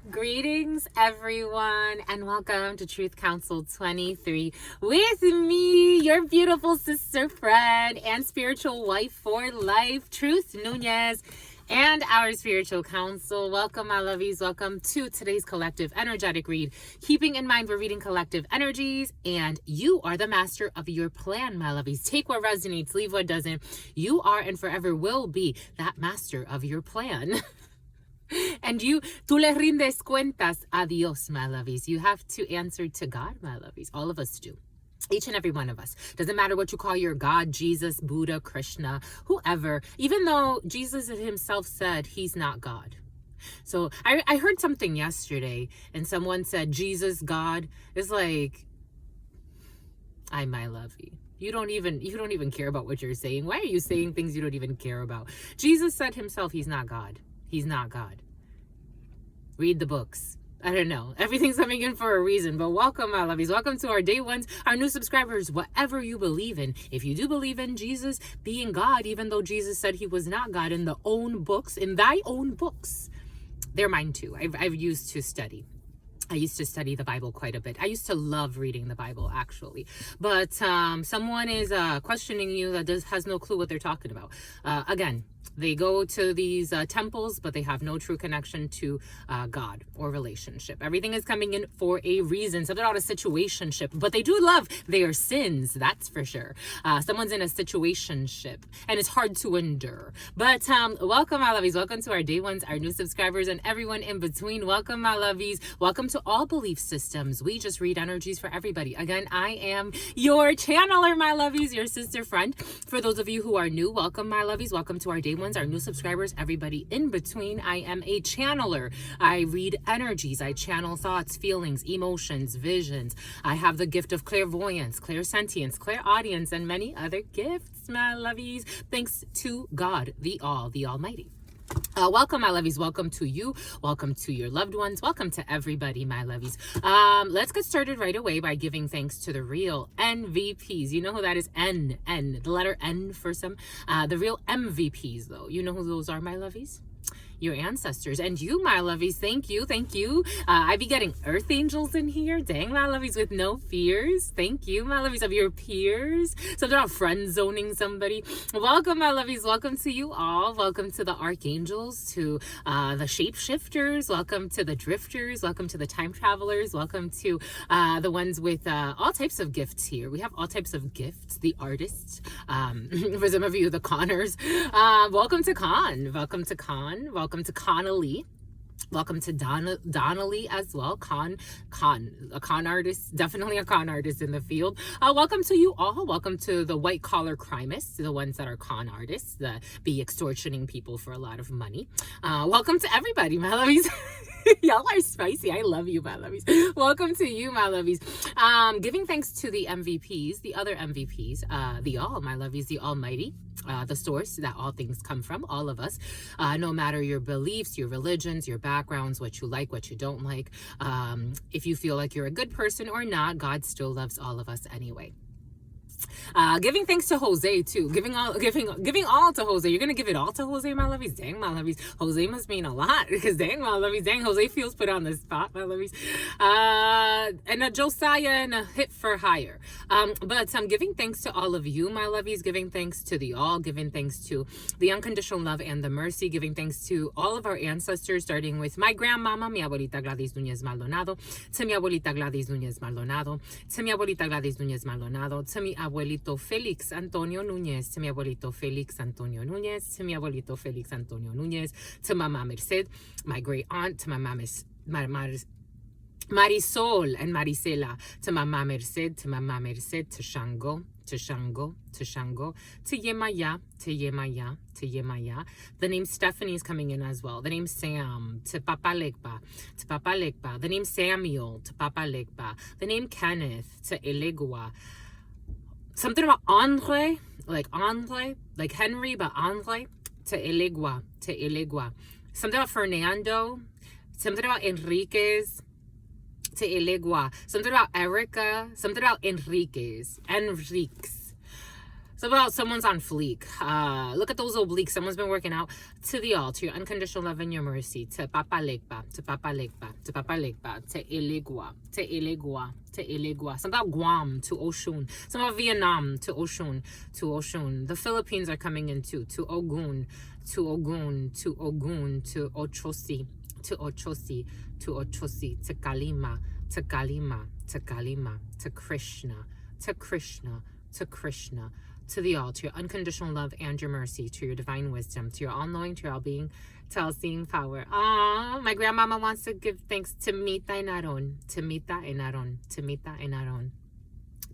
Greetings, everyone, and welcome to Truth Council 23 with me, your beautiful sister, friend, and spiritual wife for life, Truth Nunez, and our spiritual counsel. Welcome, my lovies. Welcome to today's collective energetic read. Keeping in mind, we're reading collective energies, and you are the master of your plan, my lovies. Take what resonates, leave what doesn't. You are and forever will be that master of your plan. And tú le rindes cuentas a Dios, my lovies. You have to answer to God, my lovies. All of us do. Each and every one of us. Doesn't matter what you call your God, Jesus, Buddha, Krishna, whoever. Even though Jesus himself said he's not God. So I heard something yesterday, and someone said, Jesus, God, is like, my lovey. You don't even care about what you're saying. Why are you saying things you don't even care about? Jesus said himself he's not God. He's not God. Read the books. I don't know. Everything's coming in for a reason. But welcome, my lovies. Welcome to our day ones, our new subscribers, whatever you believe in. If you do believe in Jesus being God, even though Jesus said he was not God in thy own books, they're mine too. I've used to study. I used to study the Bible quite a bit. I used to love reading the Bible, actually. But someone is questioning you that has no clue what they're talking about. Again, they go to these temples, but they have no true connection to God or relationship. Everything is coming in for a reason. Something about a situationship, but they do love their sins, that's for sure. Someone's in a situationship, and it's hard to endure. But welcome, my lovies. Welcome to our day ones, our new subscribers, and everyone in between. Welcome, my lovies. Welcome to all belief systems. We just read energies for everybody. Again, I am your channeler, my lovies, your sister friend. For those of you who are new, welcome, my lovies. Welcome to our day ones, our new subscribers, everybody in between. I am a channeler. I read energies. I channel thoughts, feelings, emotions, visions. I have the gift of clairvoyance, clairsentience, clairaudience, and many other gifts, my lovies. Thanks to God, the Almighty. Welcome, my lovies. Welcome to you. Welcome to your loved ones. Welcome to everybody, my lovies. Let's get started right away by giving thanks to the real NVPs. You know who that is? N, the letter N for some. The real MVPs, though. You know who those are, my lovies? Your ancestors. And you, my lovies, thank you. I be getting earth angels in here. Dang, my lovies, with no fears. Thank you, my lovies, of your peers. So they're not friend zoning somebody. Welcome, my lovies. Welcome to you all. Welcome to the archangels, to the shapeshifters. Welcome to the drifters. Welcome to the time travelers. Welcome to the ones with all types of gifts here. We have all types of gifts. The artists. For some of you, the conners. Welcome to Con. Welcome to Con. Welcome to Connolly. Welcome to Donnelly as well. A con artist, definitely a con artist in the field. Welcome to you all. Welcome to the white collar crimists, the ones that are con artists, that be extortioning people for a lot of money. Welcome to everybody, my lovies. Y'all are spicy. I love you, my lovies. Welcome to you, my lovies. Giving thanks to the MVPs, the other MVPs, my lovies, the Almighty. The source that all things come from, all of us, no matter your beliefs, your religions, your backgrounds, what you like, what you don't like. If you feel like you're a good person or not, God still loves all of us anyway. Giving thanks to Jose too. Giving all to Jose. You're gonna give it all to Jose, my lovies? Dang, my lovies. Jose must mean a lot, because dang, my lovies. Dang, Jose feels put on the spot, my lovies. And a Josiah and a hit for hire. But I'm giving thanks to all of you, my lovies. Giving thanks to the all. Giving thanks to the unconditional love and the mercy. Giving thanks to all of our ancestors, starting with my grandmama, mi abuelita Gladys Nunez Maldonado, to mi abuelita Gladys Nunez Maldonado, to mi abuelita Gladys Nunez Maldonado, to mi abuelito Felix Antonio Nunez, to mi abuelito Felix Antonio Nunez, to mi abuelito Felix Antonio Nunez, to Mama Merced, my great aunt, to my Marisol and Marisela, to Mama Merced, to Shango, to Yemaya, to Yemaya. The name Stephanie is coming in as well. The name Sam, to Papa Legba. The name Samuel, to Papa Legba. The name Kenneth, to Elegua. Something about Andre, like Henry, but Andre, to Elegua. Something about Fernando, something about Enriquez, to Elegua. Something about Erica, something about Enriquez. So about someone's on fleek. Look at those obliques. Someone's been working out. To the all, to your unconditional love and your mercy. To Papa Legba, to Papa Legba, to Papa Legba, to Elegua, to Elegua, to Elegua. Some about Guam, to Oshun. Some about Vietnam, to Oshun, to Oshun. The Philippines are coming in too. To Ogun, to Ogun, to Ogun, to Ochosi, to Ochosi, to Ochosi, to Kalima, to Kalima, to Kalima, to Krishna, to Krishna, to Krishna. To the all, to your unconditional love and your mercy, to your divine wisdom, to your all-knowing, to your all-being, to all-seeing power. Ah, my grandmama wants to give thanks to Mita Inaron, to Mita Inaron, to Mita Inaron.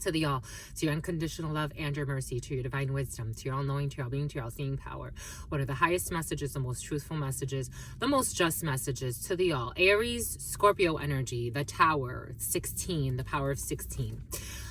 To the all, to your unconditional love and your mercy, to your divine wisdom, to your all-knowing, to your all-being, to your all-seeing power. What are the highest messages, the most truthful messages, the most just messages? To the all, Aries, Scorpio energy, the Tower, 16, the power of 16.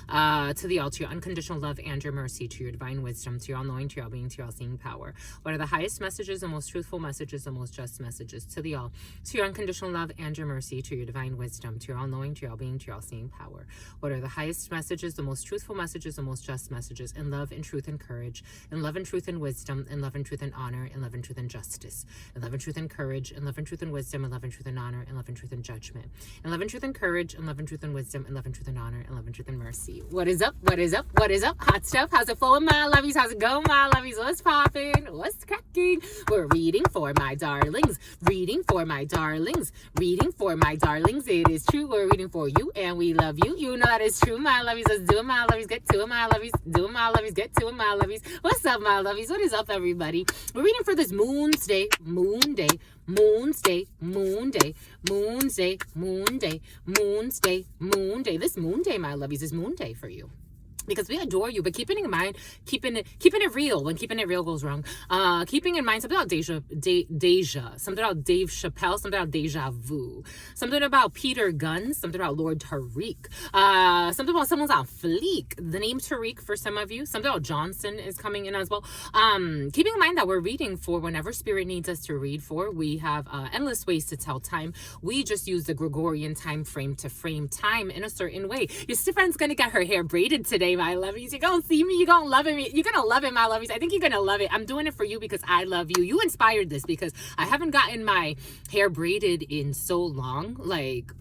To the all, to your unconditional love and your mercy, to your divine wisdom, to your all-knowing, to your all-being, to your all-seeing power. What are the highest messages, the most truthful messages, the most just messages? To the all, to your unconditional love and your mercy, to your divine wisdom, to your all-knowing, to your all-being, to your all-seeing power. What are the highest messages, the most truthful messages, the most just messages? In love and truth and courage, in love and truth and wisdom, in love and truth and honor, in love and truth and justice, in love and truth and courage, in love and truth and wisdom, in love and truth and honor, in love and truth and judgment, in love and truth and courage, in love and truth and wisdom, in love and truth and honor, in love and truth and mercy. What is up? What is up? What is up? Hot stuff. How's it flowing, my lovies? How's it going, my lovies? What's popping? What's cracking? We're reading for my darlings. Reading for my darlings. Reading for my darlings. It is true. We're reading for you, and we love you. You know that is true, my lovies. Let's do it, my lovies. Get to it, my lovies. Do it, my lovies. Get to it, my lovies. What's up, my lovies? What is up, everybody? We're reading for this Moon's Day. Moon Day. Moon's Day, Moon Day, Moon's Day, Moon Day, Moon's Day, Moon Day. This Moon Day, my lovies, is Moon Day for you. Because we adore you, but keeping in mind, keeping it real when keeping it real goes wrong. Keeping in mind something about Deja, something about Dave Chappelle, something about Deja Vu, something about Peter Gunn, something about Lord Tariq, something about someone's on fleek. The name Tariq for some of you. Something about Johnson is coming in as well. Keeping in mind that we're reading for whenever Spirit needs us to read for. We have endless ways to tell time. We just use the Gregorian time frame to frame time in a certain way. Your friend's gonna get her hair braided today, my lovies. You're gonna see me, you're gonna love it. You're gonna love it, my lovies. I think you're gonna love it. I'm doing it for you because I love you. You inspired this because I haven't gotten my hair braided in so long. Like,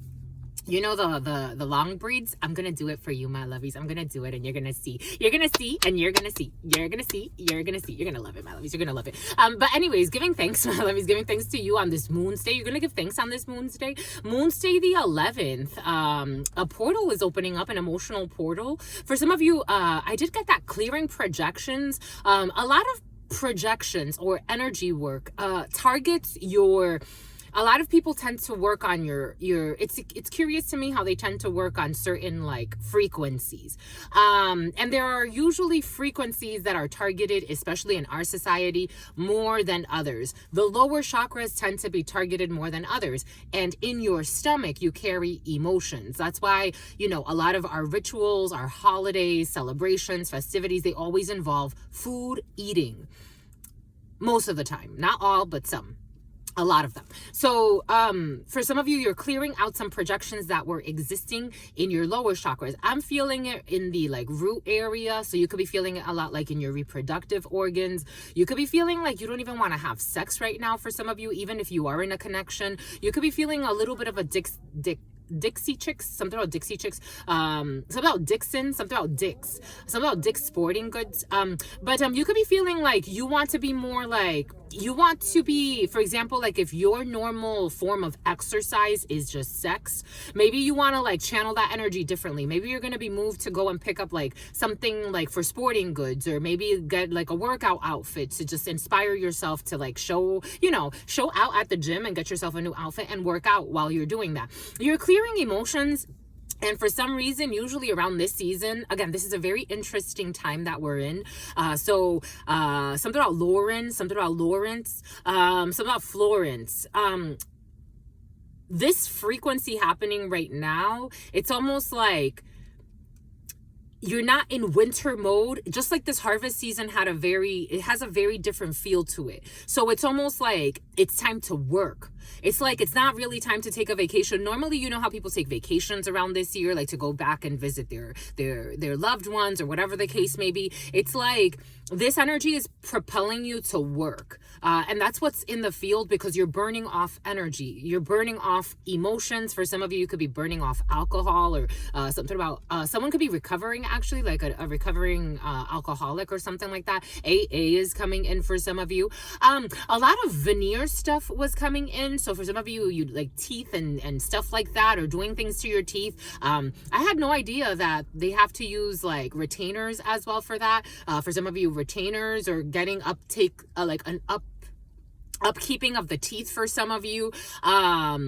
you know, the long braids. I'm gonna do it for you, my lovies. I'm gonna do it, and you're gonna see. You're gonna see, and you're gonna see. You're gonna see. You're gonna see. You're gonna love it, my lovies. You're gonna love it. But anyways, giving thanks, my lovies. Giving thanks to you on this Moon's Day. You're gonna give thanks on this Moon's Day. Moon's Day, the 11th. A portal is opening up, an emotional portal. For some of you, I did get that clearing projections. A lot of projections or energy work targets your. A lot of people tend to work on your it's curious to me how they tend to work on certain like frequencies. And there are usually frequencies that are targeted, especially in our society, more than others. The lower chakras tend to be targeted more than others. And in your stomach, you carry emotions. That's why, you know, a lot of our rituals, our holidays, celebrations, festivities, they always involve food, eating. Most of the time. Not all, but some. A lot of them. So for some of you, you're clearing out some projections that were existing in your lower chakras. I'm feeling it in the like root area. So you could be feeling it a lot like in your reproductive organs. You could be feeling like you don't even want to have sex right now for some of you, even if you are in a connection. You could be feeling a little bit of a Dixie Chicks, something about Dixie Chicks, something about Dixon, something about Dick's, something about Dick's Sporting Goods. But you could be feeling like you want to be more like, you want to be, for example, like if your normal form of exercise is just sex, maybe you want to like channel that energy differently. Maybe you're going to be moved to go and pick up like something like for sporting goods, or maybe get like a workout outfit to just inspire yourself to like show out at the gym and get yourself a new outfit and work out while you're doing that. You're clearing emotions. And for some reason, usually around this season, again, this is a very interesting time that we're in. So something about Lauren, something about Lawrence, something about Florence. This frequency happening right now, it's almost like you're not in winter mode. Just like this harvest season has a very different feel to it. So it's almost like it's time to work. It's like it's not really time to take a vacation. Normally, you know how people take vacations around this year, like to go back and visit their loved ones or whatever the case may be. It's like this energy is propelling you to work. And that's what's in the field, because you're burning off energy. You're burning off emotions. For some of you, you could be burning off alcohol, or something about someone could be recovering, actually, like a recovering alcoholic or something like that. AA is coming in for some of you. A lot of veneer stuff was coming in. So for some of you, you like teeth and stuff like that, or doing things to your teeth. I had no idea that they have to use like retainers as well for that. For some of you, retainers, or getting like an upkeeping of the teeth for some of you. A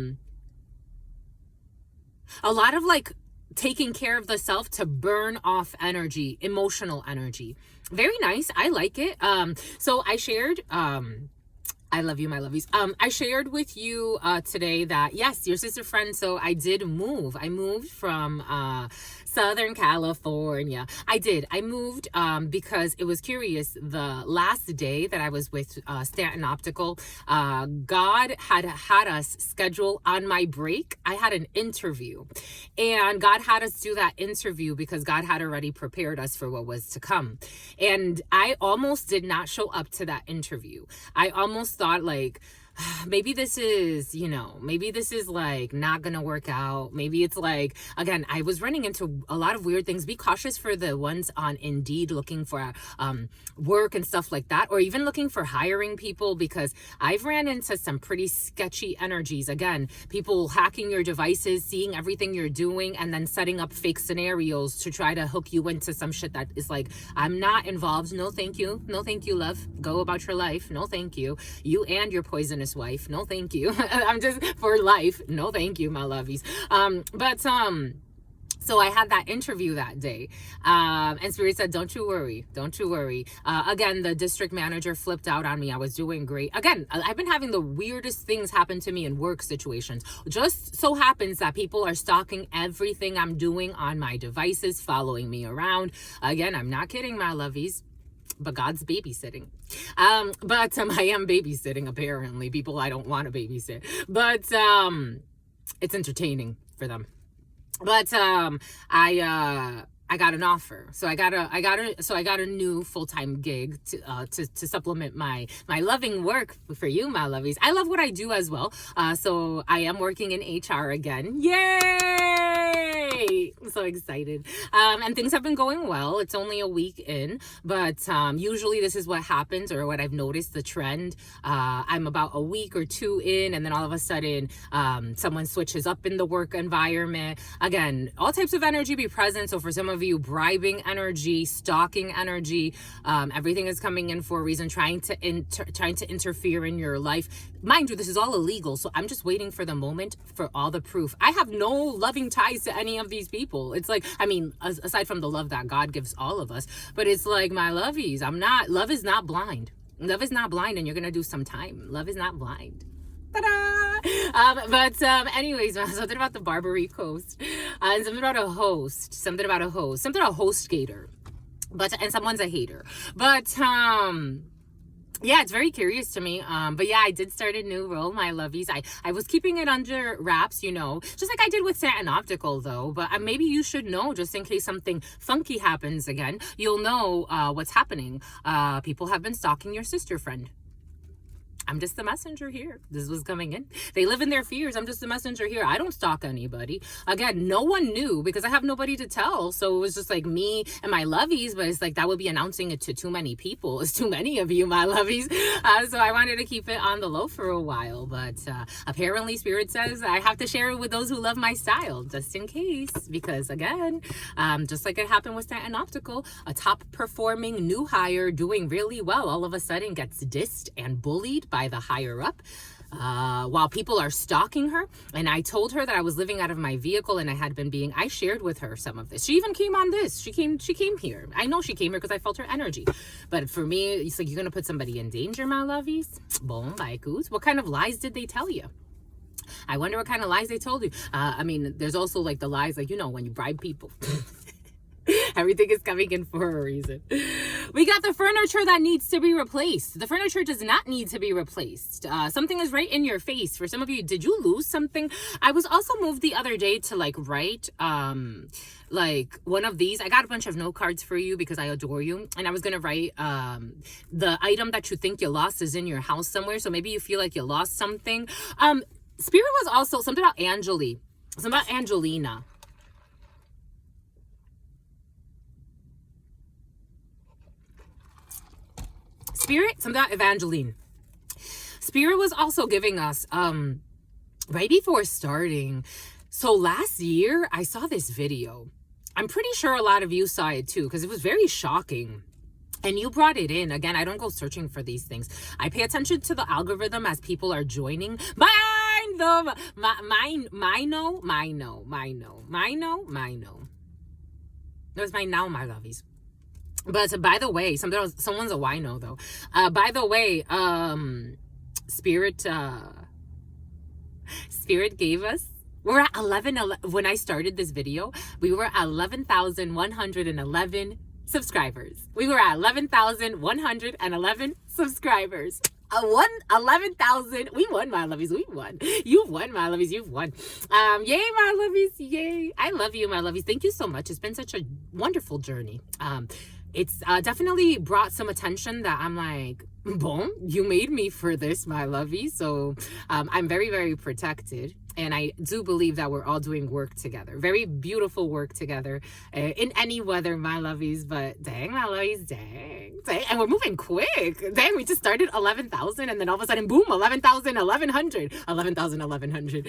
lot of like taking care of the self to burn off energy, emotional energy. Very nice. I like it. So I shared, I love you, my lovies. I shared with you today that, yes, your sister friend, so I did move. I moved from Southern California. I moved because it was curious. The last day that I was with Stanton Optical, God had us schedule on my break. I had an interview, and God had us do that interview because God had already prepared us for what was to come. And I almost did not show up to that interview. I almost thought like, maybe this is like not gonna work out. Maybe it's like, again, I was running into a lot of weird things. Be cautious for the ones on Indeed looking for work and stuff like that, or even looking for hiring people, because I've ran into some pretty sketchy energies. Again, people hacking your devices, seeing everything you're doing, and then setting up fake scenarios to try to hook you into some shit that is like, I'm not involved. No thank you. No thank you, love. Go about your life. No thank you. You and your poisonous wife, no thank you. I'm just for life, no thank you, my lovies. So I had that interview that day, and Spirit said, don't you worry. Again, the district manager flipped out on me. I was doing great. Again, I've been having the weirdest things happen to me in work situations. Just so happens that people are stalking everything I'm doing on my devices, following me around. Again, I'm not kidding, my lovies. But God's babysitting. I am babysitting, apparently. People I don't want to babysit. But it's entertaining for them. But I got an offer. So I got a new full-time gig to supplement my loving work for you, my lovies. I love what I do as well. So I am working in HR again. Yay! I'm so excited. And things have been going well. It's only a week in, but usually this is what happens, or what I've noticed, the trend. I'm about a week or two in, and then all of a sudden someone switches up in the work environment. Again, all types of energy be present. So for some of you, bribing energy, stalking energy, everything is coming in for a reason, trying to interfere in your life. Mind you, this is all illegal, so I'm just waiting for the moment for all the proof. I have no loving ties to any of these people. It's like, I mean, aside from the love that God gives all of us, but it's like, my lovies, love is not blind. Love is not blind, and you're gonna do some time. Love is not blind. Anyways, something about the Barbary Coast, and something about a host gator, and someone's a hater, yeah, it's very curious to me. But yeah, I did start a new role, my lovies. I was keeping it under wraps, just like I did with Stanton Optical, though. But maybe you should know, just in case something funky happens again, you'll know what's happening. People have been stalking your sister friend. I'm just the messenger here. This was coming in. They live in their fears. I'm just the messenger here. I don't stalk anybody. Again, no one knew because I have nobody to tell. So it was just like me and my lovies, but it's like that would be announcing it to too many people. It's too many of you, my lovies. So I wanted to keep it on the low for a while. But apparently Spirit says I have to share it with those who love my style, just in case. Because again, just like it happened with Stanton Optical, a top performing new hire doing really well all of a sudden gets dissed and bullied by the higher up while people are stalking her. And I told her that I was living out of my vehicle and I shared with her some of this. She even came on this. She came here. I know she came here because I felt her energy. But for me, it's like, you're going to put somebody in danger, my lovies? Bon, baikus. What kind of lies did they tell you? I wonder what kind of lies they told you. I mean, there's also like the lies, like, when you bribe people. Everything is coming in for a reason. We got the furniture that needs to be replaced. The furniture does not need to be replaced. Something is right in your face. For some of you, did you lose something? I was also moved the other day to like write like one of these. I got a bunch of note cards for you because I adore you. And I was going to write the item that you think you lost is in your house somewhere. So maybe you feel like you lost something. Spirit was also something about Angeli. Something about Angelina. Spirit, something about Evangeline. Spirit was also giving us, right before starting. So last year, I saw this video. I'm pretty sure a lot of you saw it too, because it was very shocking. And you brought it in. Again, I don't go searching for these things. I pay attention to the algorithm as people are joining. No. There's my now, my lovies. But by the way, someone's a wino though. By the way, Spirit gave us, we're at 11, when I started this video, we were at 11,111 subscribers. We were at 11,111 subscribers. 11,000. We won, my lovies. We won. You've won, my lovies. You've won. Yay, my lovies. Yay. I love you, my lovies. Thank you so much. It's been such a wonderful journey. It's definitely brought some attention that I'm like, boom, you made me for this, my lovey. So I'm very, very protected. And I do believe that we're all doing work together. Very beautiful work together in any weather, my lovies. But dang, my lovies, dang. And we're moving quick. Dang, we just started 11,000 and then all of a sudden, boom, 11,000, 1,100. 11,000, 1,100.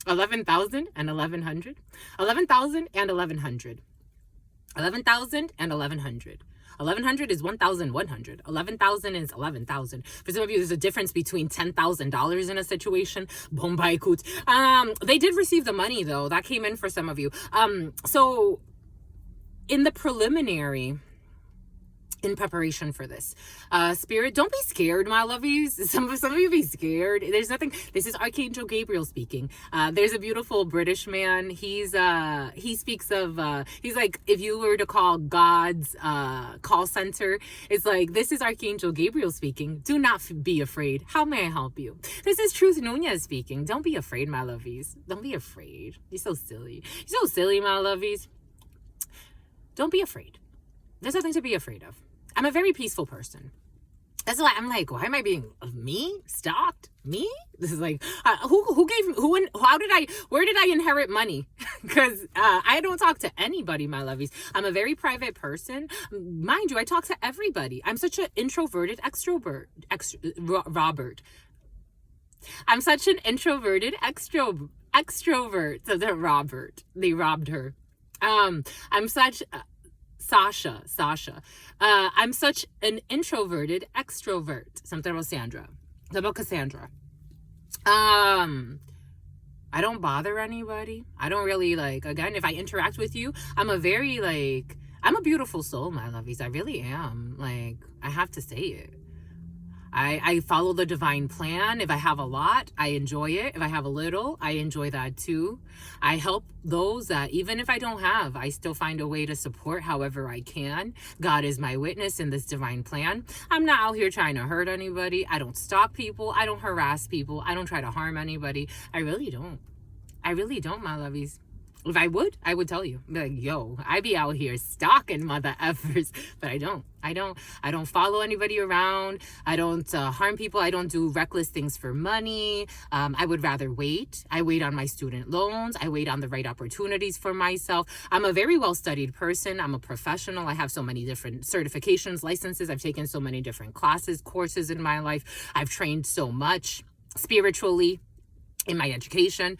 11,000 and 1,100. 11,000 and 1,100. 11,000 and 1,100. 1,100 is 1,100. 11,000 is 11,000. For some of you, there's a difference between $10,000 in a situation. Bombay koot. They did receive the money though. That came in for some of you. So in the preliminary, in preparation for this, Spirit, don't be scared, my lovies. Some of you be scared. There's nothing. This is Archangel Gabriel speaking. There's a beautiful British man. He speaks of, he's like, if you were to call God's call center, it's like, this is Archangel Gabriel speaking. Do not be afraid. How may I help you? This is Truth Nunez speaking. Don't be afraid, my lovies. Don't be afraid. You're so silly. You're so silly, my lovies. Don't be afraid. There's nothing to be afraid of. I'm a very peaceful person. That's why I'm like, why am I being stalked? Me? This is like, where did I inherit money? Because I don't talk to anybody, my lovies. I'm a very private person. Mind you, I talk to everybody. I'm such an introverted Robert. I'm such an introverted extrovert. So they're Robert. They robbed her. I'm such... Sasha. I'm such an introverted extrovert. Something about Sandra. Something about Cassandra. I don't bother anybody. I don't really again, if I interact with you, I'm a beautiful soul, my lovies. I really am. I have to say it. I follow the divine plan. If I have a lot, I enjoy it. If I have a little, I enjoy that too. I help those that even if I don't have, I still find a way to support however I can. God is my witness in this divine plan. I'm not out here trying to hurt anybody. I don't stalk people. I don't harass people. I don't try to harm anybody. I really don't. I really don't, my lovies. If I would tell you. Be like, yo, I be out here stalking mother effers. But I don't follow anybody around. I don't harm people. I don't do reckless things for money. I would rather wait. I wait on my student loans. I wait on the right opportunities for myself. I'm a very well-studied person. I'm a professional. I have so many different certifications, licenses. I've taken so many different classes, courses in my life. I've trained so much spiritually in my education.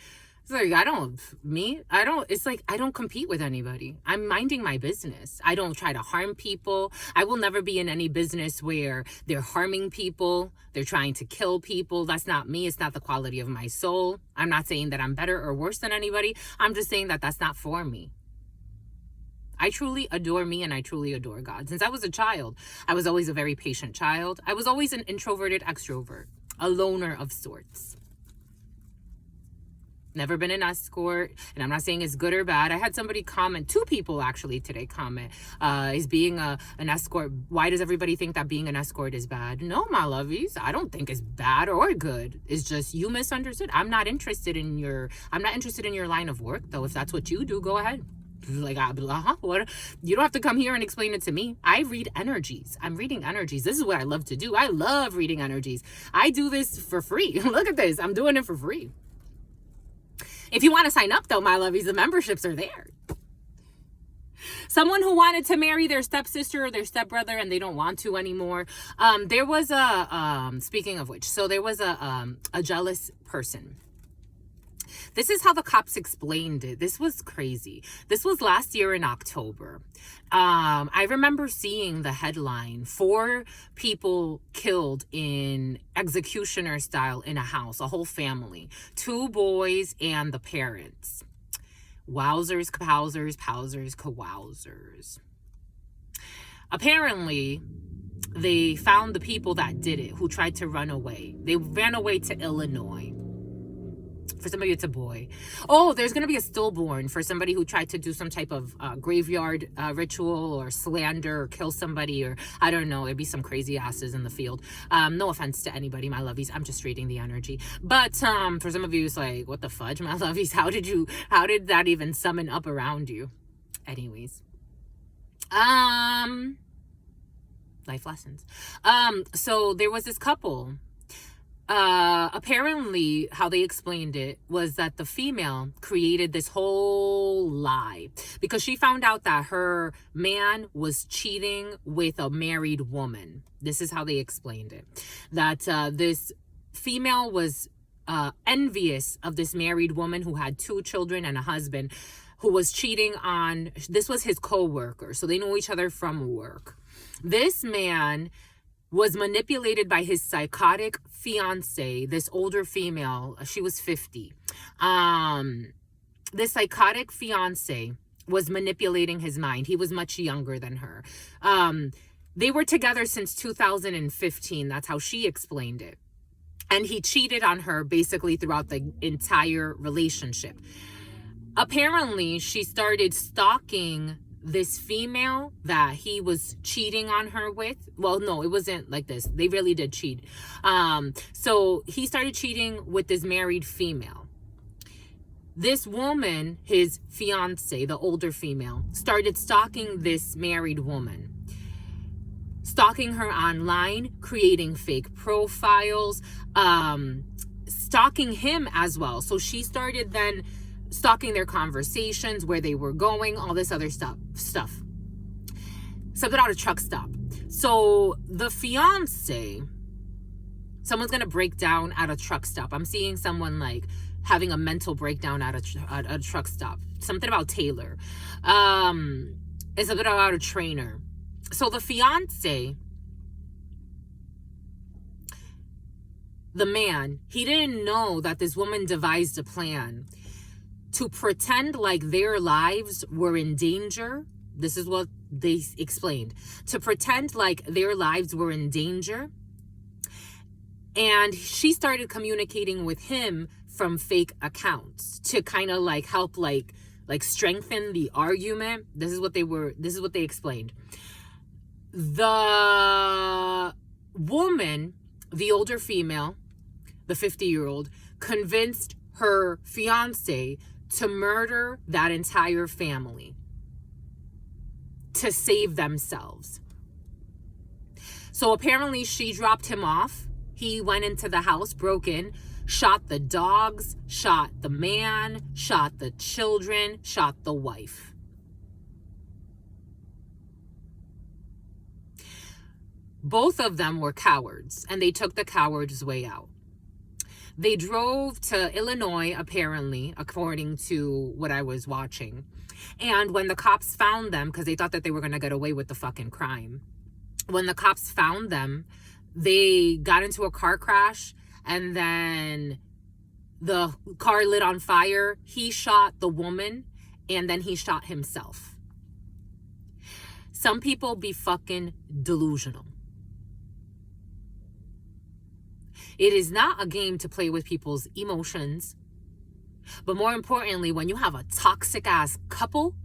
It's like, I don't compete with anybody. I'm minding my business. I don't try to harm people. I will never be in any business where they're harming people. They're trying to kill people. That's not me. It's not the quality of my soul. I'm not saying that I'm better or worse than anybody. I'm just saying that that's not for me. I truly adore me and I truly adore God. Since I was a child, I was always a very patient child. I was always an introverted extrovert, a loner of sorts. Never been an escort, and I'm not saying it's good or bad. I had somebody comment, 2 people actually today comment, is being an escort, why does everybody think that being an escort is bad? No, my lovies, I don't think it's bad or good. It's just you misunderstood. I'm not interested in your line of work, though. If that's what you do, go ahead. Like, what? You don't have to come here and explain it to me. I read energies. I'm reading energies. This is what I love to do. I love reading energies. I do this for free. Look at this. I'm doing it for free. If you want to sign up, though, my lovies, the memberships are there. Someone who wanted to marry their stepsister or their stepbrother and they don't want to anymore. There was speaking of which, so there was a jealous person. This is how the cops explained it. This was crazy. This was last year in October. I remember seeing the headline, 4 people killed in executioner style in a house, a whole family, 2 boys and the parents. Wowzers, kapowzers, powzers, kawowzers. Apparently, they found the people that did it, who tried to run away. They ran away to Illinois. For somebody, it's a boy. Oh, there's going to be a stillborn for somebody who tried to do some type of graveyard ritual or slander or kill somebody, or I don't know. It'd be some crazy asses in the field. No offense to anybody, my lovies. I'm just reading the energy. But for some of you, it's like, what the fudge, my lovies? How did that even summon up around you? Anyways. Life lessons. So there was this couple. Apparently how they explained it was that the female created this whole lie because she found out that her man was cheating with a married woman. This is how they explained it. That this female was envious of this married woman who had 2 children and a husband who was cheating on, this was his co-worker. So they know each other from work. This man was manipulated by his psychotic fiance, this older female. She was 50. This psychotic fiance was manipulating his mind. He was much younger than her. They were together since 2015. That's how she explained it. And he cheated on her basically throughout the entire relationship. Apparently, she started stalking this female that he was cheating on her with. Well, no, it wasn't like this. They really did cheat. So he started cheating with this married female. This woman, his fiance, the older female, started stalking this married woman. Stalking her online, creating fake profiles, stalking him as well. So she started then stalking their conversations, where they were going, all this other stuff. Something about a truck stop. So the fiance, someone's gonna break down at a truck stop. I'm seeing someone like having a mental breakdown at a truck stop. Something about Taylor. It's a bit about a trainer. So the fiance, the man, he didn't know that this woman devised a plan to pretend like their lives were in danger. This is what they explained. To pretend like their lives were in danger. And she started communicating with him from fake accounts to kind of like help like strengthen the argument. This is what they explained. The woman, the older female, the 50-year-old, convinced her fiance to murder that entire family to save themselves. So apparently she dropped him off. He went into the house, broke in, shot the dogs, shot the man, shot the children, shot the wife. Both of them were cowards, and they took the coward's way out. They drove to Illinois, apparently, according to what I was watching. And when the cops found them, because they thought that they were going to get away with the fucking crime, when the cops found them, they got into a car crash, and then the car lit on fire. He shot the woman, and then he shot himself. Some people be fucking delusional. It is not a game to play with people's emotions. But more importantly, when you have a toxic ass couple,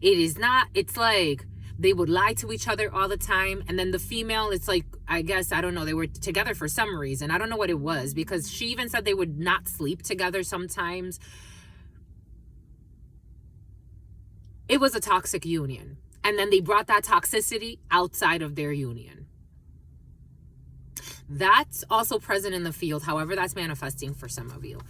it's like they would lie to each other all the time. And then the female, it's like, I guess, I don't know, they were together for some reason. I don't know what it was, because she even said they would not sleep together sometimes. It was a toxic union. And then they brought that toxicity outside of their union. That's also present in the field. However, that's manifesting for some of you.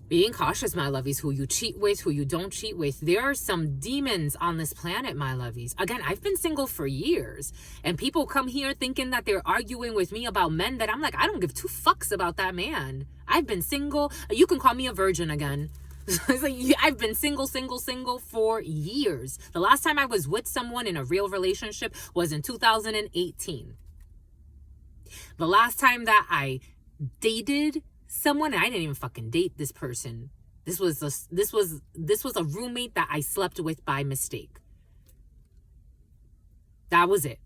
Being cautious, my lovies, who you cheat with, who you don't cheat with. There are some demons on this planet, my lovies. Again, I've been single for years, and people come here thinking that they're arguing with me about men that I'm like, I don't give two fucks about that man. I've been single. You can call me a virgin again. It's like, I've been single for years. The last time I was with someone in a real relationship was in 2018. The last time that I dated someone, and I didn't even fucking date this person. This was a roommate that I slept with by mistake. That was it.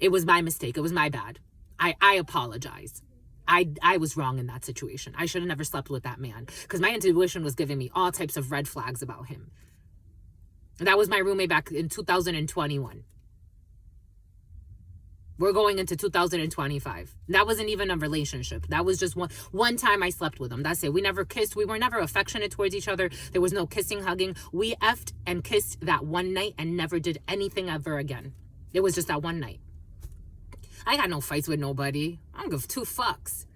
It was my mistake. It was my bad. I apologize. I was wrong in that situation. I should have never slept with that man, because my intuition was giving me all types of red flags about him. That was my roommate back in 2021. We're going into 2025. That wasn't even a relationship. That was just one time I slept with him. That's it. We never kissed. We were never affectionate towards each other. There was no kissing, hugging. We effed and kissed that one night and never did anything ever again. It was just that one night. I got no fights with nobody. I don't give two fucks.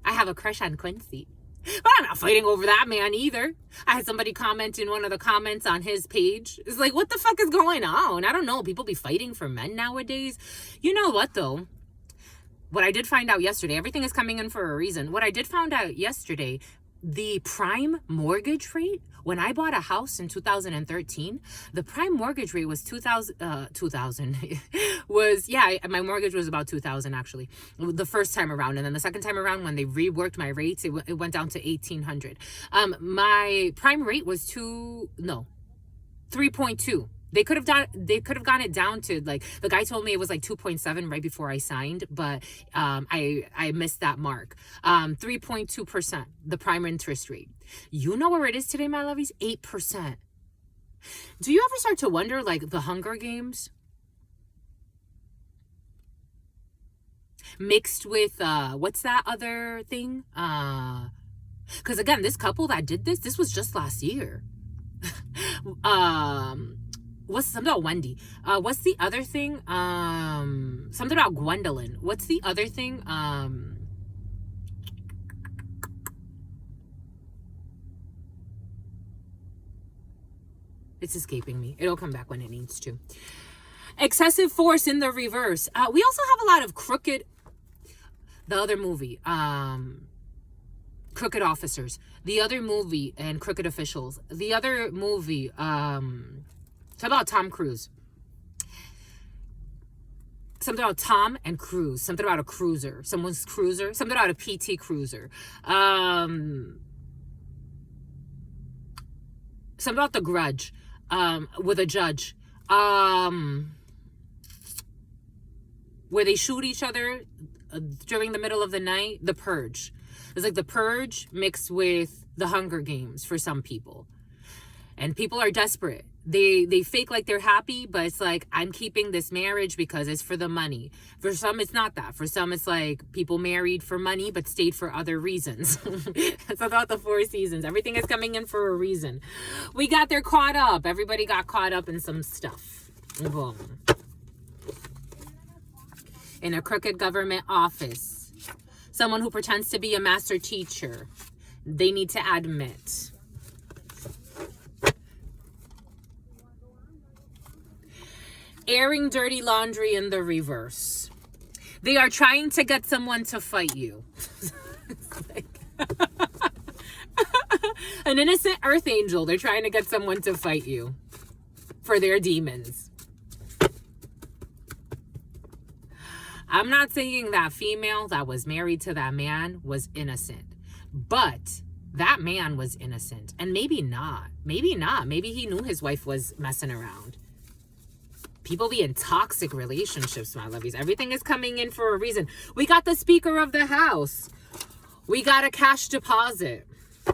I have a crush on Quincy. But I'm not fighting over that man either. I had somebody comment in one of the comments on his page. It's like, what the fuck is going on? I don't know. People be fighting for men nowadays. You know what, though? What I did find out yesterday, everything is coming in for a reason. What I did find out yesterday, the prime mortgage rate, when I bought a house in 2013, the prime mortgage rate was 2000 my mortgage was about 2000 actually, the first time around. And then the second time around, when they reworked my rates, it went down to 1800. My prime rate was 3.2. They could have gone it down to, like, the guy told me it was like 2.7 right before I signed, but I missed that mark. 3.2%, the prime interest rate. You know where it is today, my lovies? 8%. Do you ever start to wonder, like, the Hunger Games mixed with what's that other thing? Because again, this couple that did this was just last year. What's something about Wendy? What's the other thing? Something about Gwendolyn. What's the other thing? It's escaping me. It'll come back when it needs to. Excessive force in the reverse. We also have a lot of crooked. The other movie, Crooked Officers. The other movie, and Crooked Officials. The other movie, it's about Tom Cruise. Something about Tom and Cruise. Something about a cruiser. Someone's cruiser. Something about a PT cruiser. Something about The Grudge. With a judge. Where they shoot each other during the middle of the night. The Purge. It's like The Purge mixed with The Hunger Games for some people. And people are desperate. They fake like they're happy, but it's like, I'm keeping this marriage because it's for the money. For some, it's not that. For some, it's like people married for money but stayed for other reasons. It's about the 4 seasons. Everything is coming in for a reason. We got there caught up. Everybody got caught up in some stuff. Boom. In a crooked government office. Someone who pretends to be a master teacher. They need to admit. Airing dirty laundry in the reverse. They are trying to get someone to fight you. An innocent earth angel. They're trying to get someone to fight you for their demons. I'm not saying that female that was married to that man was innocent, but that man was innocent. And maybe not. Maybe not. Maybe he knew his wife was messing around. People be in toxic relationships, my lovies. Everything is coming in for a reason. We got the Speaker of the House. We got a cash deposit. Are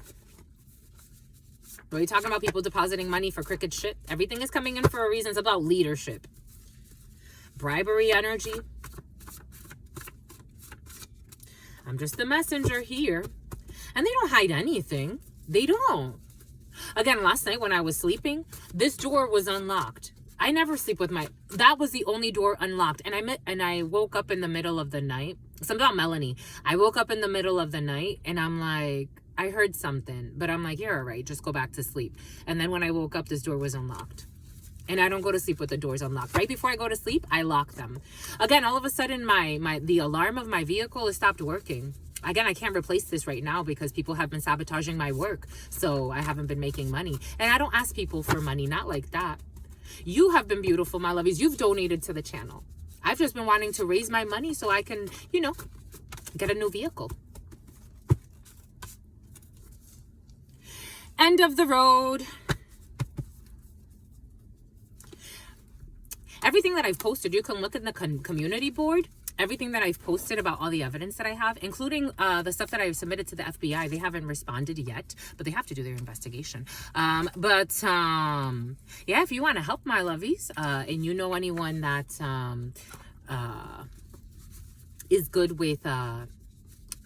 we talking about people depositing money for crooked shit? Everything is coming in for a reason. It's about leadership. Bribery energy. I'm just the messenger here. And they don't hide anything. They don't. Again, last night when I was sleeping, this door was unlocked. I never sleep with my... That was the only door unlocked. And I woke up in the middle of the night. Something about Melanie. I woke up in the middle of the night and I'm like... I heard something, but I'm like, you're all right. Just go back to sleep. And then when I woke up, this door was unlocked. And I don't go to sleep with the doors unlocked. Right before I go to sleep, I lock them. Again, all of a sudden, the alarm of my vehicle has stopped working. Again, I can't replace this right now because people have been sabotaging my work. So I haven't been making money. And I don't ask people for money, not like that. You have been beautiful, my lovies. You've donated to the channel. I've just been wanting to raise my money so I can, you know, get a new vehicle. End of the road. Everything that I've posted, you can look in the community board. Everything that I've posted about all the evidence that I have, including the stuff that I've submitted to the FBI. They haven't responded yet, but they have to do their investigation. Yeah, if you want to help my lovies, and you know anyone that is good with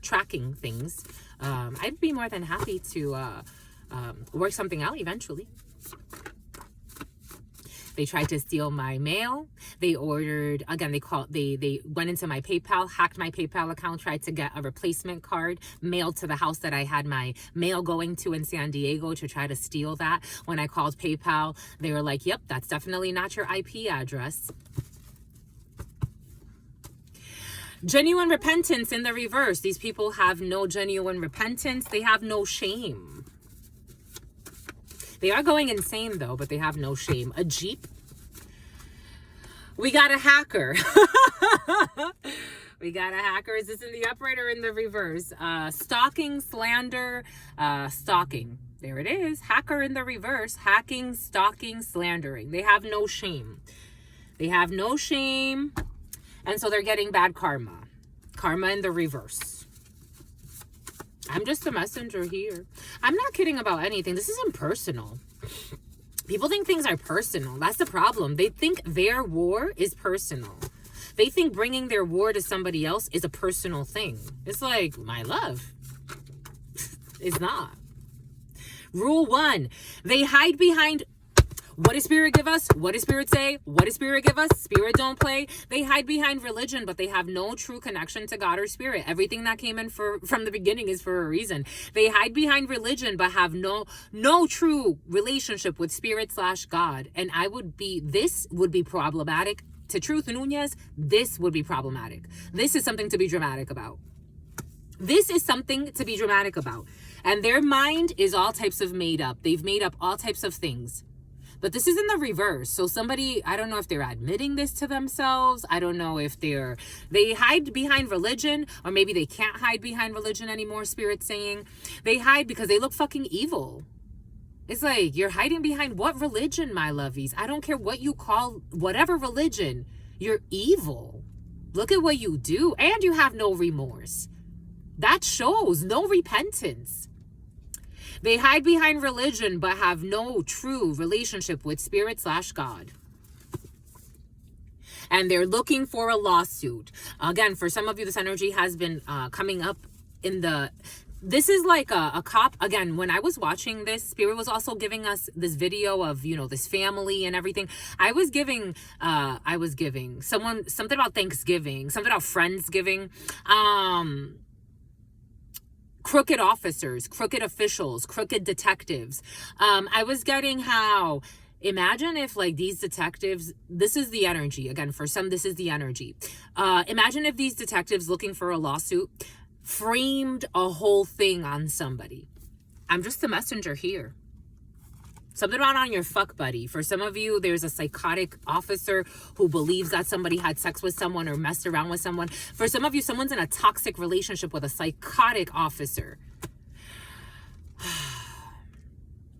tracking things, I'd be more than happy to work something out eventually. They tried to steal my mail. They ordered, again, they went into my PayPal, hacked my PayPal account, tried to get a replacement card mailed to the house that I had my mail going to in San Diego to try to steal that. When I called PayPal, they were like, yep, that's definitely not your IP address. Genuine repentance in the reverse. These people have no genuine repentance. They have no shame. They are going insane, though, but they have no shame. A Jeep. We got a hacker. We got a hacker. Is this in the upright or in the reverse? Stalking, slander, stalking. There it is. Hacker in the reverse. Hacking, stalking, slandering. They have no shame. They have no shame. And so they're getting bad karma. Karma in the reverse. I'm just a messenger here. I'm not kidding about anything. This isn't personal. People think things are personal. That's the problem. They think their war is personal. They think bringing their war to somebody else is a personal thing. It's like, my love. It's not. Rule 1. They hide behind... What does Spirit give us? What does Spirit say? What does Spirit give us? Spirit don't play. They hide behind religion, but they have no true connection to God or Spirit. Everything that came in from the beginning is for a reason. They hide behind religion, but have no true relationship with Spirit/God. And this would be problematic. To Truth Nunez, this would be problematic. This is something to be dramatic about. This is something to be dramatic about. And their mind is all types of made up. They've made up all types of things. But this is in the reverse. So somebody, I don't know if they're admitting this to themselves. I don't know if they hide behind religion, or maybe they can't hide behind religion anymore, Spirit's saying. They hide because they look fucking evil. It's like, you're hiding behind what religion, my lovies? I don't care what you call whatever religion. You're evil. Look at what you do. And you have no remorse. That shows no repentance. They hide behind religion, but have no true relationship with Spirit/God. And they're looking for a lawsuit. Again, for some of you, this energy has been coming up in the... This is like a cop. Again, when I was watching this, Spirit was also giving us this video of, you know, this family and everything. I was giving someone something about Thanksgiving, something about Friendsgiving. Crooked officers, crooked officials, crooked detectives. I was getting how, imagine if like these detectives, this is the energy. Again, for some, this is the energy. Imagine if these detectives looking for a lawsuit framed a whole thing on somebody. I'm just the messenger here. Something about on your fuck buddy. For some of you, there's a psychotic officer who believes that somebody had sex with someone or messed around with someone. For some of you, someone's in a toxic relationship with a psychotic officer.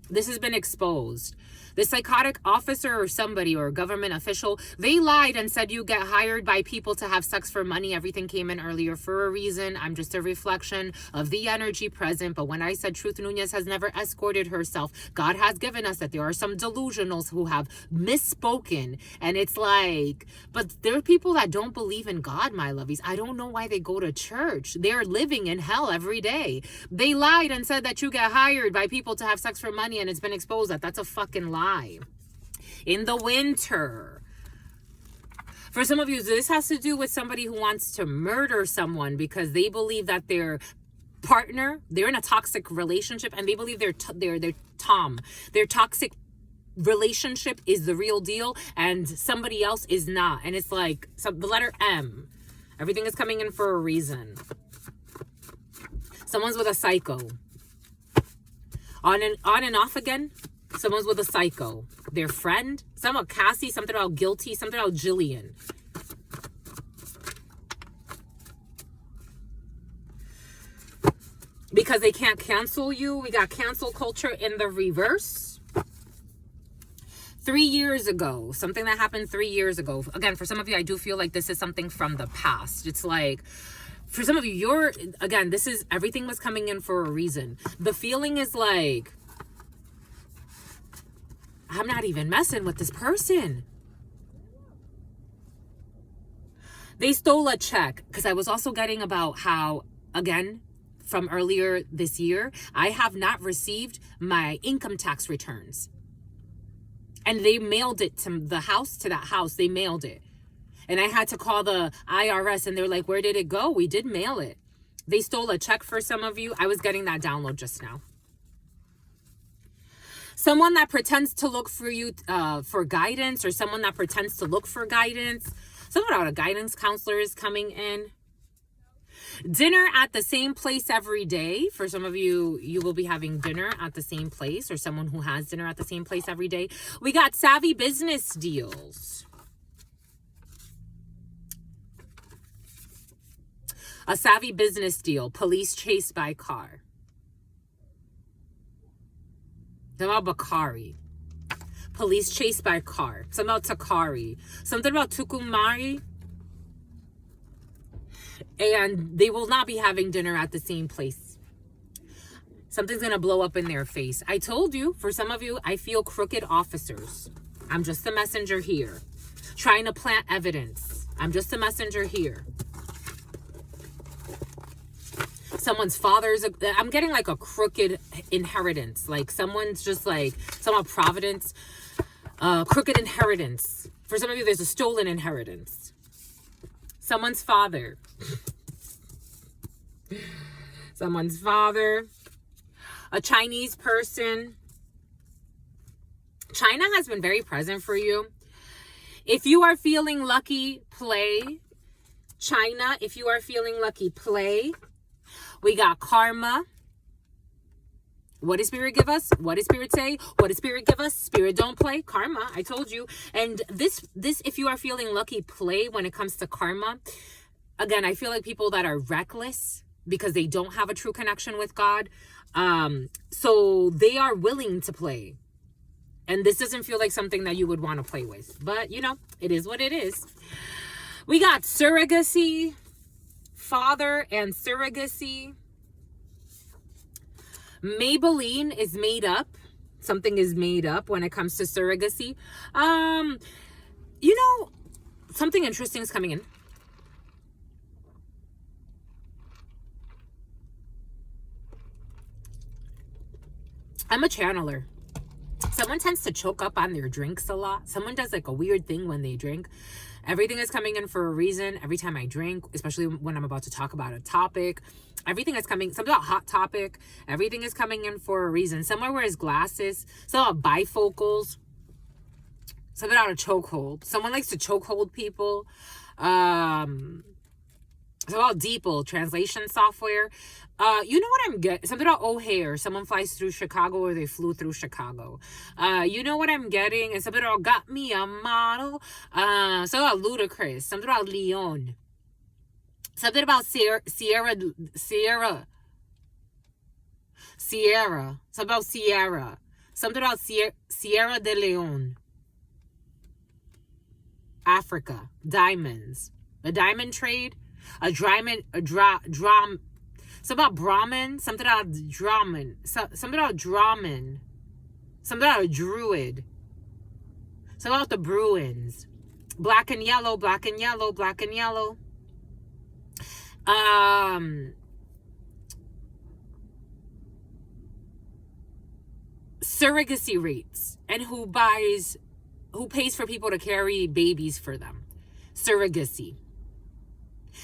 This has been exposed. The psychotic officer or somebody or a government official, they lied and said you get hired by people to have sex for money. Everything came in earlier for a reason. I'm just a reflection of the energy present. But when I said Truth Nunez has never escorted herself, God has given us that there are some delusionals who have misspoken. And it's like, but there are people that don't believe in God, my lovies. I don't know why they go to church. They're living in hell every day. They lied and said that you get hired by people to have sex for money, and it's been exposed that that's a fucking lie. In the winter, for some of you, this has to do with somebody who wants to murder someone because they believe that their partner, they're in a toxic relationship, and they believe their toxic relationship is the real deal and somebody else is not. And it's like the letter M. Everything is coming in for a reason. Someone's with a psycho. On and off again. Someone's with a psycho. Their friend. Something about Cassie. Something about guilty. Something about Jillian. Because they can't cancel you. We got cancel culture in the reverse. 3 years ago. Something that happened 3 years ago. Again, for some of you, I do feel like this is something from the past. It's like, for some of you, again, this is, everything was coming in for a reason. The feeling is like, I'm not even messing with this person. They stole a check. Because I was also getting about how, again, from earlier this year, I have not received my income tax returns. And they mailed it to that house. They mailed it. And I had to call the IRS and they're like, where did it go? We did mail it. They stole a check for some of you. I was getting that download just now. Someone that pretends to look for you for guidance, or someone that pretends to look for guidance. Someone out a guidance counselor is coming in. Dinner at the same place every day. For some of you, you will be having dinner at the same place, or someone who has dinner at the same place every day. We got savvy business deals. A savvy business deal. Police chased by car. Something about Bakari. Police chased by car. Something about Takari. Something about Tukumari. And they will not be having dinner at the same place. Something's going to blow up in their face. I told you, for some of you, I feel crooked officers. I'm just a messenger here. Trying to plant evidence. I'm just a messenger here. Someone's father's, I'm getting like a crooked inheritance. Like someone's just like, someone Providence, crooked inheritance. For some of you, there's a stolen inheritance. Someone's father. Someone's father. A Chinese person. China has been very present for you. If you are feeling lucky, play. China, if you are feeling lucky, play. We got karma. What does Spirit give us? What does Spirit say? What does Spirit give us? Spirit don't play. Karma, I told you. And this, if you are feeling lucky, play when it comes to karma. Again, I feel like people that are reckless because they don't have a true connection with God. So they are willing to play. And this doesn't feel like something that you would want to play with. But, you know, it is what it is. We got surrogacy. Father and surrogacy. Maybelline is made up. Something is made up when it comes to surrogacy. You know, something interesting is coming in. I'm a channeler. Someone tends to choke up on their drinks a lot. Someone does like a weird thing when they drink. Everything is coming in for a reason. Every time I drink, especially when I'm about to talk about a topic, everything is coming, something about hot topic. Everything is coming in for a reason. Someone wears glasses. Some about bifocals. Something about a chokehold. Someone likes to chokehold people. It's about DeepL, translation software. You know what I'm getting? Something about O'Hare. Someone flies through Chicago, or they flew through Chicago. You know what I'm getting? And something about got me a model. Something about Ludacris. Something about Leon. Something about Sierra. Something about Sierra. Something about Sierra de Leone, Africa, diamonds, a diamond trade, something about Brahmin, something about Brahmin, something about Brahmin, something about a druid, something about the Bruins, black and yellow, black and yellow, black and yellow. Surrogacy rates and who pays for people to carry babies for them. Surrogacy.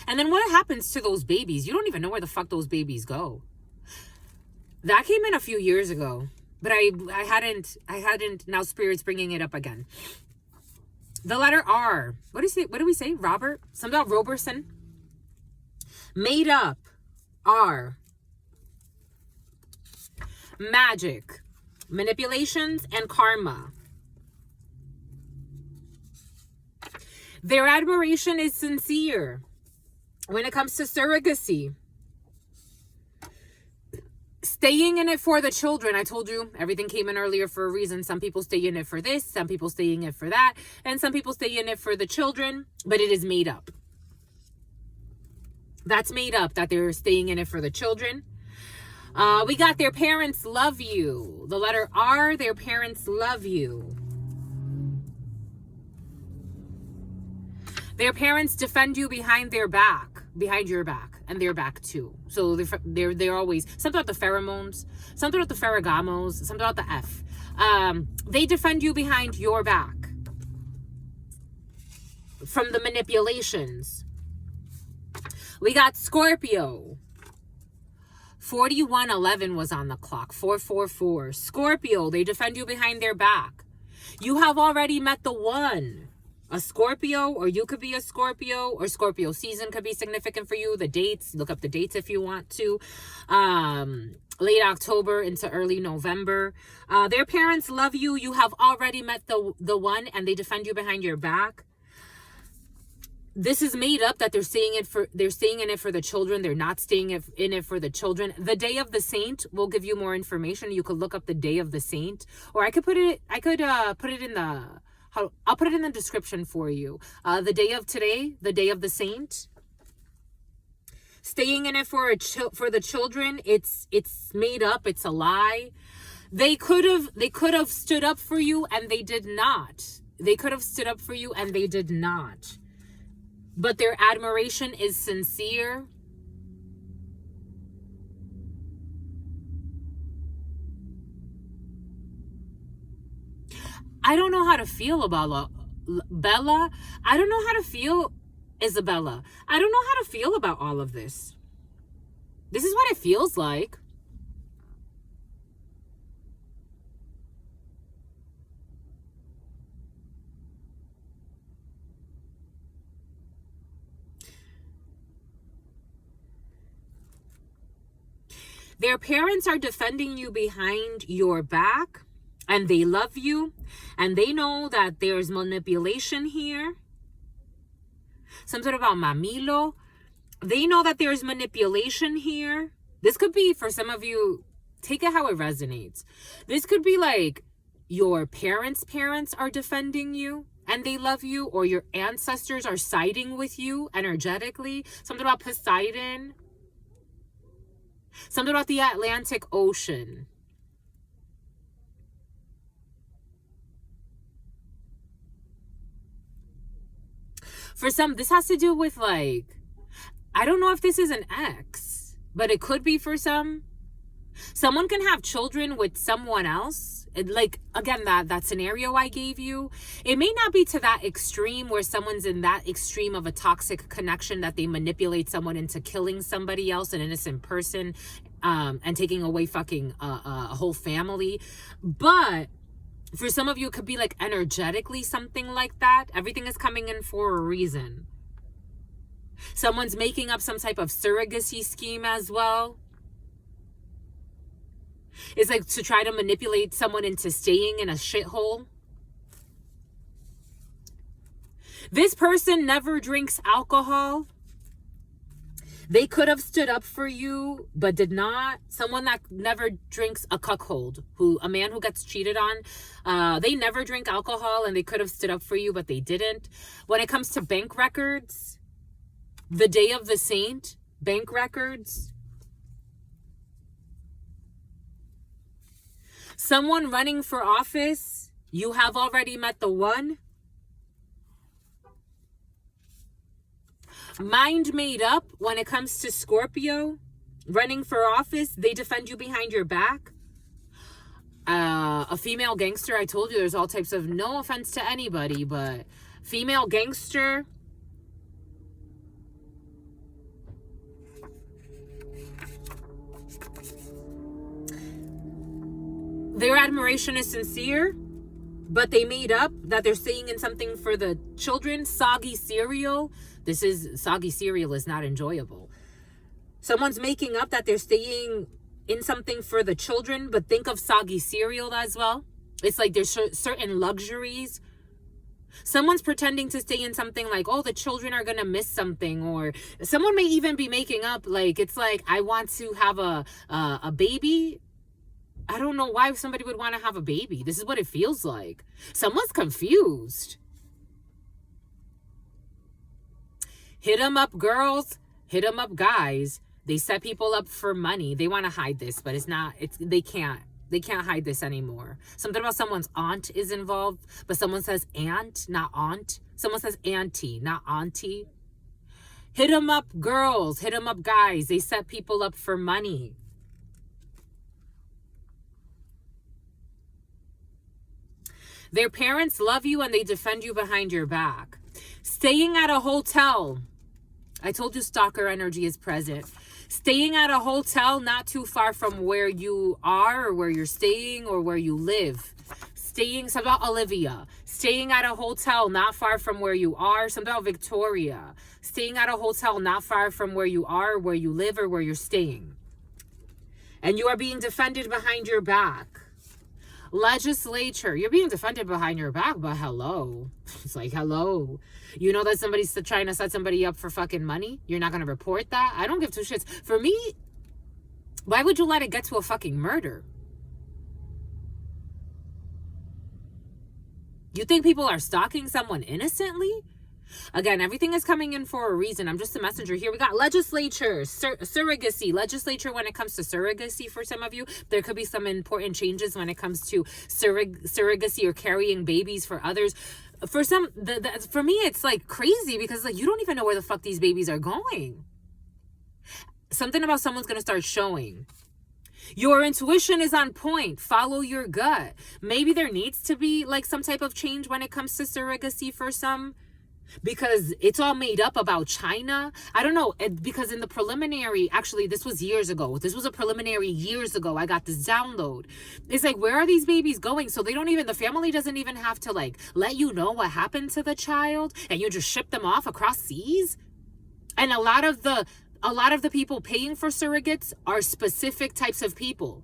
And then what happens to those babies? You don't even know where the fuck those babies go. That came in a few years ago, but I hadn't, now Spirit's bringing it up again. The letter R. What do we say? Robert? Something about Roberson. Made up. R. Magic. Manipulations and karma. Their admiration is sincere. When it comes to surrogacy, staying in it for the children. I told you everything came in earlier for a reason. Some people stay in it for this, some people stay in it for that, and some people stay in it for the children, but it is made up. That's made up, that they're staying in it for the children. We got their parents love you. The letter R, their parents love you. Their parents defend you behind your back, and their back too. So they're always, something about the pheromones, something about the ferragamos, something about the F. They defend you behind your back from the manipulations. We got Scorpio. 4111 was on the clock. 444. Scorpio, they defend you behind their back. You have already met the one. A Scorpio, or you could be a Scorpio, or Scorpio season could be significant for you. The dates, look up the dates if you want to. Late October into early November. Their parents love you. You have already met the one, and they defend you behind your back. This is made up, that they're staying in it for the children. They're not staying in it for the children. The day of the saint will give you more information. You could look up the day of the saint, or I could put it in the, I'll put it in the description for you. The day of today, the day of the saint. Staying in it for the children, it's made up. It's a lie. They could have stood up for you, and they did not. They could have stood up for you, and they did not. But their admiration is sincere. I don't know how to feel about Bella. I don't know how to feel, Isabella. I don't know how to feel about all of this. This is what it feels like. Their parents are defending you behind your back, and they love you, and they know that there's manipulation here. Something about mamilo. They know that there's manipulation here. This could be, for some of you, take it how it resonates. This could be like your parents' parents are defending you, and they love you, or your ancestors are siding with you energetically. Something about Poseidon. Something about the Atlantic Ocean. For some, this has to do with, like, I don't know if this is an ex, but it could be for some. Someone can have children with someone else. Like, again, that scenario I gave you, it may not be to that extreme where someone's in that extreme of a toxic connection that they manipulate someone into killing somebody else, an innocent person, and taking away fucking a whole family. But for some of you, it could be like energetically something like that. Everything is coming in for a reason. Someone's making up some type of surrogacy scheme as well. It's like to try to manipulate someone into staying in a shithole. This person never drinks alcohol. They could have stood up for you, but did not. Someone that never drinks a cuckold, a man who gets cheated on, they never drink alcohol and they could have stood up for you, but they didn't. When it comes to bank records, the day of the saint, bank records. Someone running for office, you have already met the one. Mind made up when it comes to Scorpio, running for office, they defend you behind your back. A female gangster, I told you there's all types of, no offense to anybody, but female gangster. Their admiration is sincere, but they made up that they're staying in something for the children. Soggy cereal. Soggy cereal is not enjoyable. Someone's making up that they're staying in something for the children, but think of soggy cereal as well. It's like there's certain luxuries. Someone's pretending to stay in something like, oh, the children are going to miss something. Or someone may even be making up like, it's like, I want to have a baby. I don't know why somebody would want to have a baby. This is what it feels like. Someone's confused. Hit them up, girls. Hit them up, guys. They set people up for money. They want to hide this, but they can't hide this anymore. Something about someone's aunt is involved, but someone says aunt, not aunt. Someone says auntie, not auntie. Hit them up, girls. Hit them up, guys. They set people up for money. Their parents love you and they defend you behind your back. Staying at a hotel. I told you stalker energy is present. Staying at a hotel not too far from where you are or where you're staying or where you live. Something about Olivia. Staying at a hotel not far from where you are. Something about Victoria. Staying at a hotel not far from where you are, where you live, or where you're staying. And you are being defended behind your back. Legislature, you're being defended behind your back, but hello. It's like, hello. You know that somebody's trying to set somebody up for fucking money? You're not going to report that? I don't give two shits. For me, why would you let it get to a fucking murder? You think people are stalking someone innocently? Again, everything is coming in for a reason. I'm just a messenger here. We got legislature, surrogacy. Legislature when it comes to surrogacy for some of you. There could be some important changes when it comes to surrogacy or carrying babies for others. For some, for me, it's like crazy because like you don't even know where the fuck these babies are going. Something about someone's going to start showing. Your intuition is on point. Follow your gut. Maybe there needs to be like some type of change when it comes to surrogacy for some. Because it's all made up about China. I don't know, because in the preliminary, actually, this was years ago. This was a preliminary years ago. I got this download. It's like, where are these babies going? So the family doesn't even have to like let you know what happened to the child and you just ship them off across seas. And a lot of the people paying for surrogates are specific types of people.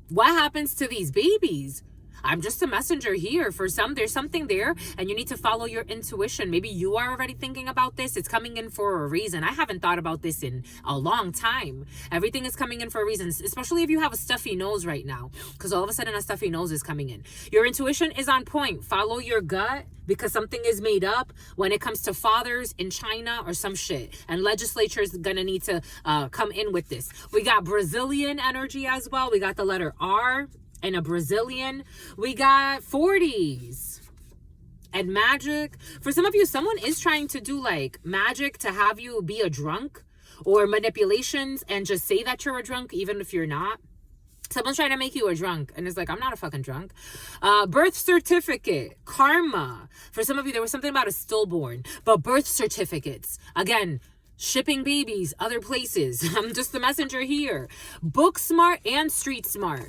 What happens to these babies? I'm just a messenger here. For some, there's something there and you need to follow your intuition. Maybe you are already thinking about this. It's coming in for a reason. I haven't thought about this in a long time. Everything is coming in for a reason, especially if you have a stuffy nose right now, because all of a sudden a stuffy nose is coming in. Your intuition is on point. Follow your gut because something is made up when it comes to fathers in China or some shit. And legislature is going to need to come in with this. We got Brazilian energy as well. We got the letter R. And a Brazilian. We got 40s and magic. For some of you, someone is trying to do like magic to have you be a drunk or manipulations and just say that you're a drunk even if you're not. Someone's trying to make you a drunk and it's like, I'm not a fucking drunk. Birth certificate, karma. For some of you, there was something about a stillborn, but birth certificates, again, shipping babies other places. I'm just the messenger here. Book smart and street smart.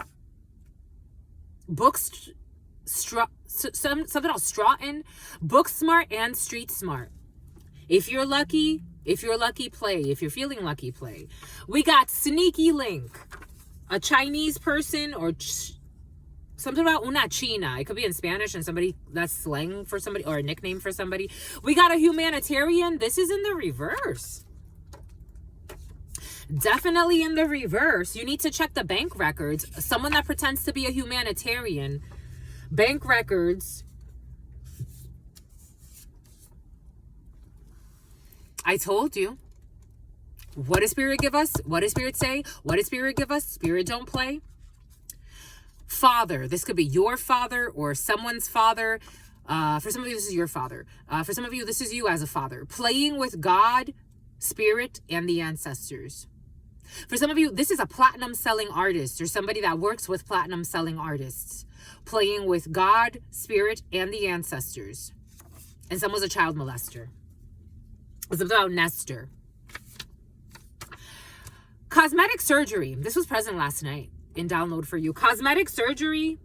Something else, Stratton, book smart and street smart. If you're lucky, play. If you're feeling lucky, play. We got sneaky link, a Chinese person or something about una china. It could be in Spanish and somebody that's slang for somebody or a nickname for somebody. We got a humanitarian. This is in the reverse. Definitely in the reverse. You need to check the bank records. Someone that pretends to be a humanitarian. Bank records. I told you. What does Spirit give us? What does Spirit say? What does Spirit give us? Spirit don't play. Father. This could be your father or someone's father. For some of you, this is your father. For some of you, this is you as a father. Playing with God, Spirit, and the ancestors. For some of you, this is a platinum selling artist or somebody that works with platinum selling artists. Playing with God, Spirit, and the ancestors. And someone's a child molester. It's about Nestor. Cosmetic surgery. This was present last night in download for you. Cosmetic surgery.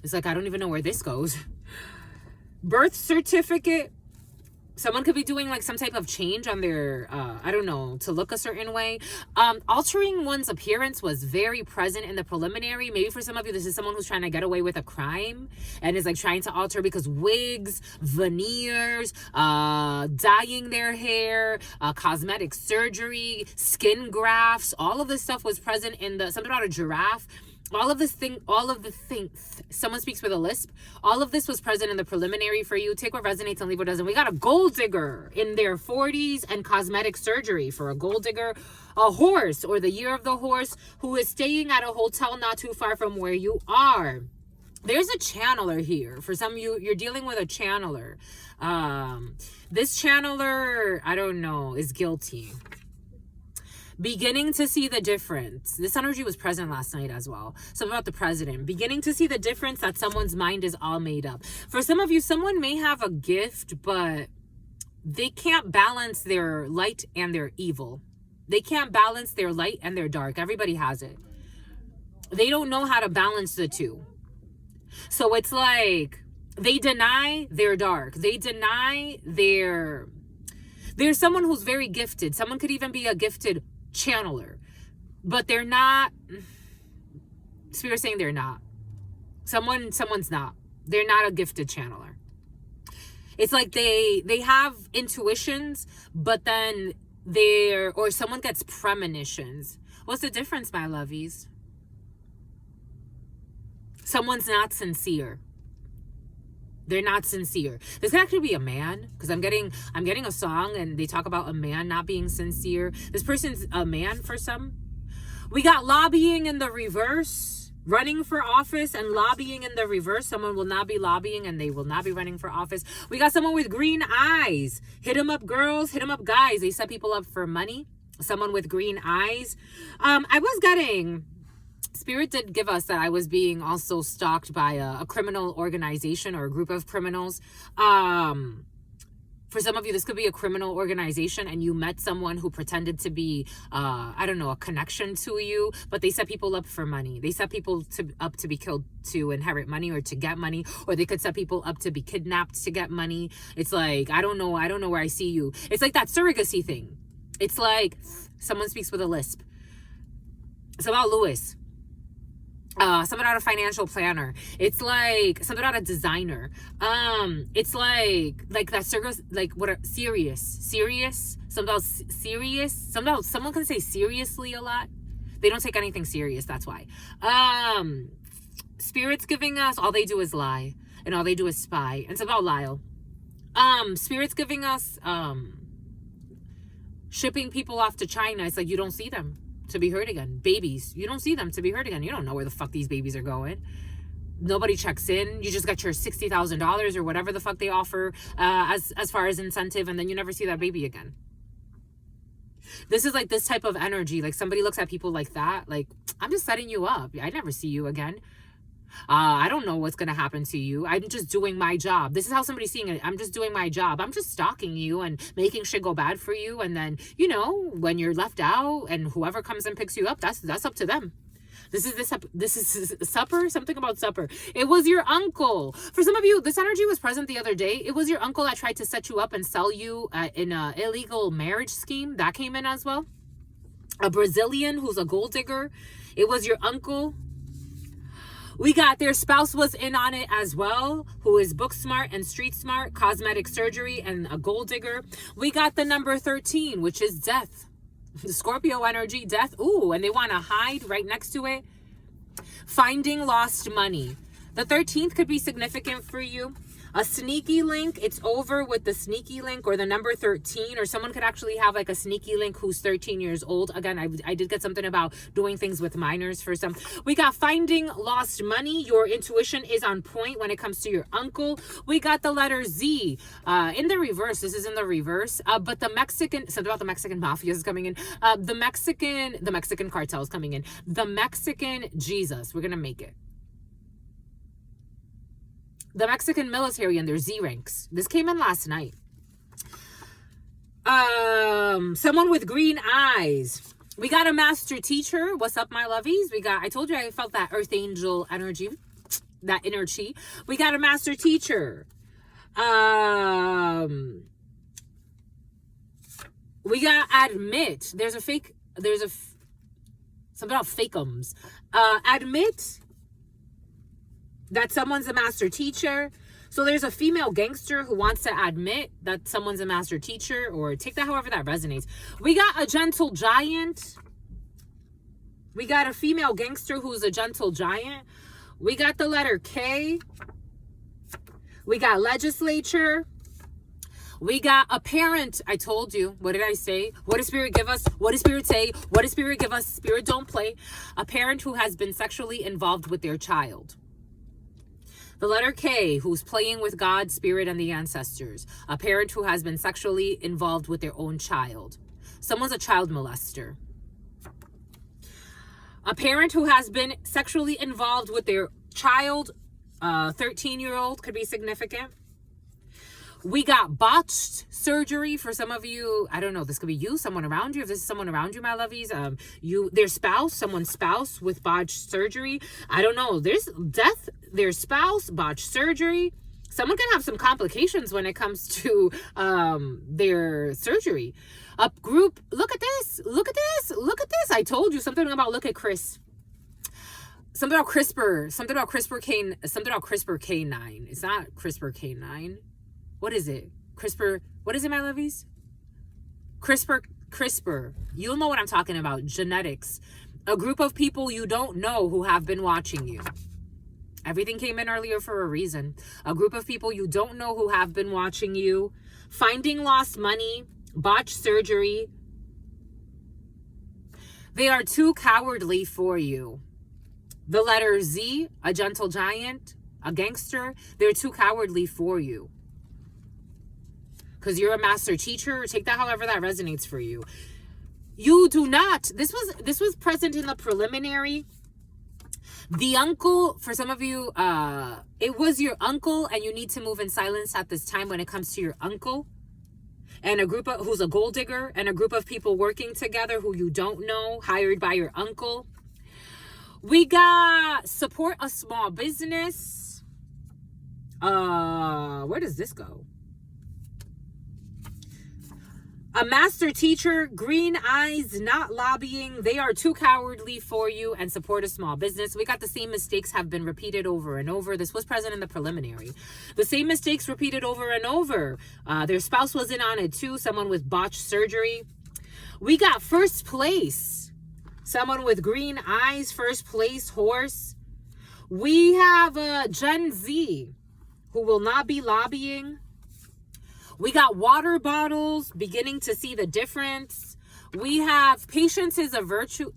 It's like, I don't even know where this goes. Birth certificate. Someone could be doing like some type of change on their, I don't know, to look a certain way. Altering one's appearance was very present in the preliminary. Maybe for some of you, this is someone who's trying to get away with a crime and is like trying to alter because wigs, veneers, dyeing their hair, cosmetic surgery, skin grafts, all of this stuff was present in the, something about a giraffe. All of the things, someone speaks with a lisp. All of this was present in the preliminary for you. Take what resonates and leave what doesn't. We got a gold digger in their 40s and cosmetic surgery for a gold digger. A horse or the year of the horse who is staying at a hotel not too far from where you are. There's a channeler here. For some of you, you're dealing with a channeler. This channeler, I don't know, is guilty. Beginning to see the difference. This energy was present last night as well. Something about the president. Beginning to see the difference that someone's mind is all made up. For some of you, someone may have a gift, but they can't balance their light and their evil. They can't balance their light and their dark. Everybody has it. They don't know how to balance the two. So it's like they deny their dark. They deny their... There's someone who's very gifted. Someone could even be a gifted channeler, but they're not. Spirit saying they're not. Someone's not. They're not a gifted channeler. It's like they have intuitions, but then or someone gets premonitions. What's the difference, my lovies? Someone's not sincere. They're not sincere. This could actually be a man, because I'm getting a song and they talk about a man not being sincere. This person's a man for some. We got lobbying in the reverse, running for office and lobbying in the reverse. Someone will not be lobbying and they will not be running for office. We got someone with green eyes. Hit them up, girls. Hit them up, guys. They set people up for money. Someone with green eyes. I was getting... Spirit did give us that I was being also stalked by a criminal organization or a group of criminals. For some of you, this could be a criminal organization and you met someone who pretended to be, I don't know, a connection to you, but they set people up for money. They set people up to be killed to inherit money or to get money, or they could set people up to be kidnapped to get money. It's like, I don't know where I see you. It's like that surrogacy thing. It's like someone speaks with a lisp. It's about Lewis. Something about a financial planner. It's like something about a designer. It's like that circus, like what are serious, something about serious, someone can say seriously a lot. They don't take anything serious. That's why. Spirit's giving us, all they do is lie and all they do is spy. And it's about Lyle. Spirit's giving us, shipping people off to China. It's like, you don't see them to be heard again. Babies, you don't see them to be heard again. You don't know where the fuck these babies are going. Nobody checks in. You just got your $60,000 or whatever the fuck they offer as far as incentive, and then you never see that baby again. This is like this type of energy. Like somebody looks at people like that. Like, I'm just setting you up. I never see you again. I don't know what's going to happen to you. I'm just doing my job. This is how somebody's seeing it. I'm just doing my job. I'm just stalking you and making shit go bad for you. And then, you know, when you're left out and whoever comes and picks you up, that's up to them. This is supper, something about supper. It was your uncle. For some of you, this energy was present the other day. It was your uncle that tried to set you up and sell you in an illegal marriage scheme. That came in as well. A Brazilian who's a gold digger. It was your uncle. We got their spouse was in on it as well, who is book smart and street smart, cosmetic surgery, and a gold digger. We got the number 13, which is death. The Scorpio energy, death. Ooh, and they want to hide right next to it. Finding lost money. The 13th could be significant for you. A sneaky link, it's over with the sneaky link or the number 13, or someone could actually have like a sneaky link who's 13 years old. Again, I did get something about doing things with minors for some. We got finding lost money. Your intuition is on point when it comes to your uncle. We got the letter Z in the reverse. This is in the reverse, but the Mexican, something about the Mexican mafia is coming in. The Mexican cartel is coming in. The Mexican Jesus, we're going to make it. The Mexican military and their Z ranks. This came in last night. Someone with green eyes. We got a master teacher. What's up, my lovies? I told you I felt that earth angel energy, that inner chi. We got a master teacher. We got admit. Something about fakeums. Admit that someone's a master teacher. So there's a female gangster who wants to admit that someone's a master teacher, or take that however that resonates. We got a gentle giant. We got a female gangster who's a gentle giant. We got the letter K. We got legislature. We got a parent. I told you. What did I say? What does Spirit give us? What does Spirit say? What does Spirit give us? Spirit don't play. A parent who has been sexually involved with their child. The letter K, who's playing with God, Spirit, and the ancestors. A parent who has been sexually involved with their own child. Someone's a child molester. A parent who has been sexually involved with their child, 13-year-old, could be significant. We got botched surgery for some of you. I don't know. This could be you, someone around you. If this is someone around you, my lovies, their spouse, someone's spouse with botched surgery. I don't know. There's death, their spouse, botched surgery. Someone can have some complications when it comes to their surgery. A group, look at this. Look at this. Look at this. I told you something about look at Chris. Something about CRISPR. Something about CRISPR K9. It's not CRISPR K9. What is it? CRISPR. What is it, my lovies? CRISPR. You'll know what I'm talking about. Genetics. A group of people you don't know who have been watching you. Everything came in earlier for a reason. A group of people you don't know who have been watching you. Finding lost money. Botched surgery. They are too cowardly for you. The letter Z, a gentle giant, a gangster. They're too cowardly for you. Because you're a master teacher. Take that however that resonates for you. You do not. This was present in the preliminary. The uncle, for some of you, it was your uncle, and you need to move in silence at this time when it comes to your uncle. And a group of, who's a gold digger, and a group of people working together who you don't know, hired by your uncle. We got support a small business. Where does this go? A master teacher, green eyes, not lobbying. They are too cowardly for you, and support a small business. We got the same mistakes have been repeated over and over. This was present in the preliminary. The same mistakes repeated over and over. Their spouse was in on it too. Someone with botched surgery. We got first place. Someone with green eyes, first place, horse. We have Gen Z who will not be lobbying. We got water bottles, beginning to see the difference. We have patience is a virtue.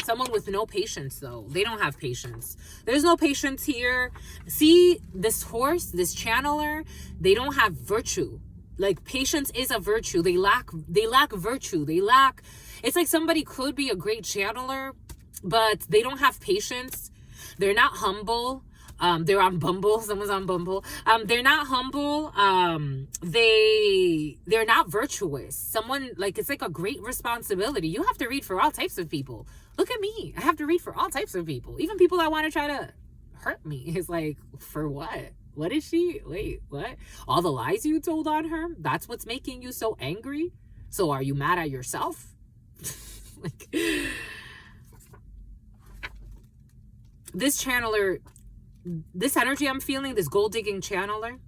Someone with no patience, though. They don't have patience. There's no patience here. See, this horse, this channeler, they don't have virtue. Like, patience is a virtue. They lack virtue. It's like somebody could be a great channeler, but they don't have patience. They're not humble. They're on Bumble. Someone's on Bumble. They're not humble. They're not virtuous. Someone, like, it's like a great responsibility. You have to read for all types of people. Look at me. I have to read for all types of people. Even people that want to try to hurt me. It's like, for what? What is she? Wait, what? All the lies you told on her? That's what's making you so angry? So are you mad at yourself? Like... This channeler, this energy I'm feeling, this gold digging channeler.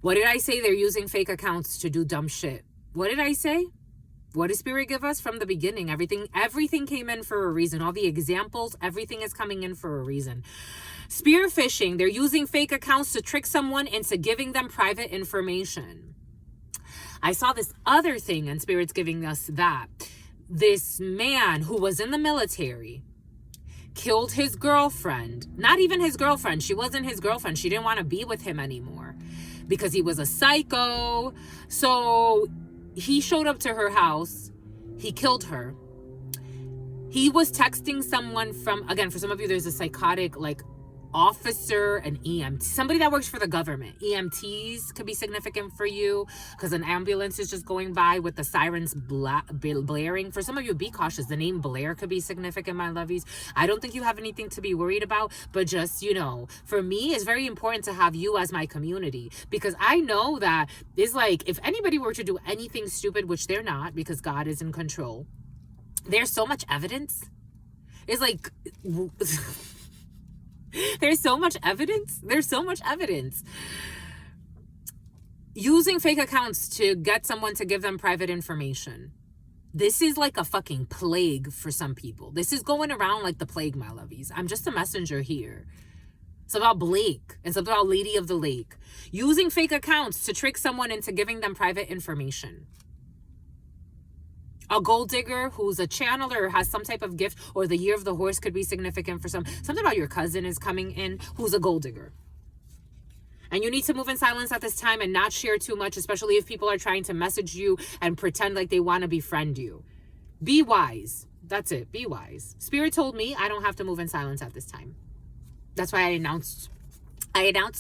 What did I say? They're using fake accounts to do dumb shit. What did I say? What does Spirit give us from the beginning? Everything came in for a reason. All the examples, everything is coming in for a reason. Spear phishing, they're using fake accounts to trick someone into giving them private information. I saw this other thing, and Spirit's giving us that. This man who was in the military killed his girlfriend. Not even his girlfriend. She wasn't his girlfriend. She didn't want to be with him anymore because he was a psycho. So he showed up to her house. He killed her. He was texting someone from, again, for some of you, there's a psychotic, like, officer, an EMT, somebody that works for the government. EMTs could be significant for you because an ambulance is just going by with the sirens blaring. For some of you, be cautious. The name Blair could be significant, my lovies. I don't think you have anything to be worried about, but just, you know, for me, it's very important to have you as my community, because I know that it's like, if anybody were to do anything stupid, which they're not, because God is in control, there's so much evidence. It's like... There's so much evidence. Using fake accounts to get someone to give them private information. This is like a fucking plague for some people. This is going around like the plague, my lovies. I'm just a messenger here. It's about Blake. It's about Lady of the Lake. Using fake accounts to trick someone into giving them private information. A gold digger who's a channeler or has some type of gift, or the year of the horse could be significant for some. Something about your cousin is coming in who's a gold digger. And you need to move in silence at this time and not share too much, especially if people are trying to message you and pretend like they want to befriend you. Be wise. That's it. Be wise. Spirit told me I don't have to move in silence at this time. That's why I announced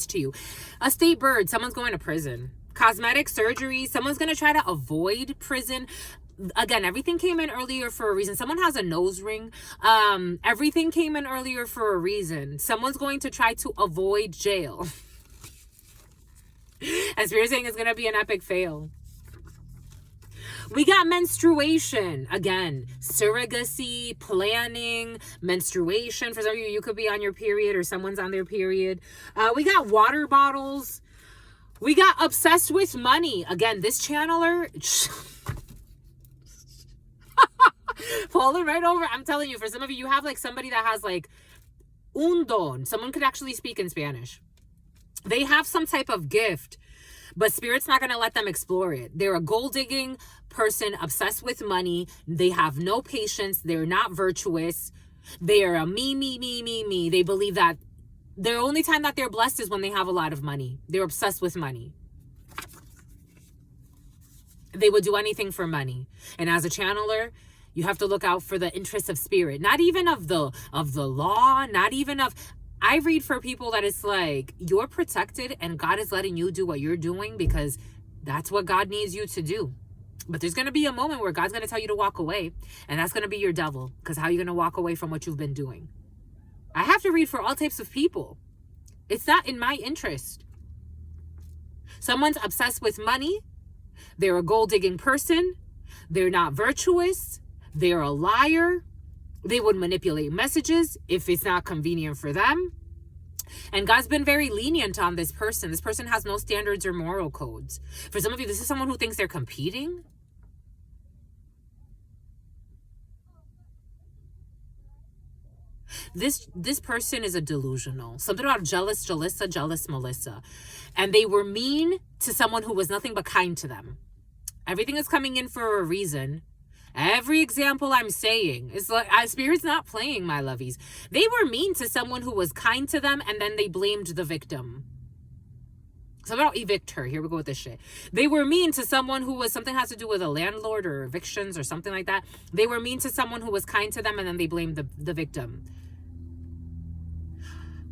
to you. A state bird. Someone's going to prison. Cosmetic surgery. Someone's going to try to avoid prison. Again, everything came in earlier for a reason. Someone has a nose ring. Everything came in earlier for a reason. Someone's going to try to avoid jail. And Spirit saying it's going to be an epic fail. We got menstruation. Again, surrogacy, planning, menstruation. For some of you, you could be on your period or someone's on their period. We got water bottles. We got obsessed with money. Again, this channeler... falling right over. I'm telling you, for some of you, you have like somebody that has like un don. Someone could actually speak in Spanish. They have some type of gift, but Spirit's not going to let them explore it. They're a gold digging person obsessed with money. They have no patience. They're not virtuous. They are a me. They believe that the only time that they're blessed is when they have a lot of money. They're obsessed with money. They would do anything for money. And as a channeler, you have to look out for the interests of Spirit, not even of the law, not even of... I read for people that it's like, you're protected and God is letting you do what you're doing because that's what God needs you to do. But there's going to be a moment where God's going to tell you to walk away, and that's going to be your devil, because how are you going to walk away from what you've been doing? I have to read for all types of people. It's not in my interest. Someone's obsessed with money. They're a gold-digging person. They're not virtuous. They're a liar. They would manipulate messages if it's not convenient for them. And God's been very lenient on this person. This person has no standards or moral codes. For some of you, this is someone who thinks they're competing. This person is a delusional. Something about jealous Jalissa, jealous Melissa. And they were mean to someone who was nothing but kind to them. Everything is coming in for a reason. Every example I'm saying is like, Spirit's not playing, my lovies. They were mean to someone who was kind to them, and then they blamed the victim. So I don't evict her. Here we go with this shit. They were mean to someone who was, something has to do with a landlord or evictions or something like that. They were mean to someone who was kind to them, and then they blamed the victim.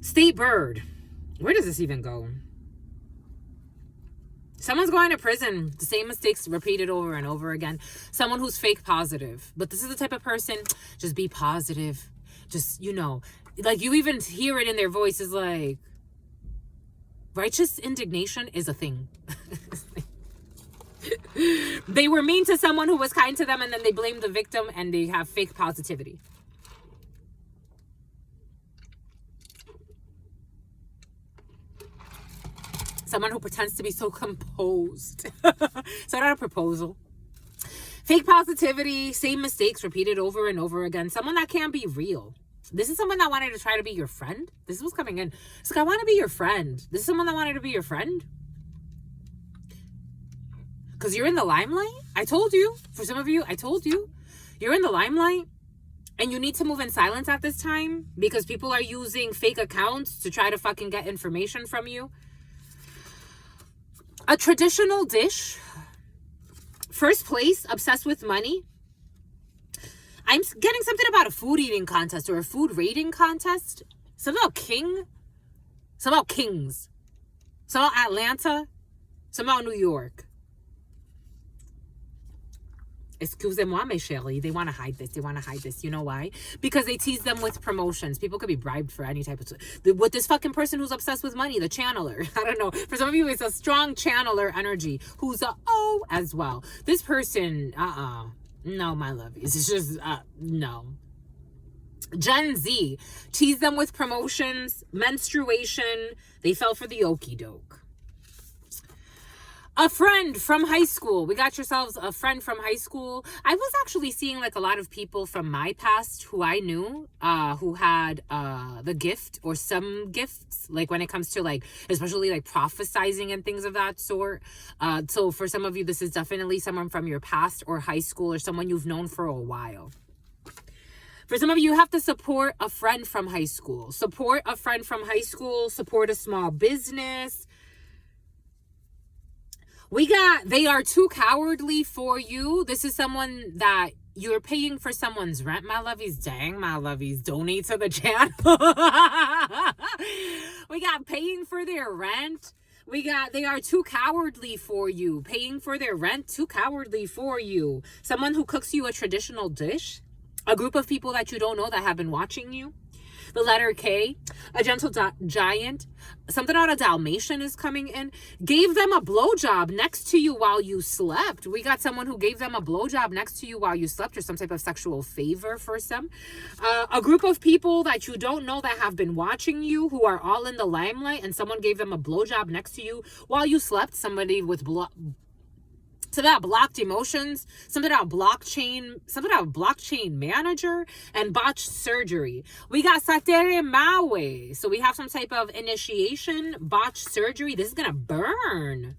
State bird. Where does this even go? Someone's going to prison. The same mistakes repeated over and over again. Someone who's fake positive. But this is the type of person, just be positive. Just, you know, like you even hear it in their voice is like, righteous indignation is a thing. They were mean to someone who was kind to them, and then they blame the victim, and they have fake positivity. Someone who pretends to be so composed. So not a proposal. Fake positivity, same mistakes repeated over and over again. Someone that can't be real. This is someone that wanted to try to be your friend. This is what's coming in. It's like, I want to be your friend. This is someone that wanted to be your friend. Because you're in the limelight. I told you. For some of you, I told you. You're in the limelight. And you need to move in silence at this time. Because people are using fake accounts to try to fucking get information from you. A traditional dish. First place, obsessed with money. I'm getting something about a food eating contest or a food rating contest. Something about king. Something about kings. Something about Atlanta. Something about New York. Excusez-moi, mes chéris. They want to hide this. They want to hide this. You know why? Because they tease them with promotions. People could be bribed for any type of... With this fucking person who's obsessed with money, the channeler. I don't know. For some of you, it's a strong channeler energy who's a O as well. This person, no, my lovies. It's just, no. Gen Z. Tease them with promotions, menstruation. They fell for the okie doke. A friend from high school. We got yourselves a friend from high school. I was actually seeing like a lot of people from my past who I knew who had the gift or some gifts, like when it comes to like, especially like prophesizing and things of that sort. So for some of you, this is definitely someone from your past or high school or someone you've known for a while. For some of you, you have to support a friend from high school. Support a friend from high school. Support a small business. We got, they are too cowardly for you. This is someone that you're paying for someone's rent, my lovies. Dang, my lovies. Donate to the channel. We got paying for their rent. We got, they are too cowardly for you. Paying for their rent, too cowardly for you. Someone who cooks you a traditional dish. A group of people that you don't know that have been watching you. The letter K, a gentle giant, something out of Dalmatian is coming in. Gave them a blowjob next to you while you slept. We got someone who gave them a blowjob next to you while you slept, or some type of sexual favor for some. A group of people that you don't know that have been watching you, who are all in the limelight, and someone gave them a blowjob next to you while you slept. Somebody with something about blocked emotions, something about blockchain manager, and botched surgery. We got Satere Mawe. So we have some type of initiation, botched surgery. This is going to burn.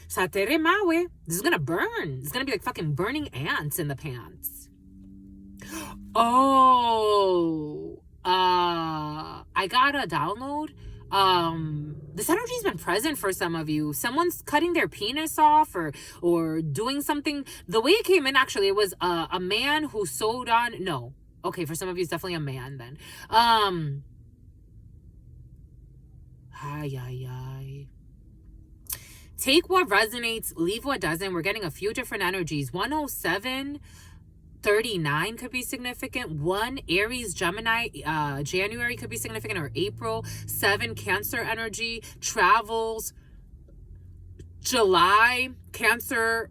Satere Mawe. This is going to burn. It's going to be like fucking burning ants in the pants. Oh, I got a download. This energy's been present for some of you. Someone's cutting their penis off or doing something. The way it came in, actually, it was a man who sewed on. No. Okay, for some of you, it's definitely a man then. Take what resonates, leave what doesn't. We're getting a few different energies. 107 39 could be significant. 1 Aries, Gemini, January could be significant, or April. 7 Cancer energy, travels. July, Cancer,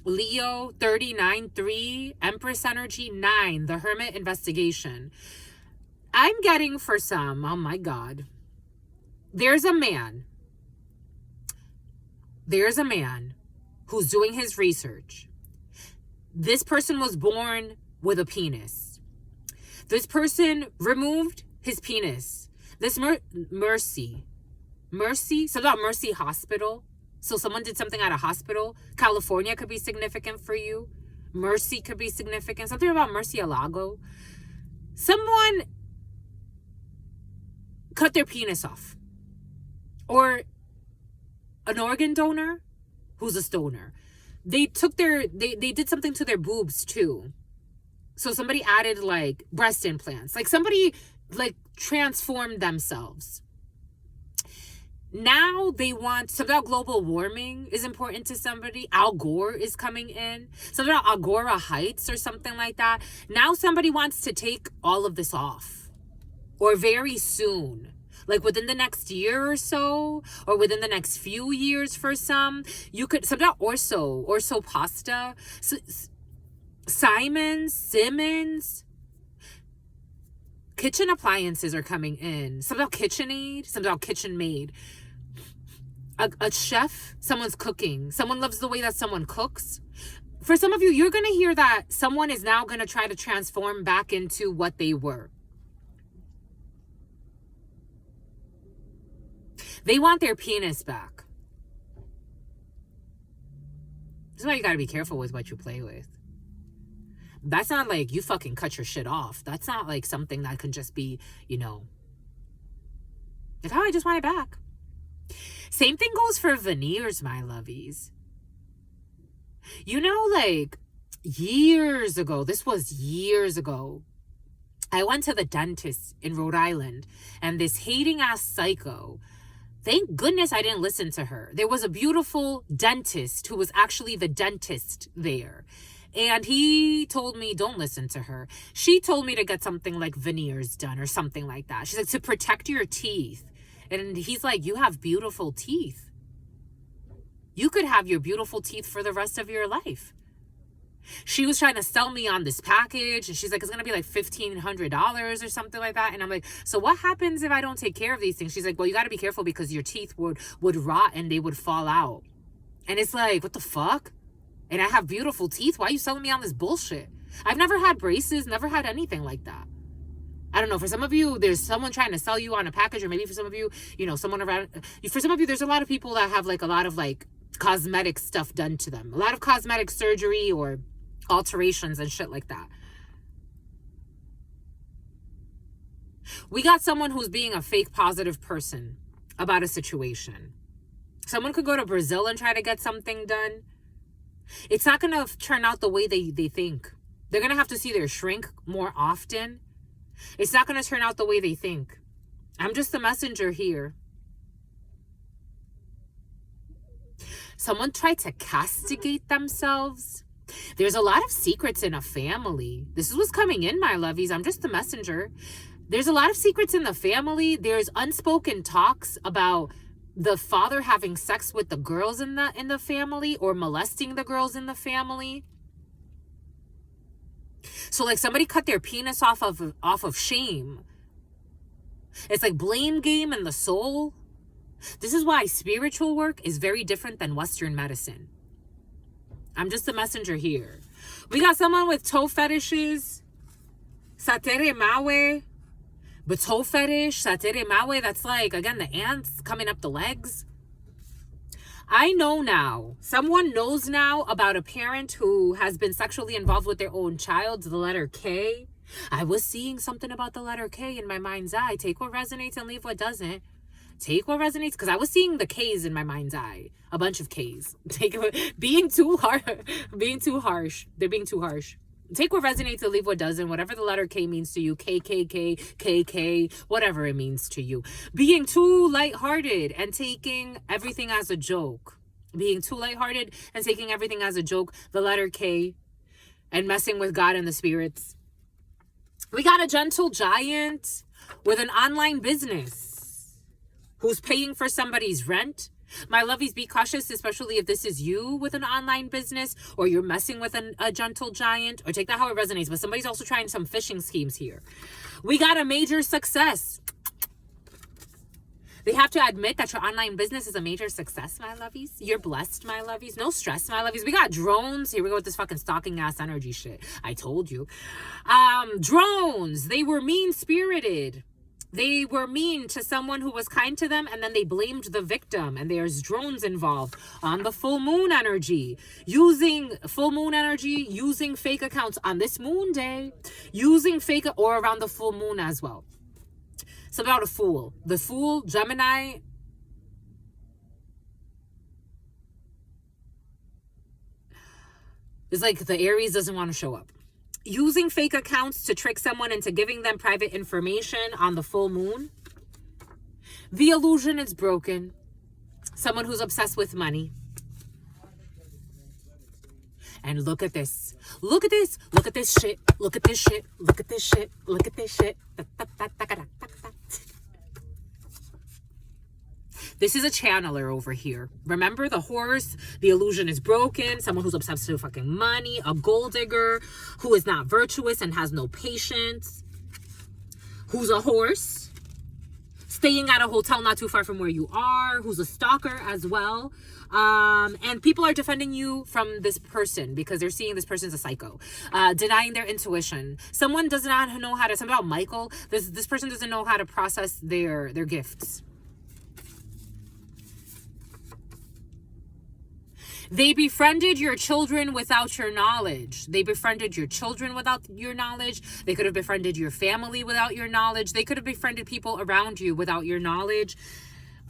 Leo. 39 3 Empress energy. 9 the Hermit, investigation. I'm getting for some, oh my God, there's a man who's doing his research. This person was born with a penis. This person removed his penis. This Mercy, so about Mercy Hospital. So someone did something at a hospital. California could be significant for you. Mercy could be significant. Something about Murcielago. Someone cut their penis off. Or an organ donor who's a stoner. They took they did something to their boobs too. So somebody added like breast implants. Like somebody like transformed themselves. Now they want, something about global warming is important to somebody. Al Gore is coming in. Something about Agora Heights or something like that. Now somebody wants to take all of this off. Or very soon. Like within the next year or so, or within the next few years for some. You could, something about Orso Pasta, Simmons. Kitchen appliances are coming in. Something about KitchenAid, something about KitchenMaid. a chef, someone's cooking. Someone loves the way that someone cooks. For some of you, you're going to hear that someone is now going to try to transform back into what they were. They want their penis back. This is why you got to be careful with what you play with. That's not like you fucking cut your shit off. That's not like something that can just be, you know, like, oh, I just want it back. Same thing goes for veneers, my lovies. You know, like years ago, this was years ago, I went to the dentist in Rhode Island, and this hating ass psycho, thank goodness I didn't listen to her. There was a beautiful dentist who was actually the dentist there. And he told me, don't listen to her. She told me to get something like veneers done or something like that. She's like, to protect your teeth. And he's like, you have beautiful teeth. You could have your beautiful teeth for the rest of your life. She was trying to sell me on this package, and she's like, it's going to be like $1,500 or something like that. And I'm like, so what happens if I don't take care of these things? She's like, well, you got to be careful because your teeth would rot and they would fall out. And it's like, what the fuck? And I have beautiful teeth. Why are you selling me on this bullshit? I've never had braces, never had anything like that. I don't know. For some of you, there's someone trying to sell you on a package, or maybe for some of you, you know, someone around. For some of you, there's a lot of people that have like a lot of like cosmetic stuff done to them. A lot of cosmetic surgery or alterations and shit like that. We got someone who's being a fake positive person about a situation. Someone could go to Brazil and try to get something done. It's not going to turn out the way they think. They're going to have to see their shrink more often. It's not going to turn out the way they think. I'm just the messenger here. Someone tried to castigate themselves. There's a lot of secrets in a family. This is what's coming in, my lovies. I'm just the messenger. There's a lot of secrets in the family. There's unspoken talks about the father having sex with the girls in the family, or molesting the girls in the family. So like somebody cut their penis off of shame. It's like blame game in the soul. This is why spiritual work is very different than Western medicine. I'm just the messenger here. We got someone with toe fetishes. Satere mawe. But toe fetish, satere mawe, that's like, again, the ants coming up the legs. I know now. Someone knows now about a parent who has been sexually involved with their own child, the letter K. I was seeing something about the letter K in my mind's eye. Take what resonates and leave what doesn't. Take what resonates, because I was seeing the K's in my mind's eye. A bunch of K's. Being too harsh. They're being too harsh. Take what resonates and leave what doesn't. Whatever the letter K means to you, KKK, KK, whatever it means to you. Being too lighthearted and taking everything as a joke. Being too lighthearted and taking everything as a joke, the letter K, and messing with God and the spirits. We got a gentle giant with an online business who's paying for somebody's rent. My lovies, be cautious, especially if this is you with an online business, or you're messing with a gentle giant, or take that how it resonates. But somebody's also trying some phishing schemes here. We got a major success. They have to admit that your online business is a major success, my lovies. You're blessed, my lovies. No stress, my lovies. We got drones. Here we go with this fucking stalking ass energy shit. I told you. Drones. They were mean-spirited. They were mean to someone who was kind to them, and then they blamed the victim, and there's drones involved on the full moon energy. Using full moon energy, using fake accounts on this moon day, using fake, or around the full moon as well. It's about a fool. The fool, Gemini. It's like the Aries doesn't want to show up. Using fake accounts to trick someone into giving them private information on the full moon. The illusion is broken. Someone who's obsessed with money. And look at this. Look at this. Look at this shit. Look at this shit. Look at this shit. Look at this shit. This is a channeler over here. Remember the horse, the illusion is broken, someone who's obsessed with fucking money, a gold digger who is not virtuous and has no patience, who's a horse. staying at a hotel not too far from where you are, who's a stalker as well. And people are defending you from this person because they're seeing this person's a psycho, denying their intuition. Someone does not know how to, something about Michael, this person doesn't know how to process their gifts. They befriended your children without your knowledge. They befriended your children without your knowledge. They could have befriended your family without your knowledge. They could have befriended people around you without your knowledge.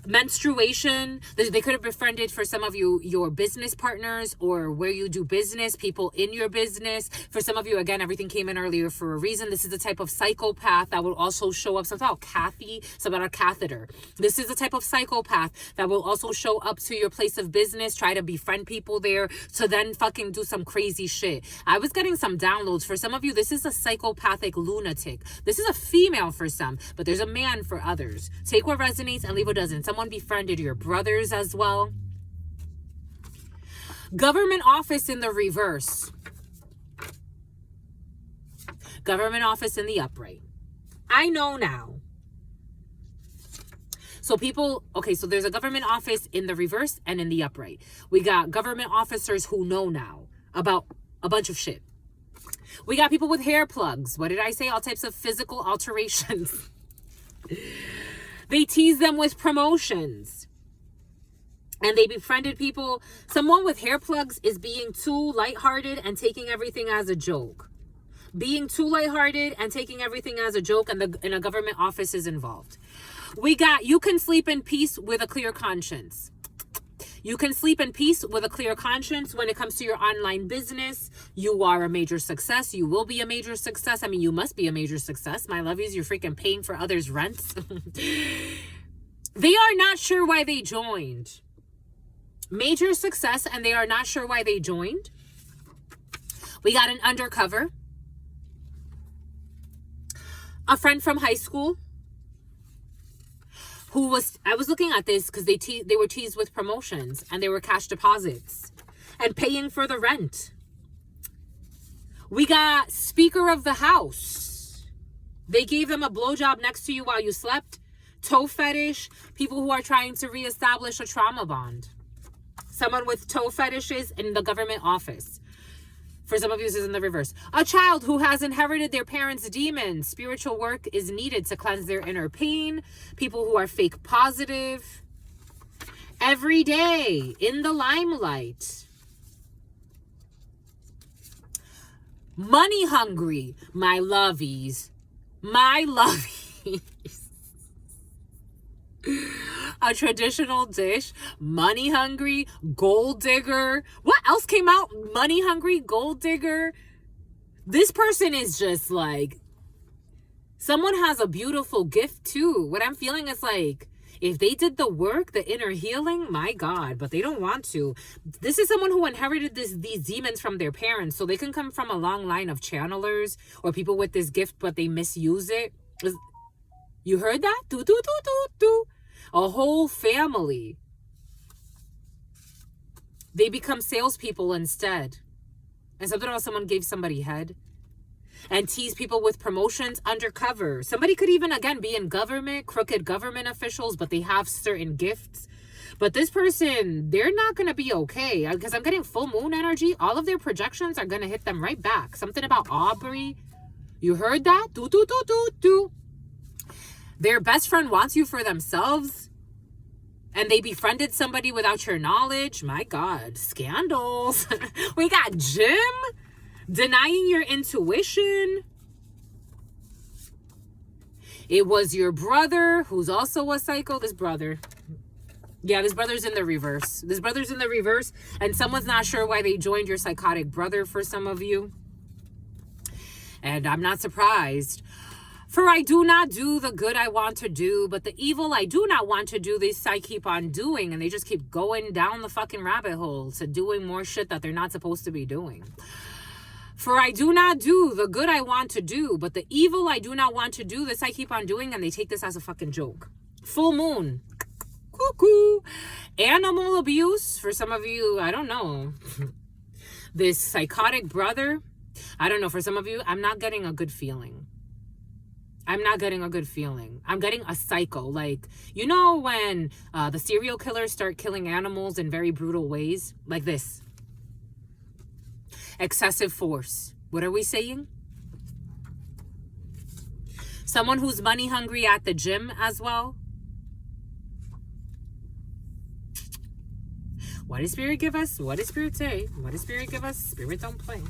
Menstruation, they could have befriended, for some of you, your business partners or where you do business, people in your business. For some of you, again, everything came in earlier for a reason. This is the type of psychopath that will also show up. Something about Kathy, something about a catheter. This is the type of psychopath that will also show up to your place of business, try to befriend people there to then fucking do some crazy shit. I was getting some downloads. For some of you, this is a psychopathic lunatic. This is a female for some, but there's a man for others. Take what resonates and leave what doesn't. Someone befriended your brothers as well. Government office in the reverse. Government office in the upright. I know now. So people, okay, so there's a government office in the reverse and in the upright. We got government officers who know now about a bunch of shit. We got people with hair plugs. What did I say? All types of physical alterations. They tease them with promotions. And they befriended people. Someone with hair plugs is being too lighthearted and taking everything as a joke. Being too lighthearted and taking everything as a joke, and a government office is involved. We got, you can sleep in peace with a clear conscience. You can sleep in peace with a clear conscience when it comes to your online business. You are a major success. You will be a major success. I mean, you must be a major success. My lovies, you're freaking paying for others' rents. They are not sure why they joined. Major success, and they are not sure why they joined. We got an undercover. A friend from high school. I was looking at this because they were teased with promotions, and they were cash deposits and paying for the rent. We got Speaker of the House. They gave them a blowjob next to you while you slept. Toe fetish, people who are trying to reestablish a trauma bond. Someone with toe fetishes in the government office. For some of you, this is in the reverse. A child who has inherited their parents' demons. Spiritual work is needed to cleanse their inner pain. People who are fake positive. Every day in the limelight. Money hungry. My lovies. My lovies. A traditional dish. Money hungry. Gold digger. What else came out? Money hungry. Gold digger. This person is just like, someone has a beautiful gift too. What I'm feeling is like, if they did the work, the inner healing, my God, but they don't want to. This is someone who inherited these demons from their parents. So they can come from a long line of channelers or people with this gift, but they misuse it. You heard that? Do, do, do, do, do. A whole family. They become salespeople instead. And something about someone gave somebody head. And tease people with promotions undercover. Somebody could even, again, be in government, crooked government officials, but they have certain gifts. But this person, they're not going to be okay. Because I'm getting full moon energy. All of their projections are going to hit them right back. Something about Aubrey. You heard that? Do, do, do, do, do. Their best friend wants you for themselves, and they befriended somebody without your knowledge. My God, scandals. We got Jim denying your intuition. It was your brother who's also a psycho. This brother. Yeah, this brother's in the reverse. This brother's in the reverse, and someone's not sure why they joined your psychotic brother for some of you. And I'm not surprised. For I do not do the good I want to do, but the evil I do not want to do, this I keep on doing. And they just keep going down the fucking rabbit hole to doing more shit that they're not supposed to be doing. For I do not do the good I want to do, but the evil I do not want to do, this I keep on doing. And they take this as a fucking joke. Full moon. Cuckoo. Animal abuse. For some of you, I don't know. This psychotic brother. I don't know. For some of you, I'm not getting a good feeling. I'm not getting a good feeling. I'm getting a cycle. Like, you know when the serial killers start killing animals in very brutal ways? Like this. Excessive force. What are we saying? Someone who's money hungry at the gym as well. What does Spirit give us? What does Spirit say? What does Spirit give us? Spirit don't play.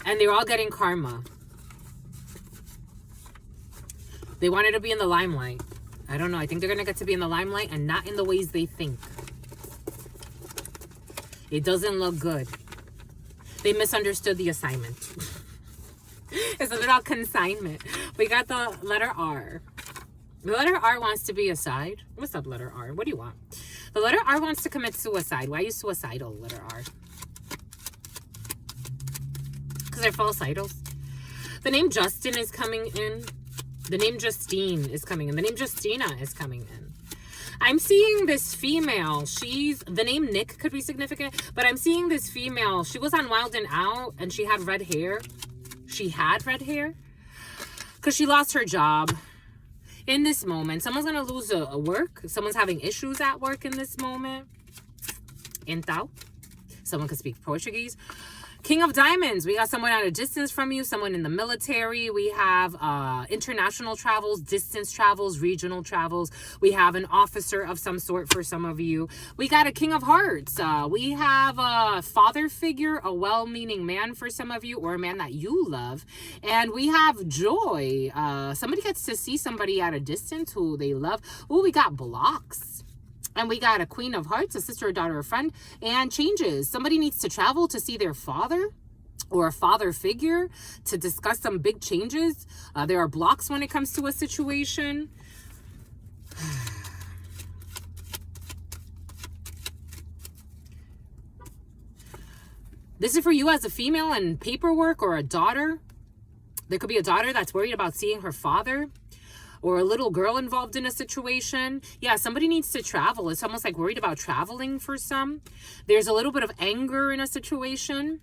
And they're all getting karma. They wanted to be in the limelight. I don't know. I think they're going to get to be in the limelight and not in the ways they think. It doesn't look good. They misunderstood the assignment. It's a little consignment. We got the letter R. The letter R wants to be a side. What's up, letter R? What do you want? The letter R wants to commit suicide. Why are you suicidal, letter R? Because they're falsidals. The name Justin is coming in. The name Justine is coming in. The name Justina is coming in. I'm seeing this female. The name Nick could be significant, but I'm seeing this female. She was on Wild and Out and she had red hair. She had red hair because she lost her job. In this moment, someone's going to lose a work. Someone's having issues at work in this moment. Então, someone could speak Portuguese. King of Diamonds. We got someone at a distance from you, someone in the military. We have international travels, distance travels, regional travels. We have an officer of some sort for some of you. We got a King of Hearts. We have a father figure, a well-meaning man for some of you, or a man that you love. And we have joy. Somebody gets to see somebody at a distance who they love. Oh, we got blocks. And we got a Queen of Hearts, a sister, a daughter, a friend, and changes. Somebody needs to travel to see their father or a father figure to discuss some big changes. There are blocks when it comes to a situation. This is for you as a female and paperwork or a daughter. There could be a daughter that's worried about seeing her father. Or a little girl involved in a situation. Yeah, somebody needs to travel. It's almost like worried about traveling for some. There's a little bit of anger in a situation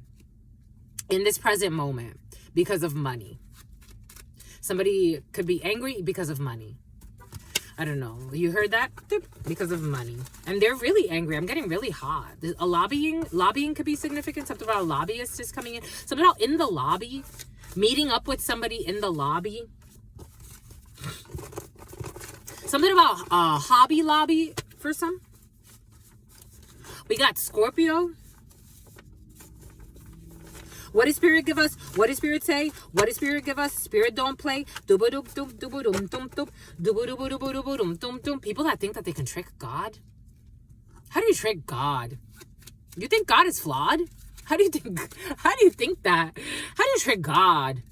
in this present moment because of money. Somebody could be angry because of money. I don't know. You heard that? Because of money. And they're really angry. I'm getting really hot. A lobbying could be significant. Something about a lobbyist is coming in. Something about in the lobby. Meeting up with somebody in the lobby. Something about Hobby Lobby for some. We got Scorpio. What does Spirit give us? What does Spirit say? What does Spirit give us? Spirit don't play. People that think that they can trick God. How do you trick God? You think God is flawed? How do you think that? How do you trick God?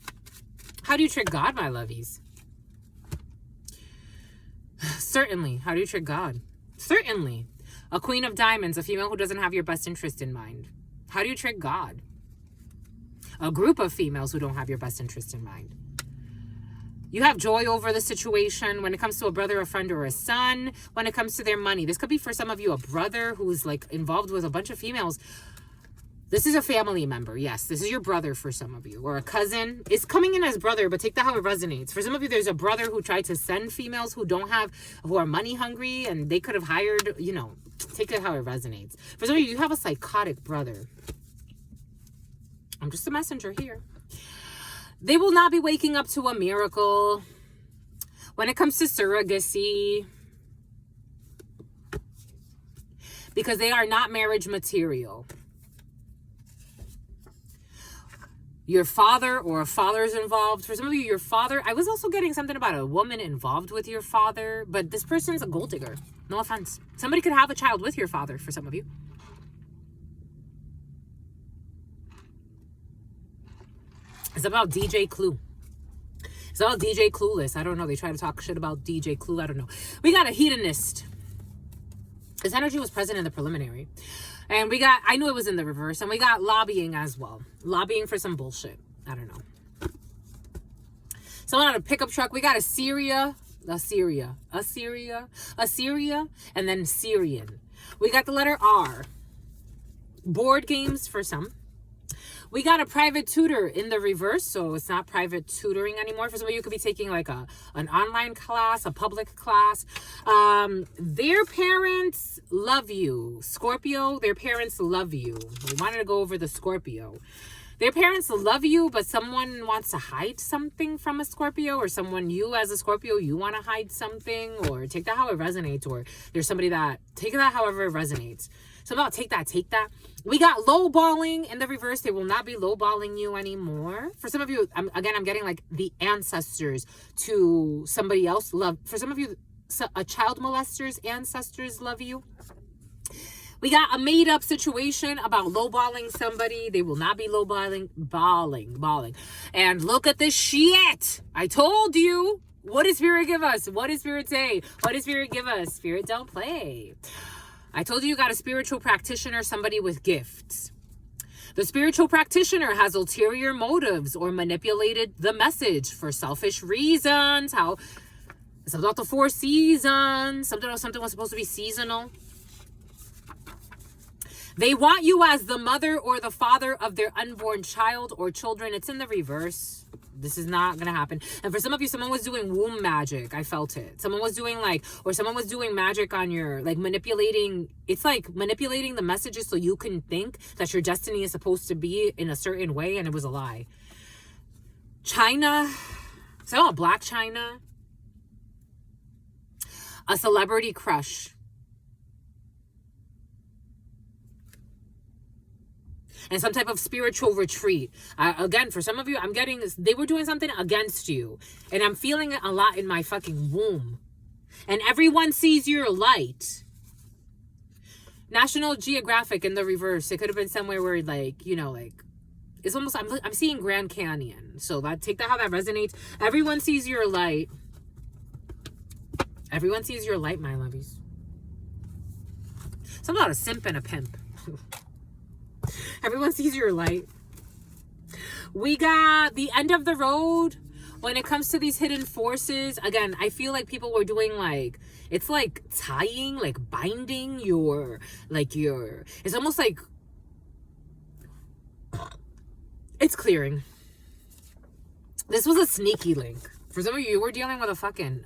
How do you trick God, my lovies? Certainly. How do you trick God? Certainly. A Queen of Diamonds, a female who doesn't have your best interest in mind. How do you trick God? A group of females who don't have your best interest in mind. You have joy over the situation when it comes to a brother, a friend, or a son. When it comes to their money. This could be for some of you a brother who's like involved with a bunch of females. This is a family member. Yes, this is your brother for some of you. Or a cousin. It's coming in as brother, but take that how it resonates. For some of you, there's a brother who tried to send females who are money hungry, and they could have hired, take it how it resonates. For some of you, you have a psychotic brother. I'm just a messenger here. They will not be waking up to a miracle. When it comes to surrogacy, because they are not marriage material. Your father or a father is involved. For some of you, your father. I was also getting something about a woman involved with your father. But this person's a gold digger. No offense. Somebody could have a child with your father for some of you. It's about DJ Clue. It's about DJ Clueless. I don't know. They try to talk shit about DJ Clue. I don't know. We got a hedonist. This energy was present in the preliminary. And we got, I knew it was in the reverse. And we got lobbying as well. Lobbying for some bullshit. I don't know. Someone on a pickup truck. We got Assyria, and then Syrian. We got the letter R. Board games for some. We got a private tutor in the reverse, so it's not private tutoring anymore. For some of you, could be taking like an online class, a public class. Their parents love you. Scorpio, their parents love you. We wanted to go over the Scorpio. Their parents love you, but someone wants to hide something from a Scorpio, or someone, you as a Scorpio, you want to hide something, or take that how it resonates, or there's somebody that, take that however it resonates. So about take that. We got lowballing in the reverse. They will not be lowballing you anymore. For some of you, I'm getting like the ancestors to somebody else love. For some of you, a child molester's ancestors love you. We got a made up situation about lowballing somebody. They will not be lowballing, balling. And look at this shit. I told you. What does Spirit give us? What does Spirit say? What does Spirit give us? Spirit don't play. I told you got a spiritual practitioner, somebody with gifts. The spiritual practitioner has ulterior motives or manipulated the message for selfish reasons. How it's about the 4 seasons. Something was supposed to be seasonal. They want you as the mother or the father of their unborn child or children. It's in the reverse. This is not going to happen. And for some of you, someone was doing womb magic. I felt it. Someone was doing someone was doing magic on your, like manipulating. It's like manipulating the messages so you can think that your destiny is supposed to be in a certain way. And it was a lie. China. So Black China. A celebrity crush. And some type of spiritual retreat. Again, for some of you, I'm getting this. They were doing something against you. And I'm feeling it a lot in my fucking womb. And everyone sees your light. National Geographic in the reverse. It could have been somewhere where it's almost, I'm seeing Grand Canyon. So take that how that resonates. Everyone sees your light. Everyone sees your light, my lovies. Something about a simp and a pimp. Everyone sees your light. We got the end of the road when it comes to these hidden forces. Again, I feel like people were doing it's like tying, like binding it's almost like it's clearing. This was a sneaky link. For some of you, we're dealing with a fucking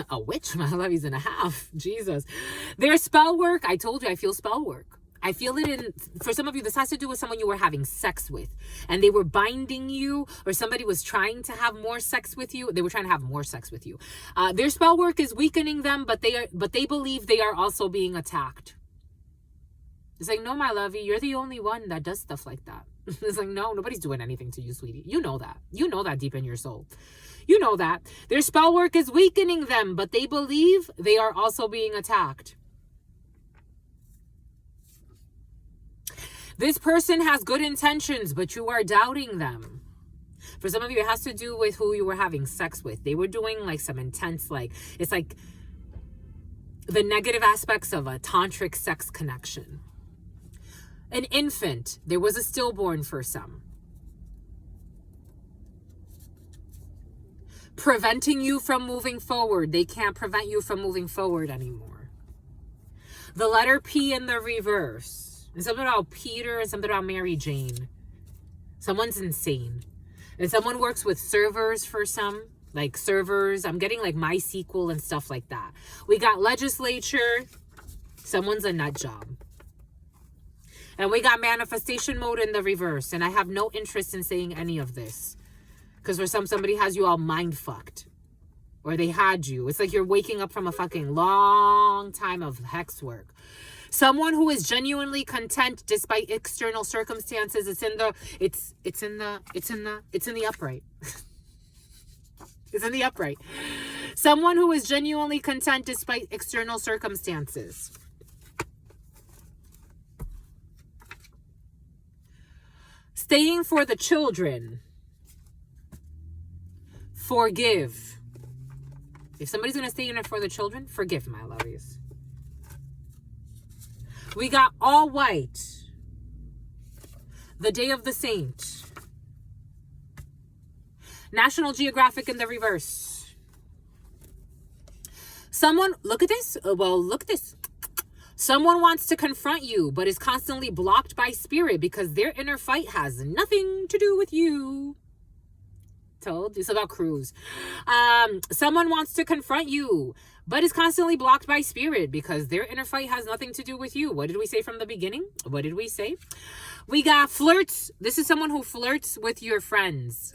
a witch, my lovies, and a half. Jesus. Their spell work, I told you, I feel spell work. I feel it for some of you, this has to do with someone you were having sex with and they were binding you, or somebody was trying to have more sex with you. They were trying to have more sex with you. Their spell work is weakening them, but they believe they are also being attacked. It's like, no, my lovey, you're the only one that does stuff like that. It's like, no, nobody's doing anything to you, sweetie. You know that. You know that deep in your soul. You know that. Their spell work is weakening them, but they believe they are also being attacked. This person has good intentions, but you are doubting them. For some of you, it has to do with who you were having sex with. They were doing some intense, it's like the negative aspects of a tantric sex connection. An infant. There was a stillborn for some. Preventing you from moving forward. They can't prevent you from moving forward anymore. The letter P in the reverse. And something about Peter and something about Mary Jane. Someone's insane. And someone works with servers for some. Like servers. I'm getting MySQL and stuff like that. We got legislature. Someone's a nut job. And we got manifestation mode in the reverse. And I have no interest in saying any of this. Because for somebody has you all mind fucked. Or they had you. It's like you're waking up from a fucking long time of hex work. Someone who is genuinely content despite external circumstances. It's in the upright. It's in the upright. Someone who is genuinely content despite external circumstances. Staying for the children. Forgive. If somebody's going to stay in it for the children, forgive, my lovies. We got all white. The Day of the Saint. National Geographic in the reverse. Someone, look at this. Look at this. Someone wants to confront you, but is constantly blocked by spirit because their inner fight has nothing to do with you. Told you. It's about cruise. Someone wants to confront you, but is constantly blocked by spirit because their inner fight has nothing to do with you. What did we say from the beginning? What did we say? We got flirts. This is someone who flirts with your friends.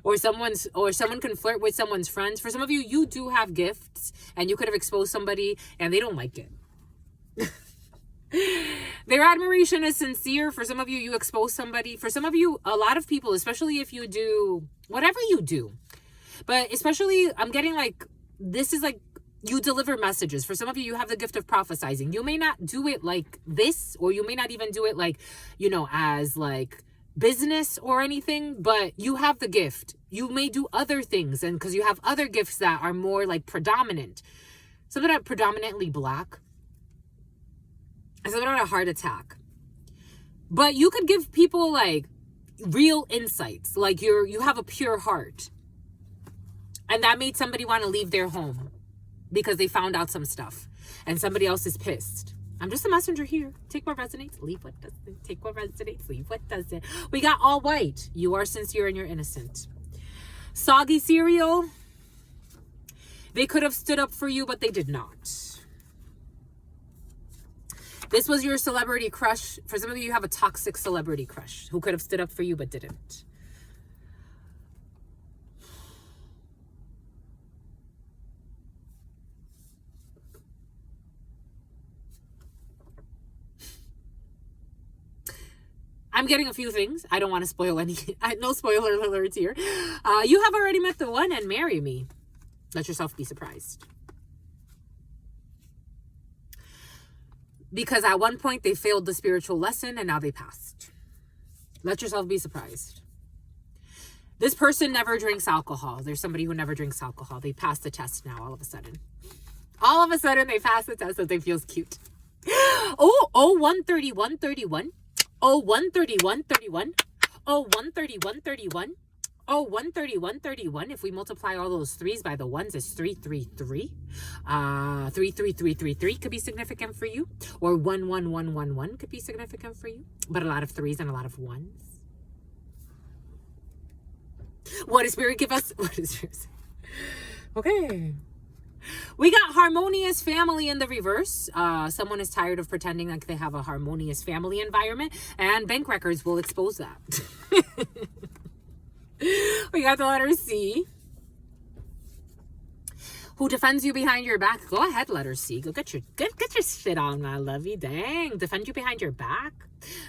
or someone can flirt with someone's friends. For some of you, you do have gifts and you could have exposed somebody and they don't like it. Their admiration is sincere. For some of you, you expose somebody. For some of you, a lot of people, especially if you do whatever you do, but especially I'm getting like, this is like you deliver messages. For some of you, you have the gift of prophesizing. You may not do it like this, or you may not even do it like, as like business or anything, but you have the gift. You may do other things, and because you have other gifts that are more like predominant. Something that predominantly black. Something about a heart attack. But you could give people like real insights, like you have a pure heart. And that made somebody want to leave their home because they found out some stuff and somebody else is pissed. I'm just a messenger here. Take what resonates, leave what doesn't. Take what resonates, leave what doesn't. We got all white. You are sincere and you're innocent. Soggy cereal. They could have stood up for you, but they did not. This was your celebrity crush. For some of you, you have a toxic celebrity crush who could have stood up for you, but didn't. I'm getting a few things. I don't want to spoil any. No spoiler alerts here. You have already met the one and marry me. Let yourself be surprised. Because at one point they failed the spiritual lesson and now they passed. Let yourself be surprised. This person never drinks alcohol. There's somebody who never drinks alcohol. They passed the test now all of a sudden. All of a sudden they passed the test, so they feels cute. Oh, 131. Oh, 131. Oh, 131. Oh, 131. If we multiply all those threes by the ones, it's 333. 33333 could be significant for you. Or 11111 could be significant for you. But a lot of threes and a lot of ones. What does Spirit give us? What does Spirit say? Okay. We got harmonious family in the reverse. Someone is tired of pretending like they have a harmonious family environment. And bank records will expose that. We got the letter C. Who defends you behind your back? Go ahead, letter C. Go get your shit on, my lovey. Dang. Defend you behind your back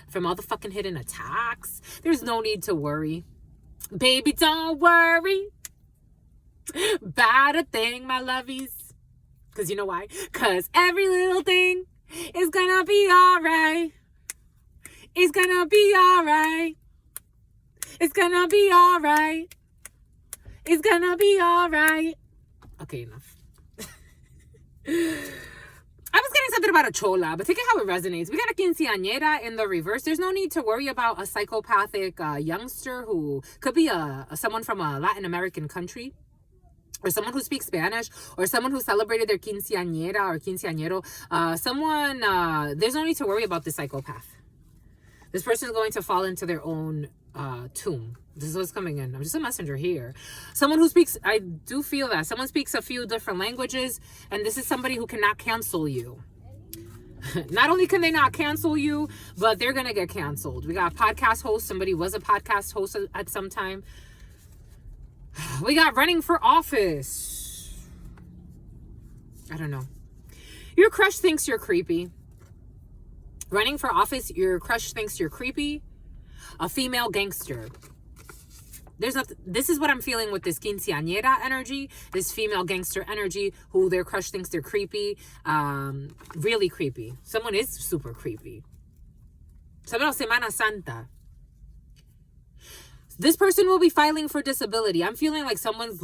from all the fucking hidden attacks. There's no need to worry. Baby, don't worry about a thing, my lovies. Because you know why? Because every little thing is gonna be alright. It's gonna be alright. It's gonna be alright. It's gonna be alright. Okay, enough. I was getting something about a chola, but take it how it resonates. We got a quinceañera in the reverse. There's no need to worry about a psychopathic youngster who could be someone from a Latin American country, or someone who speaks Spanish, or someone who celebrated their quinceañera or quinceañero. There's no need to worry about this psychopath. This person is going to fall into their own tomb. This is what's coming in. I'm just a messenger here. Someone who speaks, I do feel that. Someone speaks a few different languages, and this is somebody who cannot cancel you. Not only can they not cancel you, but they're going to get canceled. We got a podcast host. Somebody was a podcast host at some time. We got running for office. I don't know. Your crush thinks you're creepy. Running for office, your crush thinks you're creepy. A female gangster. This is what I'm feeling with this quinceañera energy, this female gangster energy, who their crush thinks they're creepy, really creepy. Someone is super creepy. Someone Semana Santa. This person will be filing for disability. I'm feeling like someone's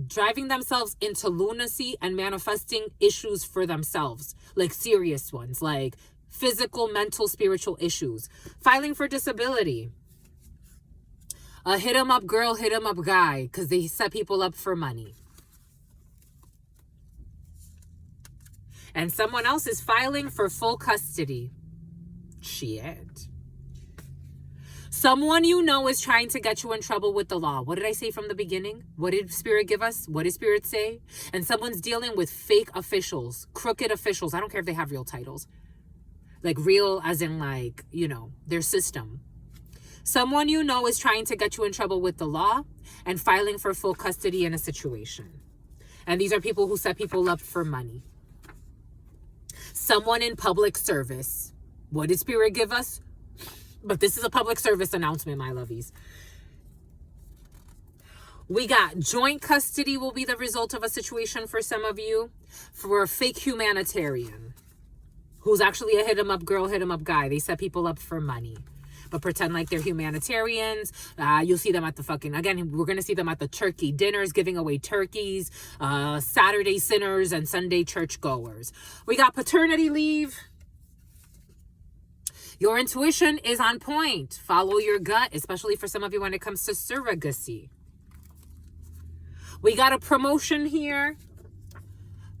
driving themselves into lunacy and manifesting issues for themselves, like serious ones, like physical, mental, spiritual issues. Filing for disability. A hit 'em up girl, hit 'em up guy, because they set people up for money. And someone else is filing for full custody. Shit. Someone you know is trying to get you in trouble with the law. What did I say from the beginning? What did Spirit give us? What did Spirit say? And someone's dealing with fake officials, crooked officials. I don't care if they have real titles. Like real as in like, you know, their system. Someone you know is trying to get you in trouble with the law and filing for full custody in a situation. And these are people who set people up for money. Someone in public service. What did Spirit give us? But this is a public service announcement, my lovies. We got joint custody will be the result of a situation for some of you. For a fake humanitarian who's actually a hit 'em up girl, hit 'em up guy. They set people up for money, but pretend like they're humanitarians. You'll see them at the again, we're going to see them at the turkey dinners, giving away turkeys, Saturday sinners and Sunday churchgoers. We got paternity leave. Your intuition is on point. Follow your gut, especially for some of you when it comes to surrogacy. We got a promotion here.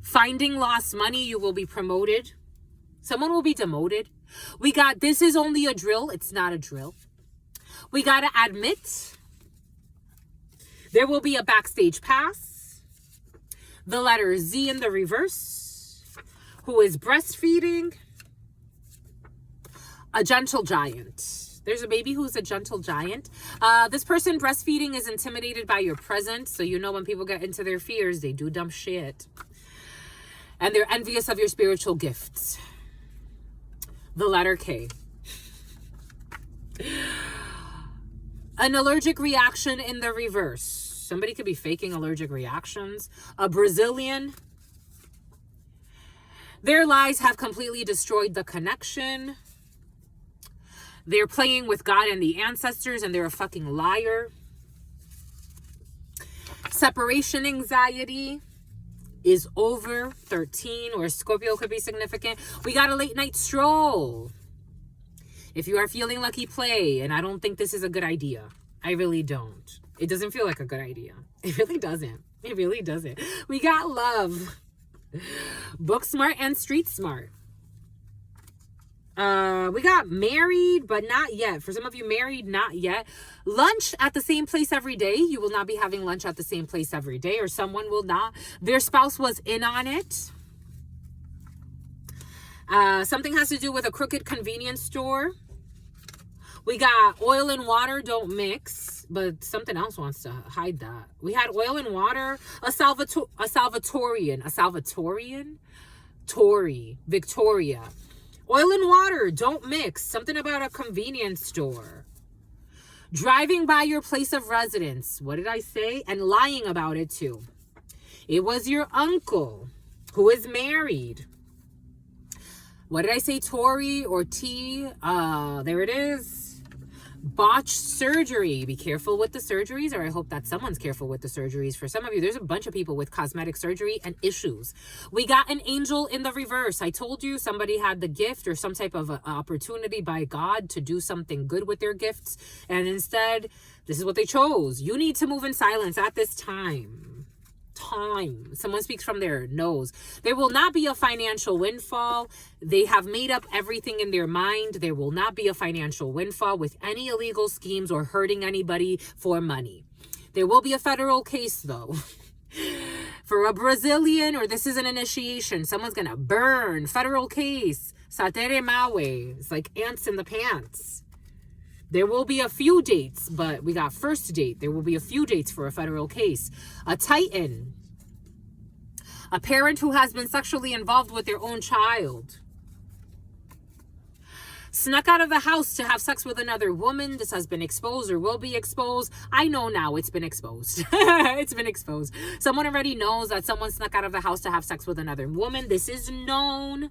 Finding lost money, you will be promoted. Someone will be demoted. We got this is only a drill. It's not a drill. We got to admit there will be a backstage pass. The letter Z in the reverse. Who is breastfeeding? A gentle giant. There's a baby who's a gentle giant. This person breastfeeding is intimidated by your presence. So you know when people get into their fears, they do dumb shit. And they're envious of your spiritual gifts. The letter K. An allergic reaction in the reverse. Somebody could be faking allergic reactions. A Brazilian. Their lies have completely destroyed the connection. They're playing with God and the ancestors, and they're a fucking liar. Separation anxiety is over. 13, or Scorpio could be significant. We got a late night stroll. If you are feeling lucky, play. And I don't think this is a good idea. I really don't. It doesn't feel like a good idea. It really doesn't. It really doesn't. We got love. Book smart and street smart. We got married, but not yet. For some of you, married, not yet. Lunch at the same place every day. You will not be having lunch at the same place every day, or someone will not. Their spouse was in on it. Something has to do with a crooked convenience store. We got oil and water don't mix, but something else wants to hide that. We had oil and water, a Salvatorian, Tory, Victoria. Oil and water don't mix. Something about a convenience store. Driving by your place of residence. What did I say? And lying about it too. It was your uncle who is married. What did I say? Tory or T? There it is. Botched surgery. Be careful with the surgeries, or I hope that someone's careful with the surgeries. For some of you, there's a bunch of people with cosmetic surgery and issues. We got an angel in the reverse. I told you somebody had the gift or some type of opportunity by God to do something good with their gifts. And instead, this is what they chose. You need to move in silence at this time. Someone speaks from their nose. There will not be a financial windfall. They have made up everything in their mind. There will not be a financial windfall with any illegal schemes or hurting anybody for money. There will be a federal case though. For a Brazilian, or this is an initiation, someone's gonna burn. Federal case. Satere mawe. It's like ants in the pants. There will be a few dates, but we got first date. There will be a few dates for a federal case. A Titan. A parent who has been sexually involved with their own child. Snuck out of the house to have sex with another woman. This has been exposed or will be exposed. I know now it's been exposed. It's been exposed. Someone already knows that someone snuck out of the house to have sex with another woman. This is known.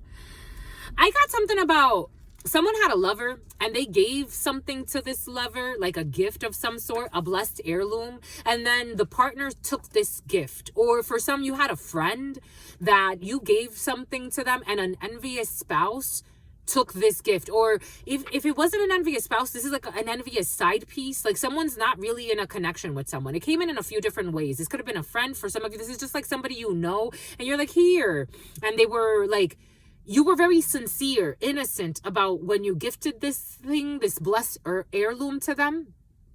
I got something about someone had a lover and they gave something to this lover, like a gift of some sort, a blessed heirloom. And then the partner took this gift. Or for some, you had a friend that you gave something to them and an envious spouse took this gift. Or if it wasn't an envious spouse, this is like an envious side piece. Like someone's not really in a connection with someone. It came in a few different ways. This could have been a friend. For some of you, this is just like somebody you know, and you're like, here. And they were like, you were very sincere, innocent about when you gifted this thing, this blessed heirloom to them.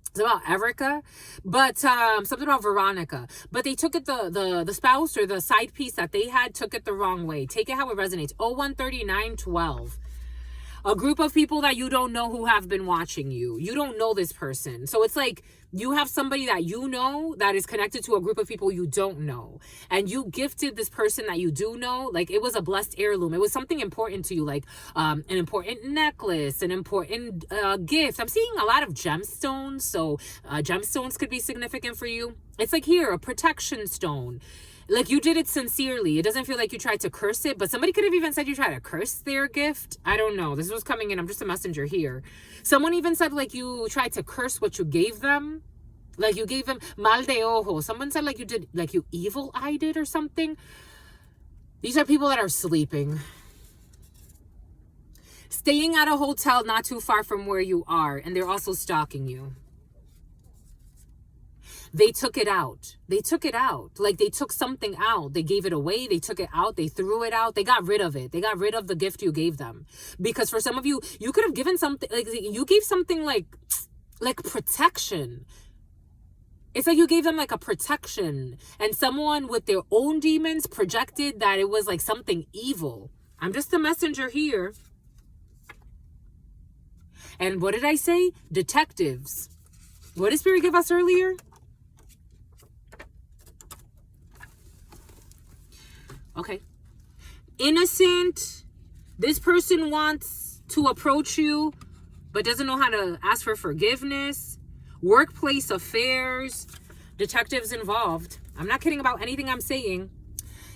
It's about Erica, but something about Veronica. But they took it, the spouse or the side piece that they had took it the wrong way. Take it how it resonates. 013912. A group of people that you don't know who have been watching you. You don't know this person. So it's like you have somebody that you know that is connected to a group of people you don't know. And you gifted this person that you do know. Like it was a blessed heirloom. It was something important to you, like an important necklace, an important gift. I'm seeing a lot of gemstones. So gemstones could be significant for you. It's like here, a protection stone. Like you did it sincerely. It doesn't feel like you tried to curse it, but somebody could have even said you tried to curse their gift. I don't know. This was coming in. I'm just a messenger here. Someone even said like you tried to curse what you gave them. Like you gave them mal de ojo. Someone said like you did, like you evil-eyed it or something. These are people that are sleeping. Staying at a hotel not too far from where you are, and they're also stalking you. They took it out. They took it out. Like they took something out. They gave it away. They took it out. They threw it out. They got rid of it. They got rid of the gift you gave them. Because for some of you, you could have given something, like you gave something like protection. It's like you gave them like a protection. And someone with their own demons projected that it was like something evil. I'm just a messenger here. And what did I say? Detectives. What did Spirit give us earlier? Okay. Innocent. This person wants to approach you, but doesn't know how to ask for forgiveness. Workplace affairs. Detectives involved. I'm not kidding about anything I'm saying.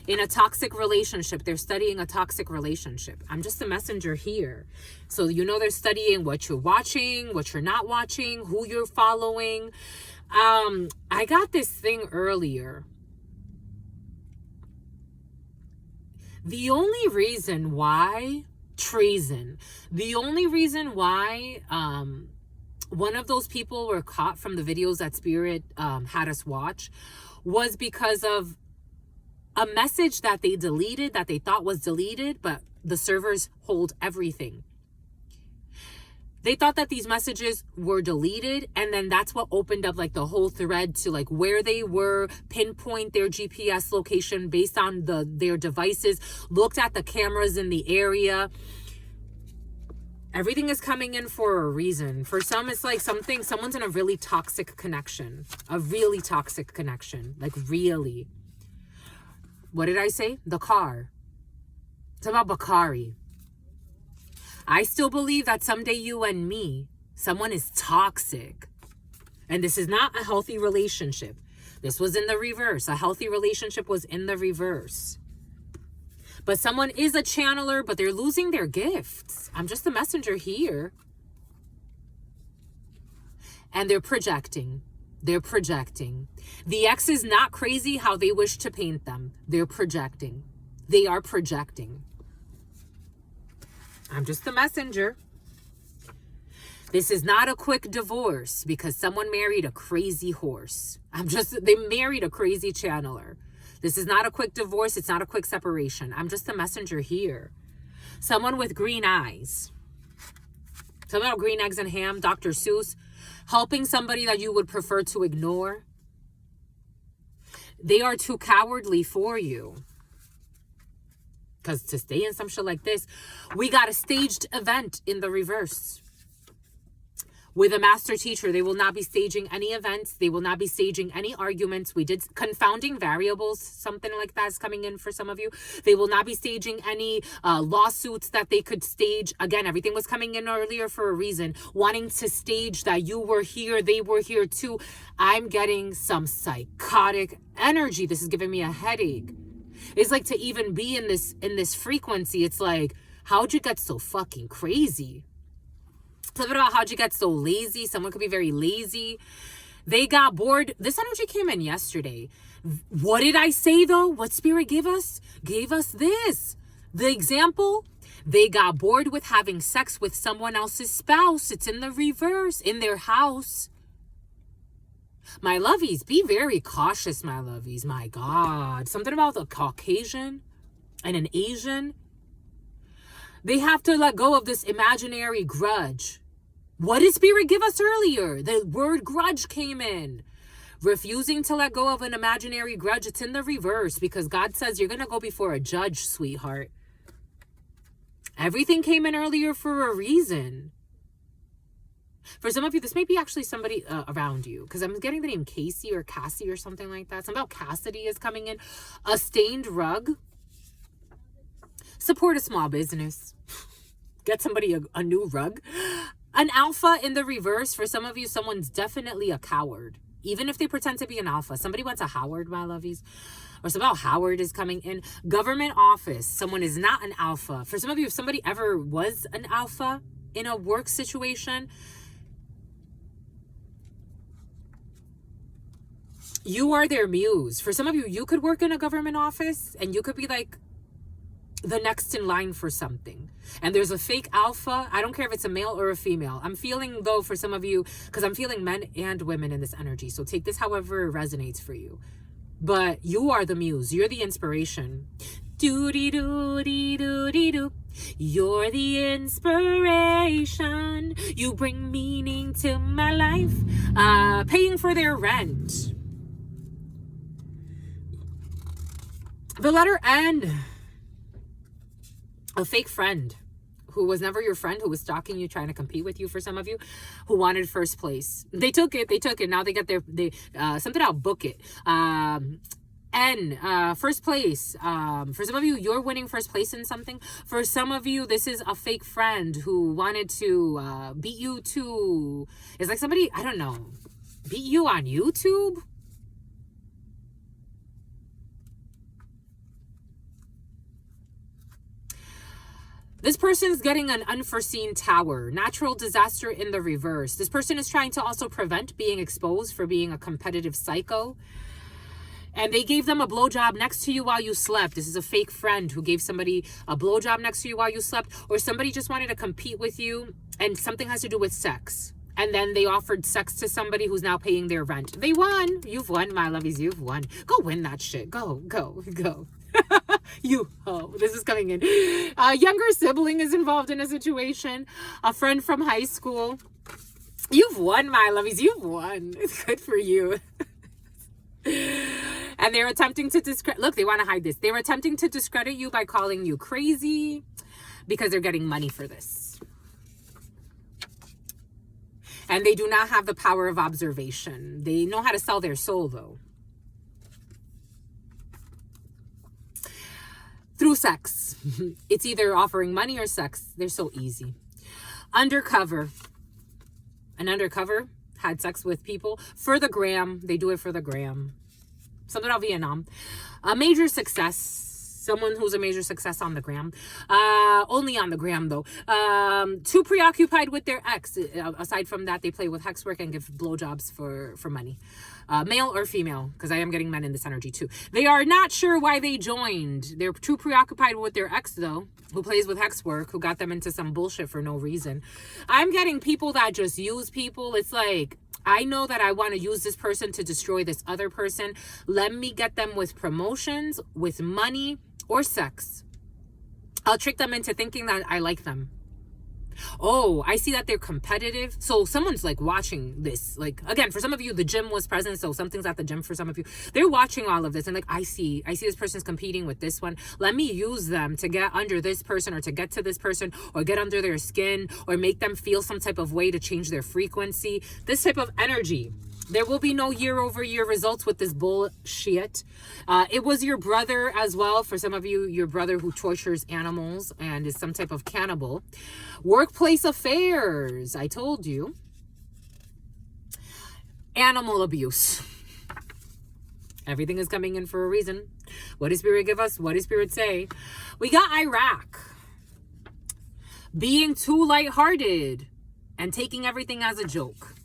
In a toxic relationship. They're studying a toxic relationship. I'm just a messenger here. So you know they're studying what you're watching, what you're not watching, who you're following. I got this thing earlier. The only reason why, treason, the only reason why one of those people were caught from the videos that Spirit had us watch was because of a message that they deleted, that they thought was deleted, but the servers hold everything. They thought that these messages were deleted, and then that's what opened up like the whole thread to like where they were, pinpoint their GPS location based on their devices, looked at the cameras in the area. Everything is coming in for a reason. For some, it's like someone's in a really toxic connection, like really. What did I say? The car. It's about Bakari. I still believe that someday you and me, someone is toxic. And this is not a healthy relationship. This was in the reverse. A healthy relationship was in the reverse. But someone is a channeler, but they're losing their gifts. I'm just the messenger here. And they're projecting. They're projecting. The ex is not crazy how they wish to paint them. They're projecting. They are projecting. I'm just the messenger. This is not a quick divorce because someone married a crazy horse. They married a crazy channeler. This is not a quick divorce. It's not a quick separation. I'm just the messenger here. Someone with green eyes. Something about green eggs and ham, Dr. Seuss. Helping somebody that you would prefer to ignore. They are too cowardly for you. Because to stay in some shit like this, we got a staged event in the reverse. With a master teacher, they will not be staging any events. They will not be staging any arguments. We did confounding variables. Something like that is coming in for some of you. They will not be staging any lawsuits that they could stage. Again, everything was coming in earlier for a reason. Wanting to stage that you were here, they were here too. I'm getting some psychotic energy. This is giving me a headache. It's like to even be in this frequency. It's like, how'd you get so fucking crazy? Something about how'd you get so lazy. Someone could be very lazy. They got bored. This energy came in yesterday. What did I say though? What Spirit gave us? Gave us this. The example. They got bored with having sex with someone else's spouse. It's in the reverse, in their house. My lovies, be very cautious, my lovies. My God. Something about the Caucasian and an Asian. They have to let go of this imaginary grudge. What did Spirit give us earlier? The word grudge came in. Refusing to let go of an imaginary grudge. It's in the reverse because God says you're going to go before a judge, sweetheart. Everything came in earlier for a reason. For some of you, this may be actually somebody around you, because I'm getting the name Casey or Cassie or something like that. Something about Cassidy is coming in. A stained rug. Support a small business. Get somebody a new rug. An alpha in the reverse. For some of you, someone's definitely a coward. Even if they pretend to be an alpha. Somebody wants a Howard, my lovies. Or somehow Howard is coming in. Government office. Someone is not an alpha. For some of you, if somebody ever was an alpha in a work situation, you are their muse. For some of you, you could work in a government office and you could be like the next in line for something. And there's a fake alpha. I don't care if it's a male or a female. I'm feeling, though, for some of you, because I'm feeling men and women in this energy. So take this however it resonates for you. But you are the muse. You're the inspiration. Do-dee-doo-dee-doo-dee-doo. You're the inspiration. You bring meaning to my life. Paying for their rent. The letter N. A fake friend who was never your friend, who was stalking you, trying to compete with you. For some of you who wanted first place, they took it. Now they get something. I'll book it. First place. For some of you, you're winning first place in something. For some of you, this is a fake friend who wanted to beat you to. It's like somebody, I don't know, beat you on YouTube. This person's getting an unforeseen tower. Natural disaster in the reverse. This person is trying to also prevent being exposed for being a competitive psycho. And they gave them a blowjob next to you while you slept. This is a fake friend who gave somebody a blowjob next to you while you slept. Or somebody just wanted to compete with you and something has to do with sex. And then they offered sex to somebody who's now paying their rent. They won. You've won, my lovies. You've won. Go win that shit. Go. This is coming in. A younger sibling is involved in a situation. A friend from high school. You've won, my lovies. You've won. It's good for you. And they're attempting to discredit. Look, they want to hide this. They were attempting to discredit you by calling you crazy because they're getting money for this. And they do not have the power of observation. They know how to sell their soul, though. Through sex. It's either offering money or sex. They're so easy. Undercover. An undercover had sex with people for the gram. They do it for the gram. Something about Vietnam. A major success. Someone who's a major success on the gram. Only on the gram, though. Too preoccupied with their ex. Aside from that, they play with hex work and give blowjobs for money. Male or female, because I am getting men in this energy too. They are not sure why they joined. They're too preoccupied with their ex, though, who plays with hex work, who got them into some bullshit for no reason. I'm getting people that just use people. It's like, I know that I want to use this person to destroy this other person. Let me get them with promotions, with money, or sex. I'll trick them into thinking that I like them. Oh, I see that they're competitive. So someone's like watching this. Like, again, for some of you, the gym was present. So something's at the gym for some of you. They're watching all of this. And like, I see this person's competing with this one. Let me use them to get under this person or to get to this person or get under their skin or make them feel some type of way to change their frequency. This type of energy. There will be no year-over-year results with this bullshit. It was your brother as well. For some of you, your brother who tortures animals and is some type of cannibal. Workplace affairs. I told you. Animal abuse. Everything is coming in for a reason. What does Spirit give us? What does Spirit say? We got Iraq. Being too lighthearted and taking everything as a joke.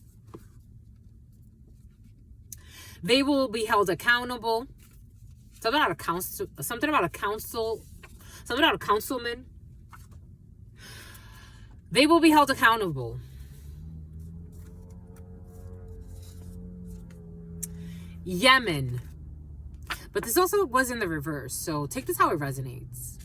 They will be held accountable. Something about a councilman. They will be held accountable. Yemen. But this also was in the reverse. So take this how it resonates.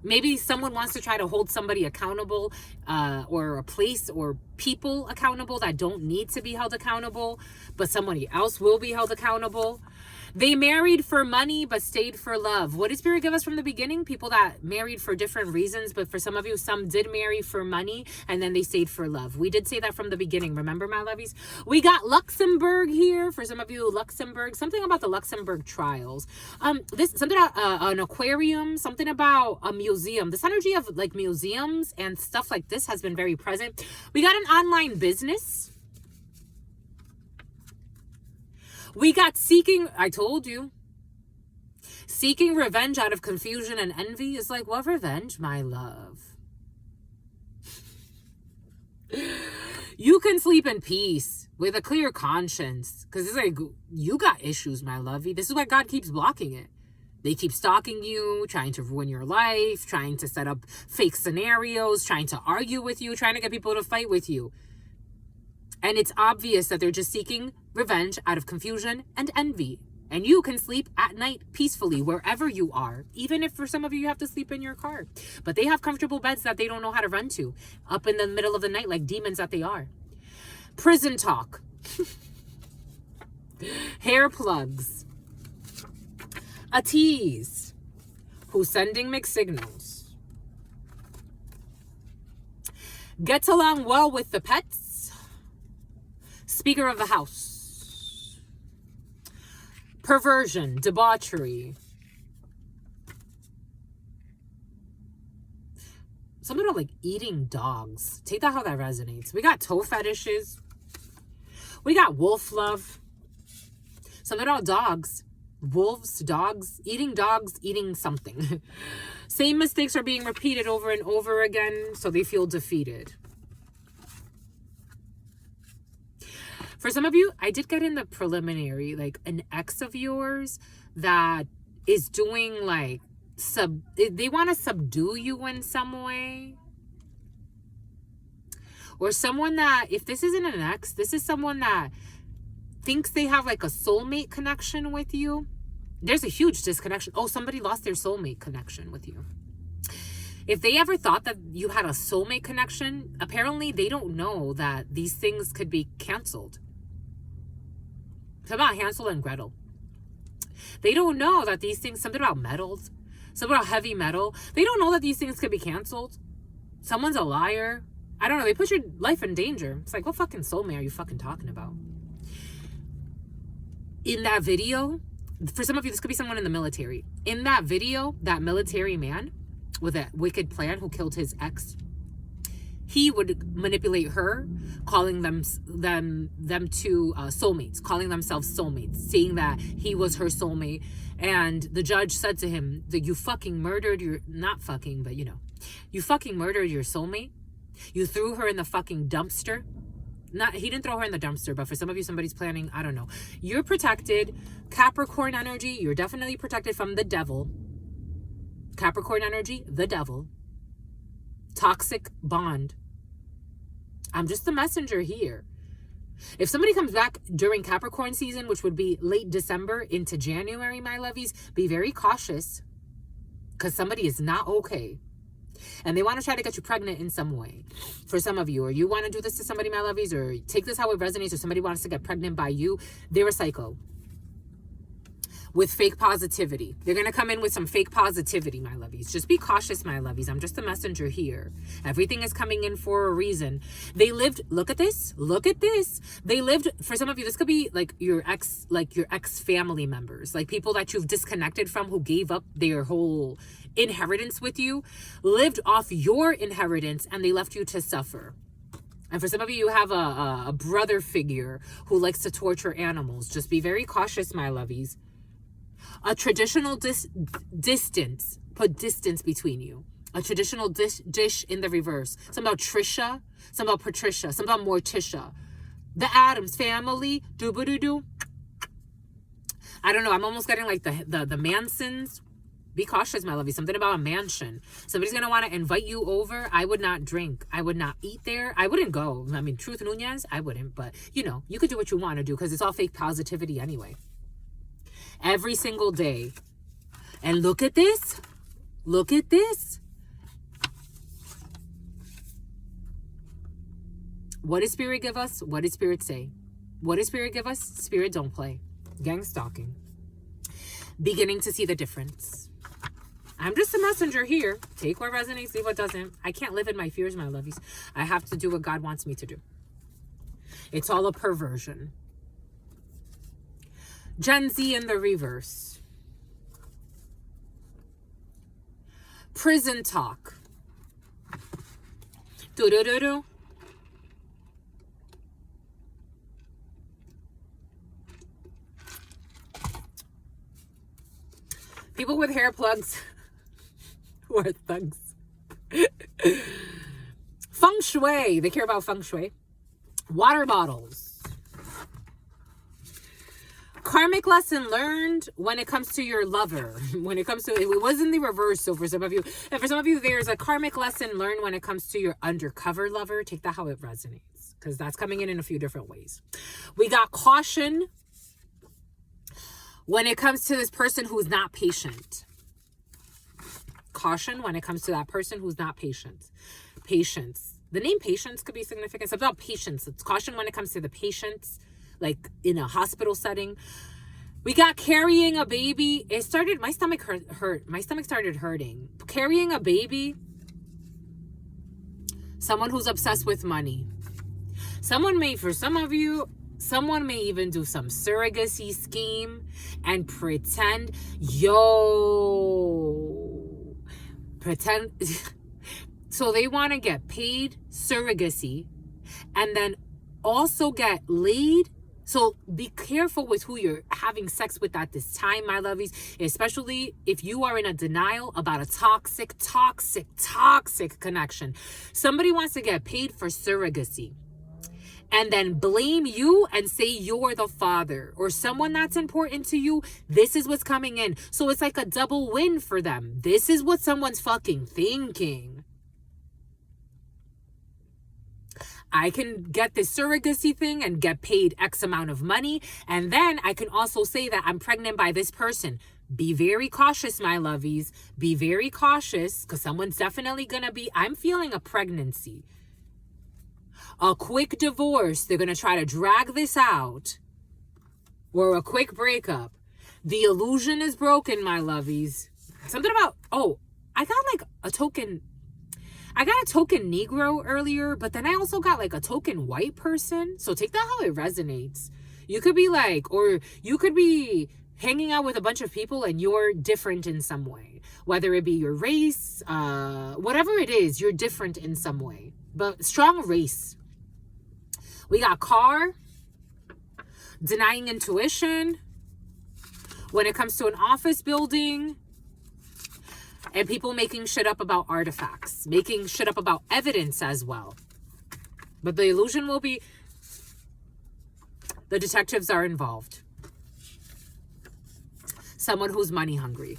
Maybe someone wants to try to hold somebody accountable, or a place or people accountable that don't need to be held accountable, but somebody else will be held accountable. They married for money, but stayed for love. What did Spirit give us from the beginning? People that married for different reasons, but for some of you, some did marry for money, and then they stayed for love. We did say that from the beginning. Remember, my lovies? We got Luxembourg here. For some of you, Luxembourg. Something about the Luxembourg trials. Something about an aquarium. Something about a museum. This energy of like museums and stuff like this has been very present. We got an online business. We got seeking, I told you, seeking revenge out of confusion and envy is like, what revenge, my love? You can sleep in peace with a clear conscience, because it's like, you got issues, my lovey. This is why God keeps blocking it. They keep stalking you, trying to ruin your life, trying to set up fake scenarios, trying to argue with you, trying to get people to fight with you. And it's obvious that they're just seeking revenge out of confusion and envy. And you can sleep at night peacefully wherever you are. Even if for some of you have to sleep in your car. But they have comfortable beds that they don't know how to run to. Up in the middle of the night like demons that they are. Prison talk. Hair plugs. A tease. Who's sending mixed signals. Gets along well with the pets. Speaker of the House. Perversion, debauchery. Something about like eating dogs. Take that how that resonates. We got toe fetishes. We got wolf love. Something about dogs. Wolves, dogs, eating something. Same mistakes are being repeated over and over again, so they feel defeated. For some of you, I did get in the preliminary, like an ex of yours that is doing like, they want to subdue you in some way. Or someone that, if this isn't an ex, this is someone that thinks they have like a soulmate connection with you. There's a huge disconnection. Oh, somebody lost their soulmate connection with you. If they ever thought that you had a soulmate connection, apparently they don't know that these things could be canceled. It's about Hansel and Gretel. They don't know that these things, something about metals, something about heavy metal. They don't know that these things could be canceled. Someone's a liar. I don't know. They put your life in danger. It's like, what fucking soulmate are you fucking talking about? In that video, for some of you, this could be someone in the military. In that video, that military man with a wicked plan who killed his ex, he would manipulate her, calling them to soulmates, calling themselves soulmates, saying that he was her soulmate. And the judge said to him that you fucking murdered your, not fucking, but you know, you fucking murdered your soulmate. You threw her in the fucking dumpster. He didn't throw her in the dumpster, but for some of you, somebody's planning, I don't know. You're protected. Capricorn energy, you're definitely protected from the devil. Capricorn energy, the devil. Toxic bond. I'm just the messenger here. If somebody comes back during Capricorn season, which would be late December into January, my lovies, be very cautious because somebody is not okay. And they want to try to get you pregnant in some way. For some of you, or you want to do this to somebody, my lovies, or take this how it resonates, or somebody wants to get pregnant by you, they're a psycho. With fake positivity. They're going to come in with some fake positivity, my lovies. Just be cautious, my lovies. I'm just the messenger here. Everything is coming in for a reason. They lived, look at this. Look at this. They lived, for some of you, this could be like your ex family members, like people that you've disconnected from who gave up their whole inheritance with you, lived off your inheritance, and they left you to suffer. And for some of you, you have a brother figure who likes to torture animals. Just be very cautious, my lovies. A traditional distance, put distance between you. A traditional dish in the reverse. Something about Trisha, something about Patricia, something about Morticia. The Addams family, doo-boo-doo-doo. I don't know, I'm almost getting like the Mansons. Be cautious, my lovey. Something about a mansion. Somebody's going to want to invite you over. I would not drink. I would not eat there. I wouldn't go. I mean, Truth Nunez, I wouldn't. But, you know, you could do what you want to do because it's all fake positivity anyway. Every single day. And look at this. Look at this. What does Spirit give us? What does Spirit say? What does Spirit give us? Spirit don't play. Gang stalking. Beginning to see the difference. I'm just a messenger here. Take what resonates, leave what doesn't. I can't live in my fears, my lovies. I have to do what God wants me to do. It's all a perversion. Gen Z in the reverse. Prison talk. Do-do-do-do. People with hair plugs who are thugs. Feng shui. They care about feng shui. Water bottles. Karmic lesson learned when it comes to your lover. When it comes to, it was in the reverse. So for some of you, and for some of you, there's a karmic lesson learned when it comes to your undercover lover. Take that how it resonates, because that's coming in a few different ways. We got caution when it comes to this person who's not patient. Caution when it comes to that person who's not patient. Patience. The name patience could be significant. It's about patience. It's caution when it comes to the patients, like in a hospital setting. We got carrying a baby. It started, my stomach hurt. My stomach started hurting. Carrying a baby. Someone who's obsessed with money. For some of you, someone may even do some surrogacy scheme and pretend, so they want to get paid surrogacy and then also get laid. So be careful with who you're having sex with at this time, my lovies, especially if you are in a denial about a toxic connection. Somebody wants to get paid for surrogacy and then blame you and say you're the father or someone that's important to you. This is what's coming in. So it's like a double win for them. This is what someone's fucking thinking. I can get this surrogacy thing and get paid X amount of money. And then I can also say that I'm pregnant by this person. Be very cautious, my lovies. Be very cautious, because someone's definitely going to be, I'm feeling a pregnancy. A quick divorce. They're going to try to drag this out. Or a quick breakup. The illusion is broken, my lovies. Something about, I got like a token. I got a token Negro earlier, but then I also got like a token white person. So take that how it resonates. You could be like, or you could be hanging out with a bunch of people and you're different in some way. Whether it be your race, whatever it is, you're different in some way. But strong race. We got car, denying intuition when it comes to an office building, and people making shit up about artifacts, making shit up about evidence as well. But the illusion will be the detectives are involved. Someone who's money hungry.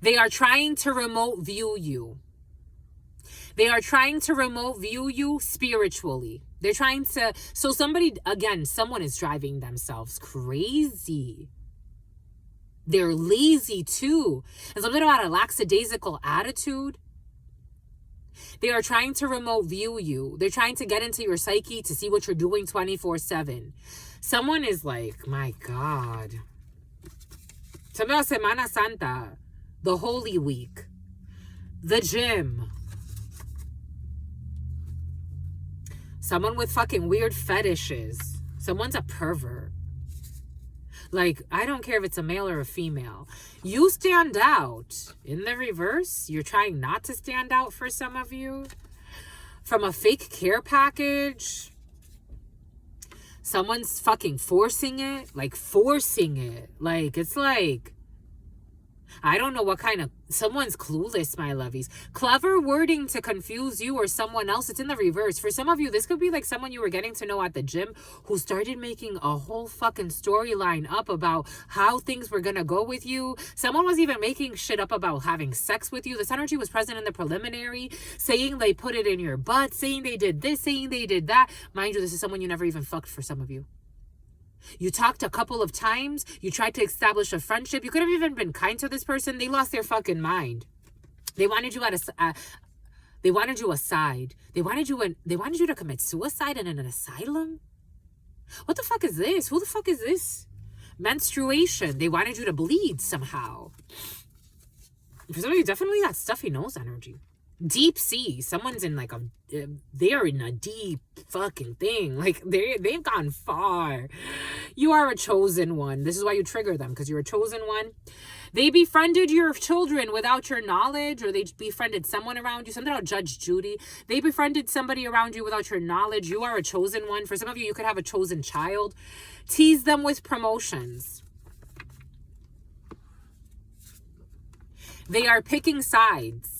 They are trying to remote view you. They are trying to remote view you spiritually. They're trying to, so someone is driving themselves crazy. They're lazy too. And something about a lackadaisical attitude. They are trying to remote view you. They're trying to get into your psyche to see what you're doing 24/7. Someone is like, my God. Something about Semana Santa, the Holy Week, the gym. Someone with fucking weird fetishes. Someone's a pervert. Like, I don't care if it's a male or a female. You stand out. In the reverse, you're trying not to stand out for some of you. From a fake care package. Someone's fucking forcing it. Like, it's like, I don't know what kind of, someone's clueless, my lovies. Clever wording to confuse you or someone else. It's in the reverse. For some of you, this could be like someone you were getting to know at the gym who started making a whole fucking storyline up about how things were going to go with you. Someone was even making shit up about having sex with you. This energy was present in the preliminary, saying they put it in your butt, saying they did this, saying they did that. Mind you, this is someone you never even fucked for some of you. You talked a couple of times. You tried to establish a friendship. You could have even been kind to this person. They lost their fucking mind. They wanted you they wanted you aside. They wanted you to commit suicide in an asylum. What the fuck is this? Who the fuck is this? Menstruation. They wanted you to bleed somehow. For some of you, definitely that stuffy nose energy. Deep sea. Someone's in like they're in a deep fucking thing. Like they've gone far. You are a chosen one. This is why you trigger them, because you're a chosen one. They befriended your children without your knowledge, or they befriended someone around you. Something about Judge Judy. They befriended somebody around you without your knowledge. You are a chosen one. For some of you, you could have a chosen child. Tease them with promotions. They are picking sides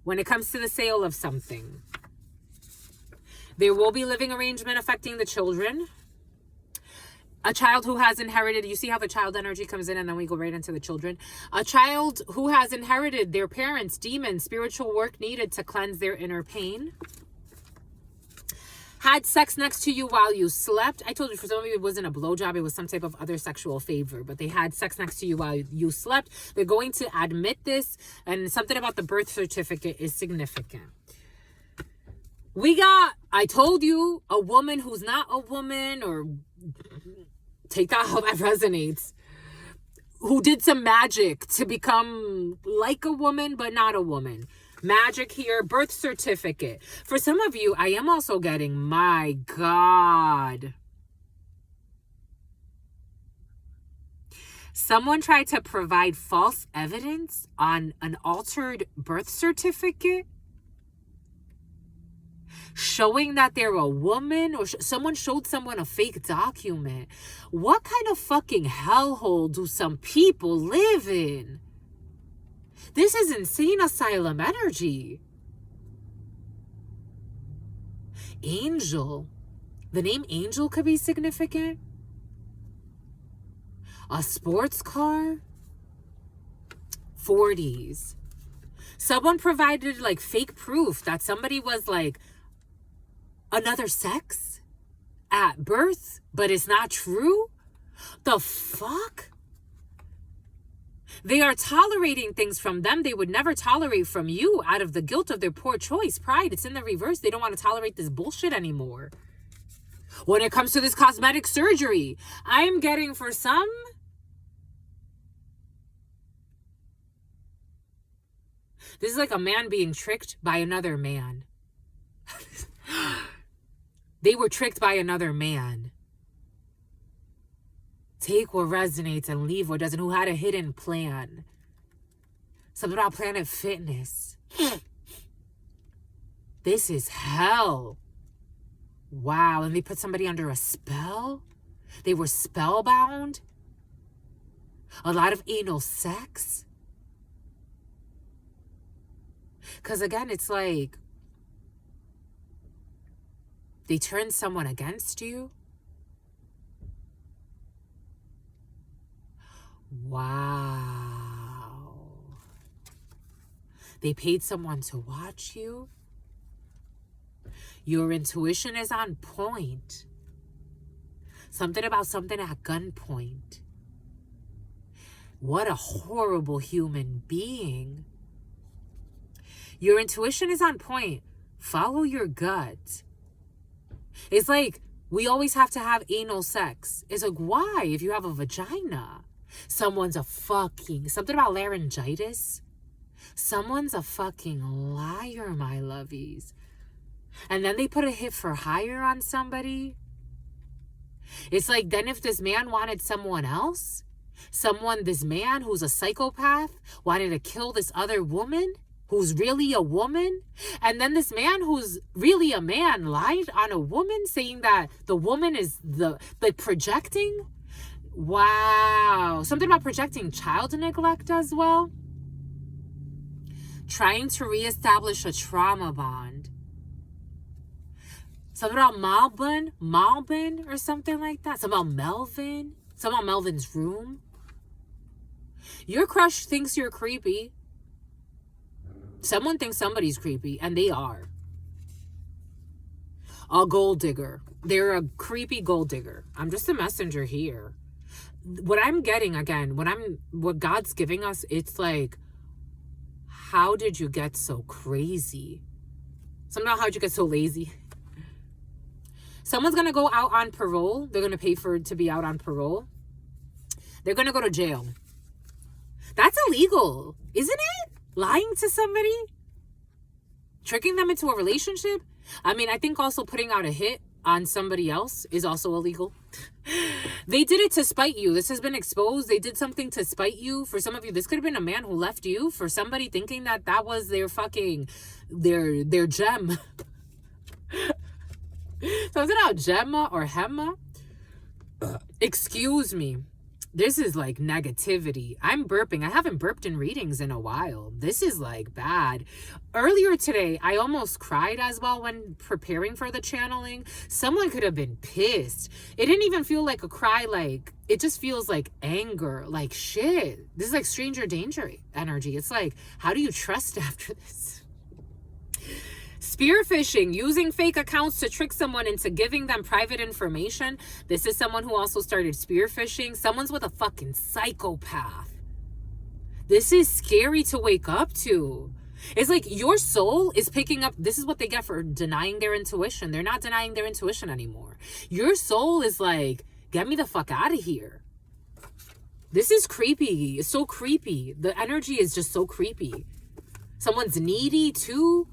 when it comes to the sale of something. There will be living arrangement affecting the children. A child who has inherited, you see how the child energy comes in and then we go right into the children. A child who has inherited their parents' demons, spiritual work needed to cleanse their inner pain. Had sex next to you while you slept. I told you, for some of you, it wasn't a blowjob. It was some type of other sexual favor. But they had sex next to you while you slept. They're going to admit this. And something about the birth certificate is significant. I told you, a woman who's not a woman, or take that how that resonates, who did some magic to become like a woman, but not a woman. Magic here, birth certificate. For some of you, I am also getting, my God. Someone tried to provide false evidence on an altered birth certificate, showing that they're a woman, or someone showed someone a fake document. What kind of fucking hellhole do some people live in? This is insane asylum energy. Angel. The name Angel could be significant. A sports car. 40s. Someone provided like fake proof that somebody was like another sex at birth, but it's not true. The fuck? They are tolerating things from them they would never tolerate from you out of the guilt of their poor choice. Pride, it's in the reverse. They don't want to tolerate this bullshit anymore. When it comes to this cosmetic surgery, I'm getting for some, this is like a man being tricked by another man. They were tricked by another man. Take what resonates and leave what doesn't. Who had a hidden plan. Something about Planet Fitness. This is hell. Wow. And they put somebody under a spell? They were spellbound? A lot of anal sex? Because again, it's like they turned someone against you. Wow. They paid someone to watch you. Your intuition is on point. Something about something at gunpoint. What a horrible human being. Your intuition is on point. Follow your gut. It's like we always have to have anal sex. It's like, why? If you have a vagina. Someone's a fucking, something about laryngitis. Someone's a fucking liar, my lovies. And then they put a hit for hire on somebody. It's like, then if this man wanted someone else, this man who's a psychopath wanted to kill this other woman who's really a woman, and then this man who's really a man lied on a woman, saying that the woman is the projecting. Wow. Something about projecting child neglect as well. Trying to reestablish a trauma bond. Something about Malvin or something like that. Something about Melvin. Something about Melvin's room. Your crush thinks you're creepy. Someone thinks somebody's creepy, and they are. A gold digger. They're a creepy gold digger. I'm just a messenger here. What I'm getting, again, what God's giving us, it's like, how did you get so crazy? Somehow, how'd you get so lazy? Someone's going to go out on parole. They're going to pay for it to be out on parole. They're going to go to jail. That's illegal, isn't it? Lying to somebody? Tricking them into a relationship? I mean, I think also putting out a hit on somebody else is also illegal. They did it to spite you. This has been exposed. They did something to spite you. For some of you, this could have been a man who left you. For somebody thinking that was their fucking, their gem. Something about Gemma or Hemma. Excuse me. This is like negativity. I'm burping. I haven't burped in readings in a while. This is like bad. Earlier today, I almost cried as well when preparing for the channeling. Someone could have been pissed. It didn't even feel like a cry. Like, it just feels like anger. Like, shit. This is like stranger danger energy. It's like, how do you trust after this? Spear phishing, using fake accounts to trick someone into giving them private information. This is someone who also started spear phishing. Someone's with a fucking psychopath. This is scary to wake up to. It's like your soul is picking up. This is what they get for denying their intuition. They're not denying their intuition anymore. Your soul is like, get me the fuck out of here. This is creepy. It's so creepy. The energy is just so creepy. Someone's needy too.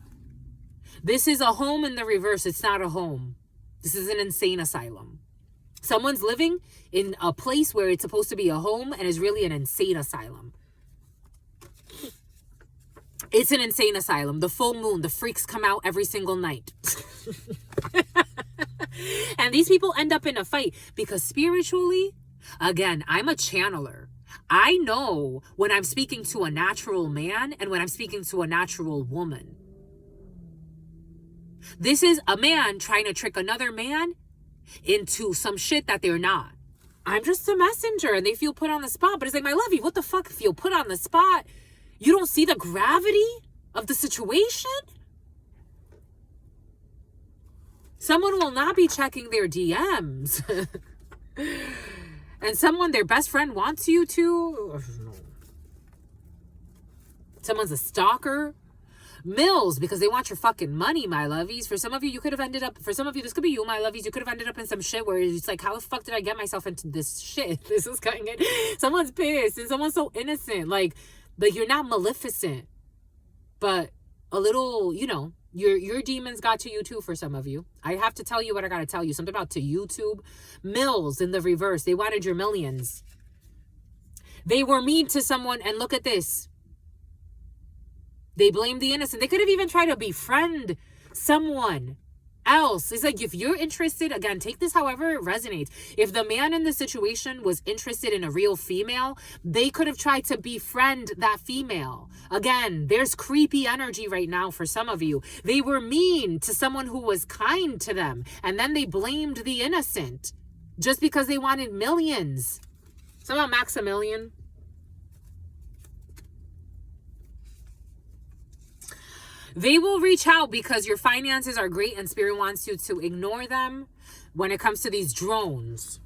This is a home in the reverse. It's not a home. This is an insane asylum. Someone's living in a place where it's supposed to be a home and is really an insane asylum. It's an insane asylum. The full moon, the freaks come out every single night. And these people end up in a fight because spiritually, again, I'm a channeler. I know when I'm speaking to a natural man and when I'm speaking to a natural woman. This is a man trying to trick another man into some shit that they're not. I'm just a messenger and they feel put on the spot. But it's like, my lovey, what the fuck feel put on the spot? You don't see the gravity of the situation? Someone will not be checking their DMs. And someone, their best friend wants you to. Someone's a stalker. Mills, because they want your fucking money, my lovies. For some of you, you could have ended up, for some of you, this could be you, my lovies, you could have ended up in some shit where it's like, how the fuck did I get myself into this shit? This is coming in. Someone's pissed and someone's so innocent. Like you're not Maleficent, but a little, you know, your demons got to you too for some of you. I have to tell you what I got to tell you. Something about to YouTube. Mills in the reverse. They wanted your millions. They were mean to someone, and look at this. They blame the innocent. They could have even tried to befriend someone else. It's like, if you're interested, again, take this however it resonates. If the man in the situation was interested in a real female, they could have tried to befriend that female. Again, there's creepy energy right now for some of you. They were mean to someone who was kind to them, and then they blamed the innocent just because they wanted millions. Somehow Maximilian. They will reach out because your finances are great and Spirit wants you to ignore them. When it comes to these drones,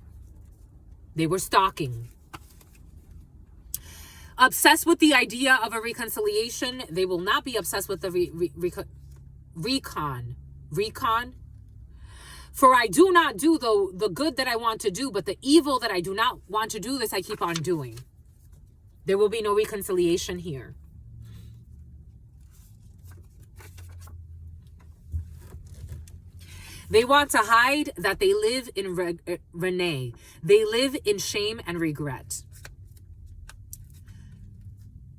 they were stalking. Obsessed with the idea of a reconciliation. They will not be obsessed with the recon. For I do not do the good that I want to do, but the evil that I do not want to do, this I keep on doing. There will be no reconciliation here. They want to hide that they live in Renee. They live in shame and regret.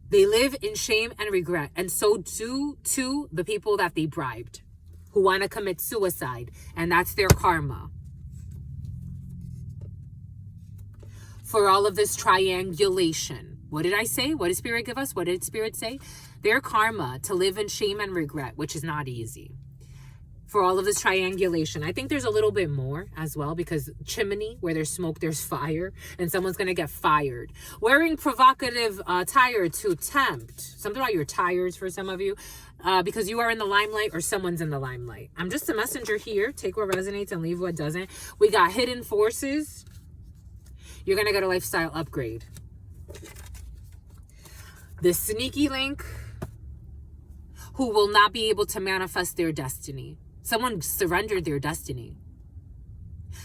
They live in shame and regret. And so do too the people that they bribed who want to commit suicide. And that's their karma. for all of this triangulation. What did I say? What did Spirit give us? What did Spirit say? Their karma to live in shame and regret, which is not easy. For all of this triangulation. I think there's a little bit more as well, because chimney, where there's smoke, there's fire, and someone's going to get fired. Wearing provocative attire to tempt. Something about your tires for some of you, because you are in the limelight or someone's in the limelight. I'm just a messenger here. Take what resonates and leave what doesn't. We got hidden forces. You're going to get a lifestyle upgrade. The sneaky link who will not be able to manifest their destiny. Someone surrendered their destiny.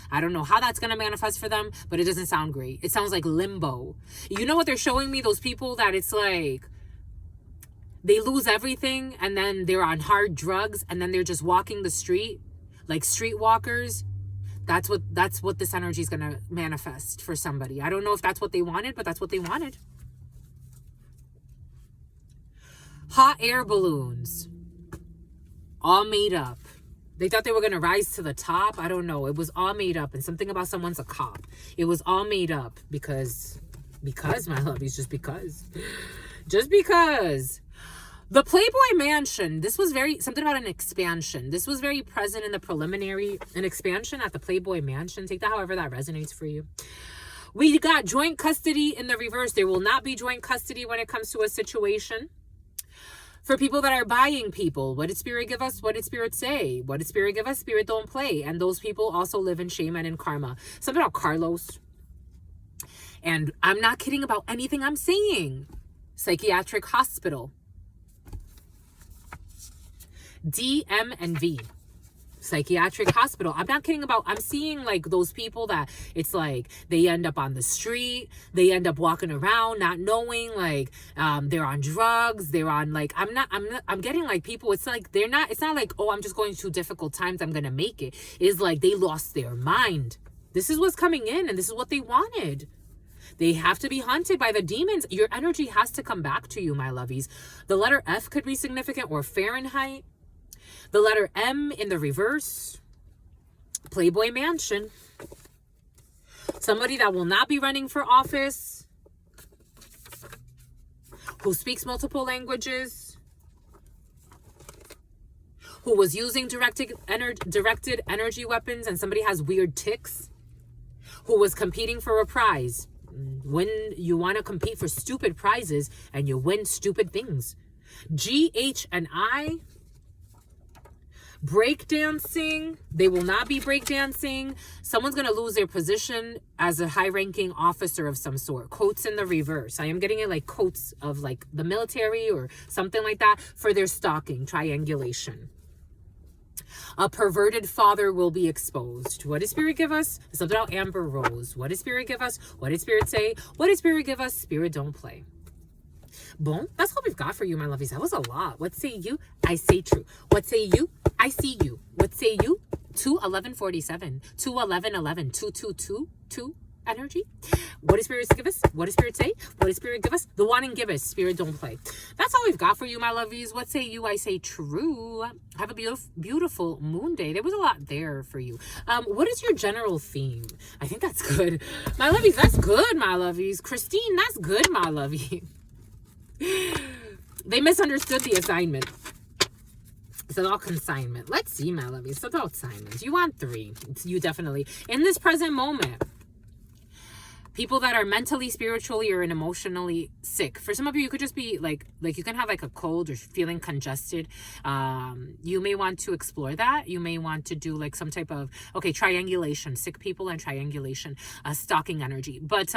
I don't know how that's going to manifest for them, but it doesn't sound great. It sounds like limbo. You know what they're showing me? Those people that it's like they lose everything and then they're on hard drugs and then they're just walking the street like streetwalkers. That's what this energy is going to manifest for somebody. I don't know if that's what they wanted, but that's what they wanted. Hot air balloons. All made up. They thought they were going to rise to the top. I don't know. It was all made up. And something about someone's a cop. It was all made up because, my lovies, just because. Just because. The Playboy Mansion. This was something about an expansion. This was very present in the preliminary. An expansion at the Playboy Mansion. Take that however that resonates for you. We got joint custody in the reverse. There will not be joint custody when it comes to a situation. For people that are buying people, what did Spirit give us? What did Spirit say? What did Spirit give us? Spirit don't play. And those people also live in shame and in karma. Something about Carlos. And I'm not kidding about anything I'm saying. Psychiatric hospital. D, M, and V. Psychiatric hospital. I'm not kidding about, I'm seeing like those people that it's like they end up on the street, they end up walking around not knowing, like they're on drugs, they're on like I'm getting like people, it's like it's not like, oh, I'm just going through difficult times, I'm gonna make it. It's like they lost their mind. This is what's coming in and this is what they wanted. They have to be haunted by the demons. Your energy has to come back to you, my lovies. The letter F could be significant, or Fahrenheit. The letter M in the reverse. Playboy Mansion. Somebody that will not be running for office. Who speaks multiple languages. Who was using directed energy weapons and somebody has weird tics. Who was competing for a prize. When you want to compete for stupid prizes and you win stupid things. G, H, and I. Breakdancing. They will not be breakdancing. Someone's going to lose their position as a high-ranking officer of some sort. Coats in the reverse. I am getting it like coats of like the military or something like that for their stalking, triangulation. A perverted father will be exposed. What does Spirit give us? Something about Amber Rose. What does Spirit give us? What did Spirit say? What did Spirit give us? Spirit don't play. Boom. That's what we've got for you, my lovies. That was a lot. What say you? I say true. What say you? I see you. What say you? 2-11-47. 2-11-11. 2-2-2-2 energy. What does Spirit give us? What does Spirit say? What does Spirit give us? The one and give us. Spirit don't play. That's all we've got for you, my lovies. What say you? I say true. Have a beautiful, beautiful moon day. There was a lot there for you. What is your general theme? I think that's good. My lovies, that's good, my lovies. Christine, that's good, my lovey. They misunderstood the assignment. It's all consignment. Let's see, my lovies. So about assignments. You want 3. It's you definitely. In this present moment. People that are mentally, spiritually, or emotionally sick. For some of you, you could just be like you can have like a cold or feeling congested. You may want to explore that. You may want to do like some type of, triangulation. Sick people and triangulation. Stalking energy. But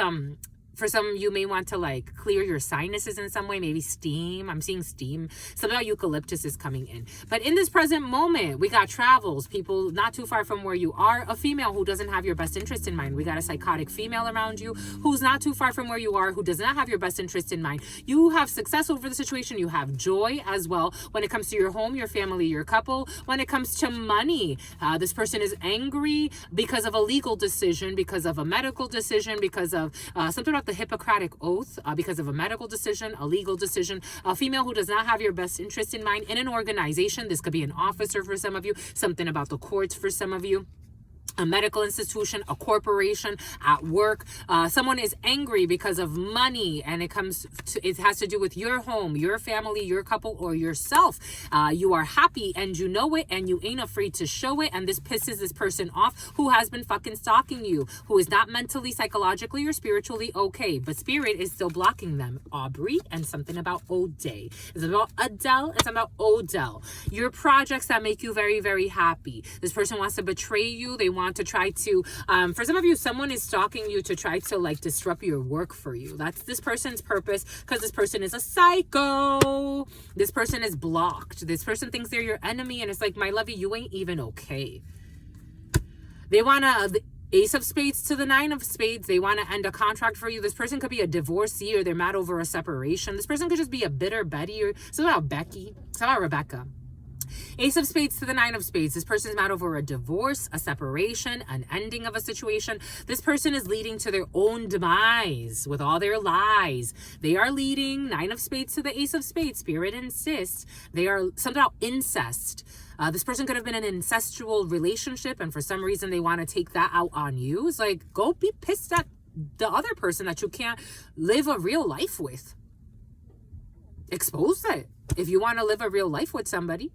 for some, you may want to like clear your sinuses in some way, maybe steam. I'm seeing steam. Something about eucalyptus is coming in. But in this present moment, we got travels, people not too far from where you are, a female who doesn't have your best interest in mind. We got a psychotic female around you who's not too far from where you are, who does not have your best interest in mind. You have success over the situation. You have joy as well when it comes to your home, your family, your couple. When it comes to money, this person is angry because of a legal decision, because of a medical decision, because of something about the Hippocratic Oath, because of a medical decision, a legal decision, a female who does not have your best interest in mind in an organization. This could be an officer for some of you, something about the courts for some of you. a medical institution, a corporation, at work. Someone is angry because of money, and it has to do with your home, your family, your couple, or yourself. You are happy and you know it, and you ain't afraid to show it, and this pisses this person off who has been fucking stalking you, who is not mentally, psychologically, or spiritually okay, but spirit is still blocking them. Aubrey, and something about O'Day. It's about Adele, it's about Odell. Your projects that make you very, very happy. This person wants to betray you. They want to try to, for some of you, someone is stalking you to try to like disrupt your work for you. That's this person's purpose, because this person is a psycho. This person is blocked. This person thinks they're your enemy, and it's like, my lovey, you ain't even okay. They want to, Ace of Spades to the Nine of Spades. They want to end a contract for you. This person could be a divorcee, or they're mad over a separation. This person could just be a bitter Betty, or something about Becky. It's about Rebecca. Ace of Spades to the Nine of Spades. This person's mad over a divorce, a separation, an ending of a situation. This person is leading to their own demise with all their lies. They are leading Nine of Spades to the Ace of Spades. Spirit insists. They are something about incest. This person could have been in an incestual relationship, and for some reason they want to take that out on you. It's like, go be pissed at the other person that you can't live a real life with. Expose it if you want to live a real life with somebody.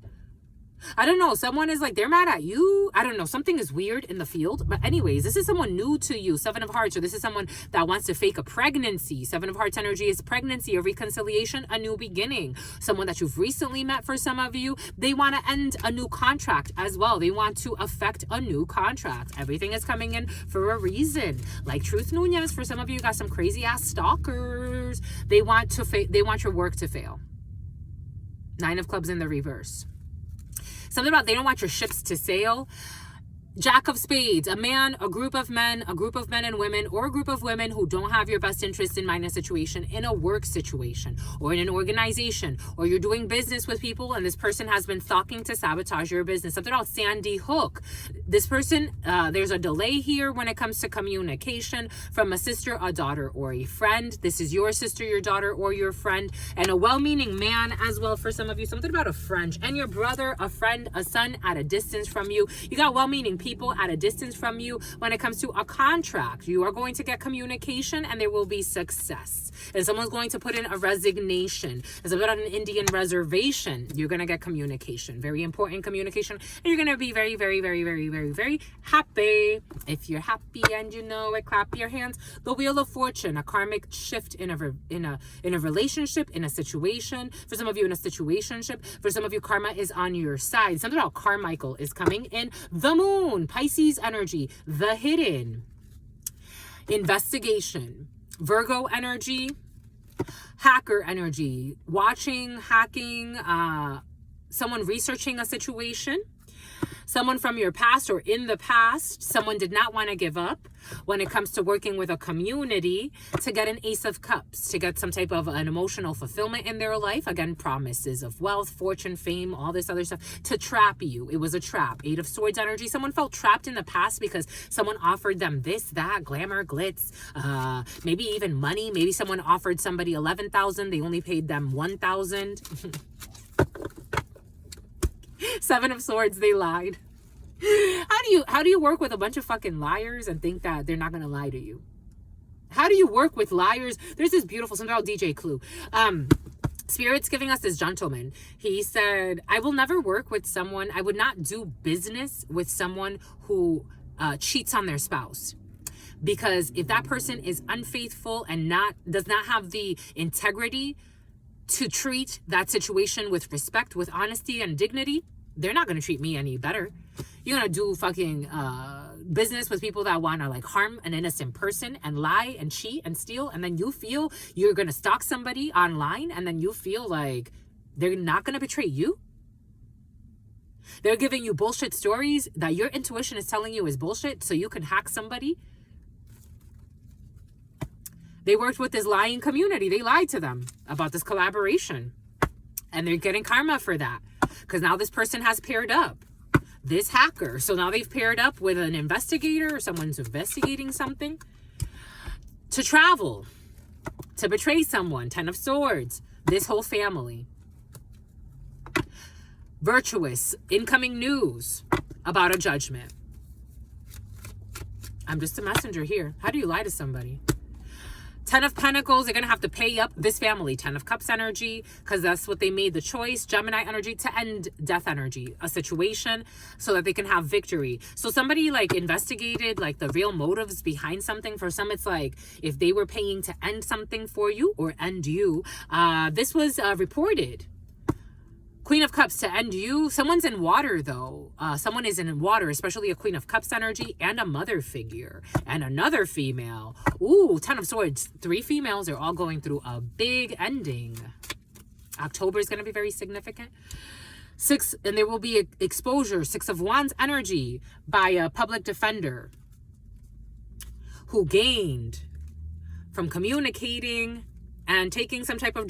I don't know. Someone is like, they're mad at you. I don't know. Something is weird in the field. But anyways, this is someone new to you. Seven of Hearts. Or this is someone that wants to fake a pregnancy. Seven of Hearts energy is pregnancy, a reconciliation, a new beginning. Someone that you've recently met for some of you. They want to end a new contract as well. They want to affect a new contract. Everything is coming in for a reason. Like Truth Nunez, for some of you, got some crazy ass stalkers. They want your work to fail. Nine of Clubs in the reverse. Something about they don't want your ships to sail. Jack of Spades, a man, a group of men and women, or a group of women who don't have your best interest in mind in a situation, in a work situation, or in an organization, or you're doing business with people and this person has been stalking to sabotage your business. Something about Sandy Hook. This person, there's a delay here when it comes to communication from a sister, a daughter, or a friend. This is your sister, your daughter, or your friend, and a well-meaning man as well for some of you. Something about a French, and your brother, a friend, a son at a distance from you. You got well-meaning people at a distance from you when it comes to a contract. You are going to get communication and there will be success. And someone's going to put in a resignation. It's about an Indian reservation. You're going to get communication. Very important communication. And you're going to be very, very, very, very, very, very happy. If you're happy and you know it, clap your hands. The Wheel of Fortune, a karmic shift in a relationship, in a situation. For some of you, in a situationship. For some of you, karma is on your side. Something about Carmichael is coming in. The Moon, Pisces energy, the hidden, investigation, Virgo energy, hacker energy, watching, hacking, someone researching a situation, someone from your past or in the past, someone did not want to give up when it comes to working with a community to get an Ace of Cups, to get some type of an emotional fulfillment in their life. Again, promises of wealth, fortune, fame, all this other stuff to trap you. It was a trap. Eight of Swords energy. Someone felt trapped in the past because someone offered them this, that, glamour, glitz, maybe even money. Maybe someone offered somebody 11,000. They only paid them 1,000. Seven of Swords, they lied. How do you work with a bunch of fucking liars and think that they're not gonna lie to you? How do you work with liars? There's this beautiful something about DJ Clue. Spirit's giving us this gentleman. He said, I will never work with someone, I would not do business with someone who cheats on their spouse. Because if that person is unfaithful and does not have the integrity to treat that situation with respect, with honesty and dignity, they're not going to treat me any better. You're going to do fucking business with people that want to like harm an innocent person and lie and cheat and steal. And then you feel you're going to stalk somebody online and then you feel like they're not going to betray you. They're giving you bullshit stories that your intuition is telling you is bullshit so you can hack somebody. They worked with this lying community. They lied to them about this collaboration. And they're getting karma for that. Because now this person has paired up. This hacker. So now they've paired up with an investigator or someone's investigating something. To travel. To betray someone. Ten of Swords. This whole family. Virtuous. Incoming news about a judgment. I'm just a messenger here. How do you lie to somebody? 10 of Pentacles, they're going to have to pay up this family. 10 of Cups energy, because that's what they made the choice. Gemini energy, to end death energy, a situation, so that they can have victory. So somebody like investigated like the real motives behind something. For some, it's like if they were paying to end something for you or end you. This was reported. Queen of Cups to end you. Someone's in water though. Someone is in water, especially a Queen of Cups energy and a mother figure and another female. Ooh, 10 of Swords. 3 females are all going through a big ending. October is going to be very significant. 6, and there will be exposure. 6 of Wands energy by a public defender who gained from communicating and taking some type of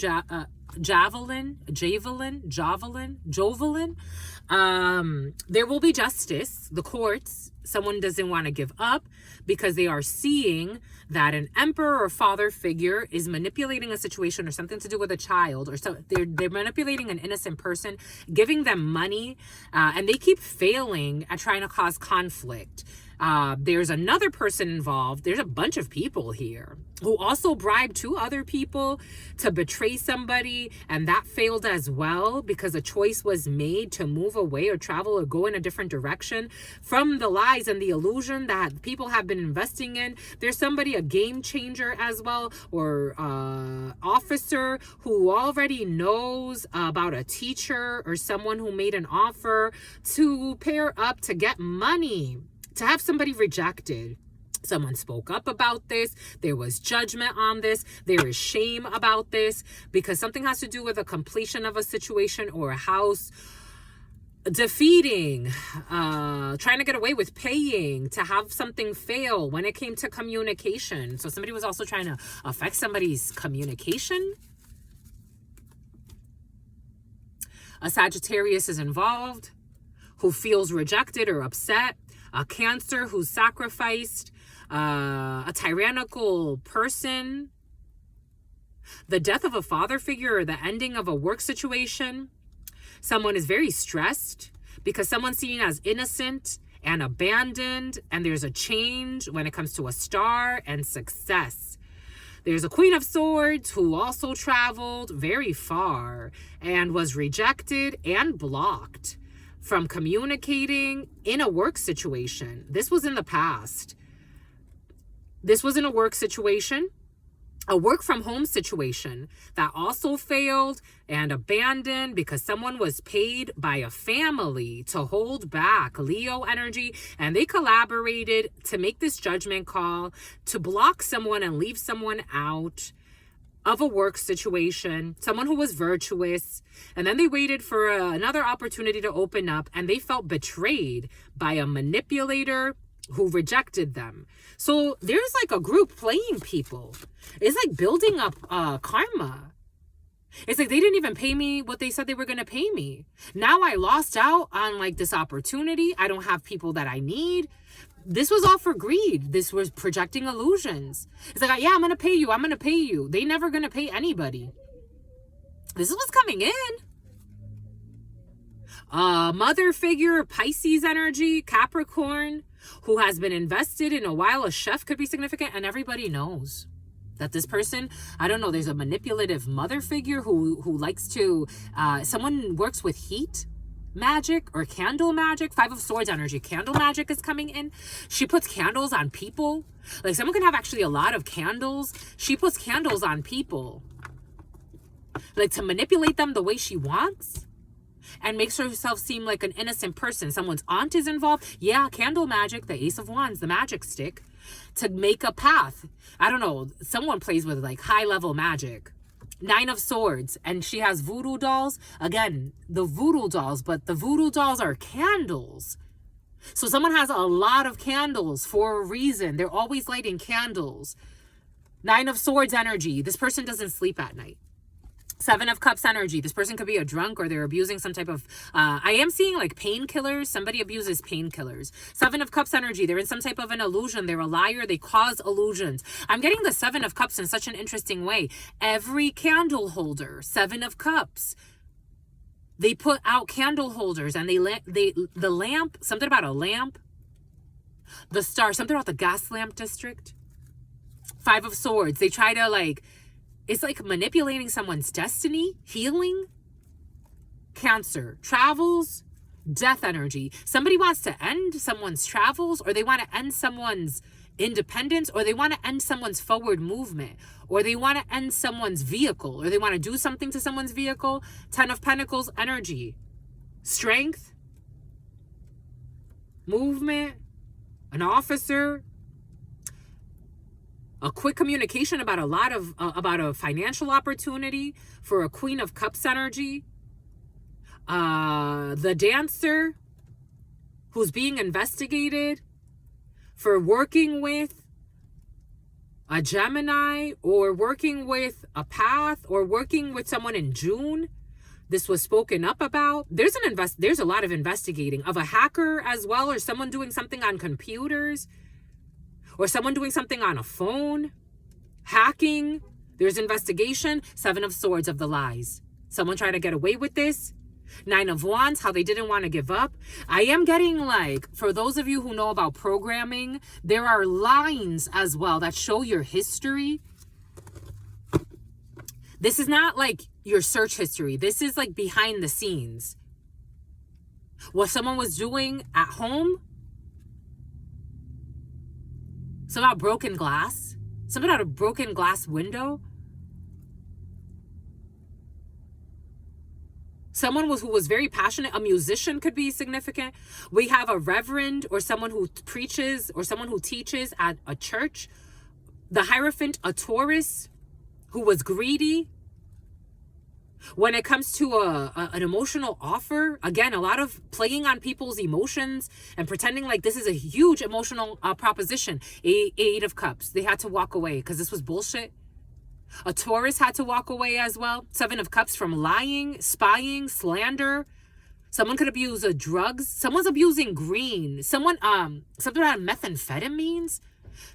javelin. There will be justice. The courts, someone doesn't want to give up because they are seeing that an emperor or father figure is manipulating a situation or something to do with a child, or so they're manipulating an innocent person, giving them money, and they keep failing at trying to cause conflict. There's another person involved. There's a bunch of people here who also bribed 2 other people to betray somebody, and that failed as well because a choice was made to move away or travel or go in a different direction from the lies and the illusion that people have been investing in. There's somebody, a game changer as well, or officer who already knows about a teacher or someone who made an offer to pair up to get money, to have somebody rejected. Someone spoke up about this. There was judgment on this. There is shame about this because something has to do with a completion of a situation or a house. Defeating, trying to get away with paying, to have something fail when it came to communication. So somebody was also trying to affect somebody's communication. A Sagittarius is involved who feels rejected or upset. A Cancer who's sacrificed. A tyrannical person. The death of a father figure or the ending of a work situation. Someone is very stressed because someone's seen as innocent and abandoned, and there's a change when it comes to a star and success. There's a Queen of Swords who also traveled very far and was rejected and blocked from communicating in a work situation. This was in the past. This was in a work situation, a work from home situation that also failed and abandoned because someone was paid by a family to hold back. Leo energy, and they collaborated to make this judgment call to block someone and leave someone out of a work situation, someone who was virtuous, and then they waited for another opportunity to open up, and they felt betrayed by a manipulator who rejected them. So there's like a group playing people. It's like building up karma. It's like they didn't even pay me what they said they were going to pay me. Now I lost out on like this opportunity. I don't have people that I need. This was all for greed. This was projecting illusions. It's like, yeah, I'm going to pay you. I'm going to pay you. They never going to pay anybody. This is what's coming in. Mother figure, Pisces energy, Capricorn, who has been invested in a while. A chef could be significant, and everybody knows that this person, I don't know, there's a manipulative mother figure who likes to, someone works with heat magic or candle magic. 5 of Swords energy, candle magic is coming in. She puts candles on people. Like someone can have actually a lot of candles. She puts candles on people, like to manipulate them the way she wants, and makes herself seem like an innocent person. Someone's aunt is involved. Yeah, candle magic, the Ace of Wands, the magic stick, to make a path. I don't know, someone plays with like high level magic. 9 of Swords, and she has voodoo dolls. Again, the voodoo dolls, but the voodoo dolls are candles. So someone has a lot of candles for a reason. They're always lighting candles. 9 of Swords energy. This person doesn't sleep at night. 7 of Cups energy. This person could be a drunk, or they're abusing some type of, I am seeing like painkillers. Somebody abuses painkillers. 7 of Cups energy. They're in some type of an illusion. They're a liar. They cause illusions. I'm getting the 7 of Cups in such an interesting way. Every candle holder, 7 of Cups. They put out candle holders, and the lamp, something about a lamp. The Star, something about the gas lamp district. Five of Swords. They try to like, it's like manipulating someone's destiny, healing. Cancer, travels, death energy. Somebody wants to end someone's travels, or they want to end someone's independence, or they want to end someone's forward movement, or they want to end someone's vehicle, or they want to do something to someone's vehicle. 10 of Pentacles energy, strength, movement, an officer, a quick communication about about a financial opportunity for a Queen of Cups energy. The Dancer, who's being investigated for working with a Gemini, or working with a Path, or working with someone in June. This was spoken up about. There's a lot of investigating of a hacker as well, or someone doing something on computers, or someone doing something on a phone, hacking. There's investigation. 7 of Swords of the lies. Someone tried to get away with this. 9 of Wands, how they didn't want to give up. I am getting like, for those of you who know about programming, there are lines as well that show your history. This is not like your search history. This is like behind the scenes. What someone was doing at home. Something about broken glass. Something about a broken glass window. Someone who was very passionate. A musician could be significant. We have a reverend, or someone who preaches, or someone who teaches at a church. The Hierophant, a Taurus who was greedy. When it comes to an emotional offer, again, a lot of playing on people's emotions and pretending like this is a huge emotional proposition. 8 of Cups. They had to walk away because this was bullshit. A Taurus had to walk away as well. 7 of Cups from lying, spying, slander. Someone could abuse drugs. Someone's abusing green. Someone, something about methamphetamines.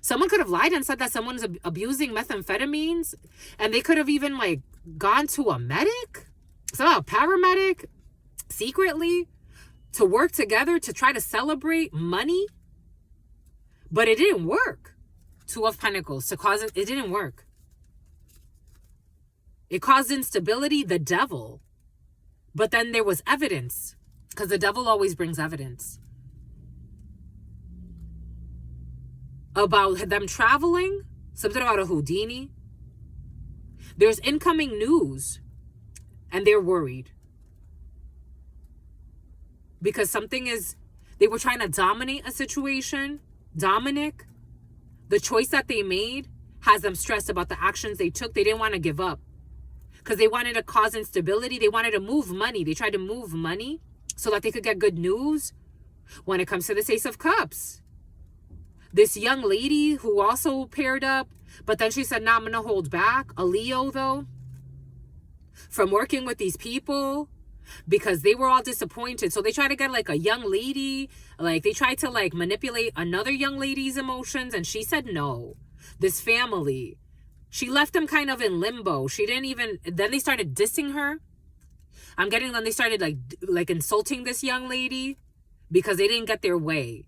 Someone could have lied and said that someone's abusing methamphetamines. And they could have even like gone to a medic. Somehow a paramedic. Secretly. To work together to try to celebrate money. But it didn't work. 2 of Pentacles. It didn't work. It caused instability, the Devil. But then there was evidence, because the devil always brings evidence. About them traveling, something about a Houdini. There's incoming news, and they're worried. Because they were trying to dominate a situation. Dominic, the choice that they made has them stressed about the actions they took. They didn't want to give up. Because they wanted to cause instability. They wanted to move money. They tried to move money so that they could get good news. When it comes to this Ace of Cups, this young lady who also paired up, but then she said, nah, I'm going to hold back. A Leo, though, from working with these people because they were all disappointed. So they tried to get like a young lady, like they tried to like manipulate another young lady's emotions. And she said no. This family, she left them kind of in limbo. She didn't even, then they started dissing her. Then they started like insulting this young lady because they didn't get their way.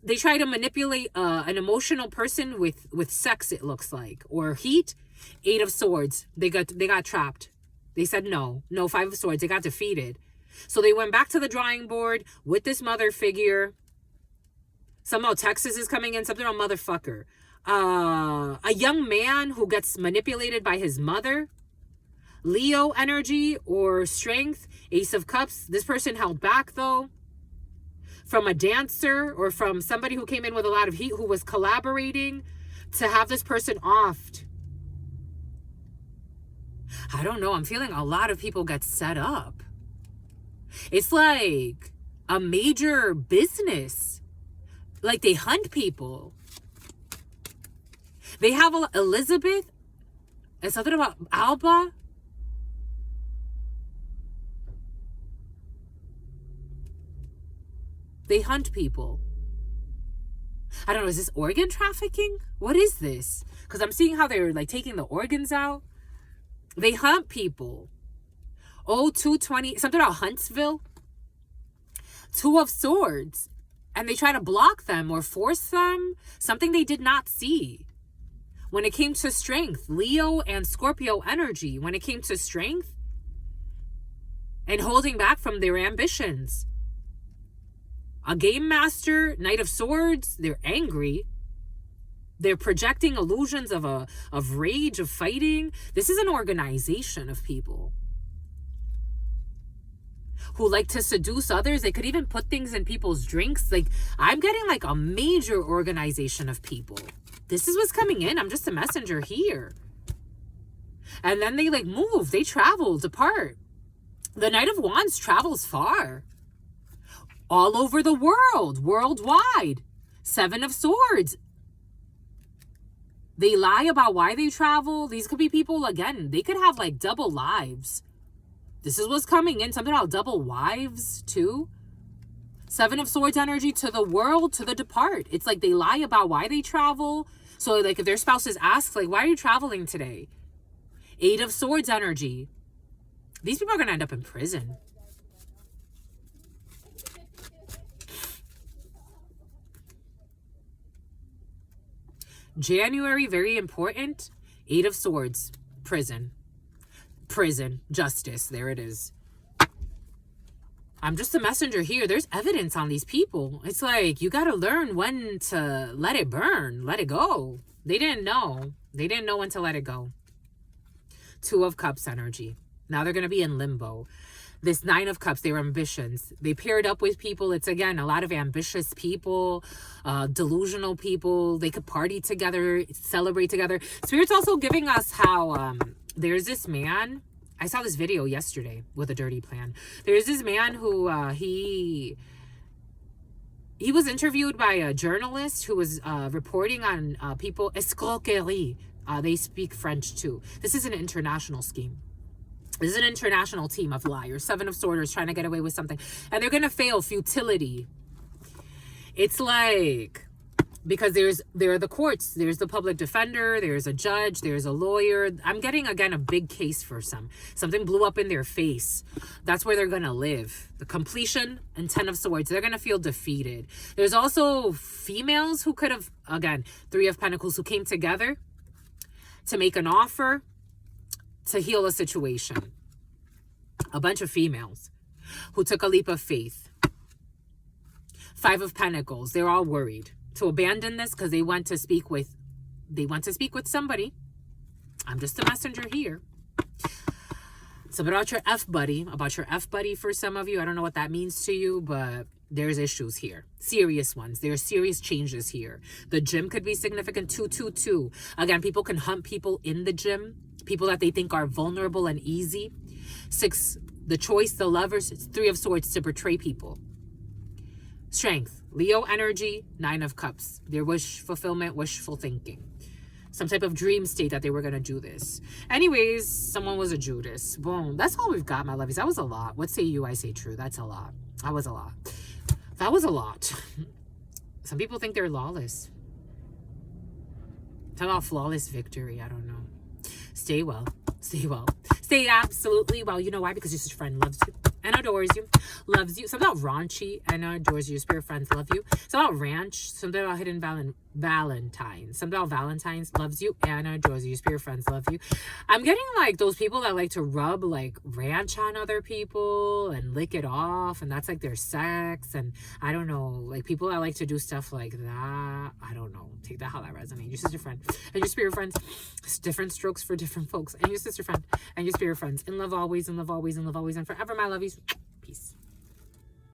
They try to manipulate an emotional person with sex, it looks like, or heat. 8 of Swords. They got trapped. They said no. 5 of Swords. They got defeated. So they went back to the drawing board with this mother figure. Somehow Texas is coming in. Something about motherfucker. A young man who gets manipulated by his mother. Leo energy or strength. Ace of Cups. This person held back though. From a dancer or from somebody who came in with a lot of heat who was collaborating to have this person offed. I don't know. I'm feeling a lot of people get set up. It's like a major business. Like they hunt people. They have Elizabeth and something about Alba. They hunt people. I don't know. Is this organ trafficking? What is this? Because I'm seeing how they're like taking the organs out. They hunt people. 220. Something about Huntsville. 2 of Swords. And they try to block them or force them, something they did not see. When it came to strength, Leo and Scorpio energy, when it came to strength and holding back from their ambitions. A game master, Knight of Swords, they're angry. They're projecting illusions of rage, of fighting. This is an organization of people who like to seduce others. They could even put things in people's drinks. Like, I'm getting like a major organization of people. This is what's coming in. I'm just a messenger here. And then they like move. They travel, depart. The Knight of Wands travels far. All over the world, worldwide. Seven of Swords. They lie about why they travel. These could be people, again, they could have like double lives. This is what's coming in. Something about double wives, too. Seven of Swords energy, to the world, to the depart. It's like they lie about why they travel. So, like, if their spouses ask, like, why are you traveling today? Eight of Swords energy. These people are going to end up in prison. January, very important. Eight of Swords, prison. Prison, justice, there it is. I'm just a messenger here. There's evidence on these people. It's like, you got to learn when to let it burn, let it go. They didn't know. They didn't know when to let it go. Two of Cups energy. Now they're going to be in limbo. This Nine of Cups, their ambitions. They paired up with people. It's, again, a lot of ambitious people, delusional people. They could party together, celebrate together. Spirit's also giving us how there's this man. I saw this video yesterday with a dirty plan. There's this man who he was interviewed by a journalist who was reporting on people. Escroquerie. They speak French too. This is an international scheme. This is an international team of liars. Seven of Swords trying to get away with something. And they're going to fail. Futility. It's like, because there are the courts. There's the public defender. There's a judge. There's a lawyer. I'm getting, again, a big case for something blew up in their face. That's where they're going to live. The completion and Ten of Swords. They're going to feel defeated. There's also females who could have, again, Three of Pentacles, who came together to make an offer to heal a situation. A bunch of females who took a leap of faith. Five of Pentacles. They're all worried to abandon this because they want to speak with somebody. I'm just a messenger here. It's about your F buddy. About your F buddy for some of you. I don't know what that means to you, but there's issues here. Serious ones. There are serious changes here. The gym could be significant. 222. Again, people can hunt people in the gym. People that they think are vulnerable and easy. 6, the choice, the lovers. It's 3 of Swords, to betray people. Strength, Leo energy, 9 of Cups. Their wish fulfillment, wishful thinking. Some type of dream state that they were going to do this. Anyways, someone was a Judas. Boom. That's all we've got, my lovies. That was a lot. What say you? I say true. That's a lot. That was a lot. That was a lot. Some people think they're lawless. Talk about flawless victory. I don't know. Stay well. Stay well. Stay absolutely well. You know why? Because your sister friend loves you and adores you. Loves you. Something about raunchy and adores you. Your spirit friends love you. Something about ranch. Something about hidden Valentines. Something about Valentine's loves you and adores you. Your spirit friends love you. I'm getting like those people that like to rub like ranch on other people and lick it off. And that's like their sex. And I don't know. Like people that like to do stuff like that. I don't know. Take that how that resonates. Your sister friend and your spirit friends. Different strokes for different folks. And your sister friend and your spirit friends. In love always, in love always, in love always, and forever, my lovies.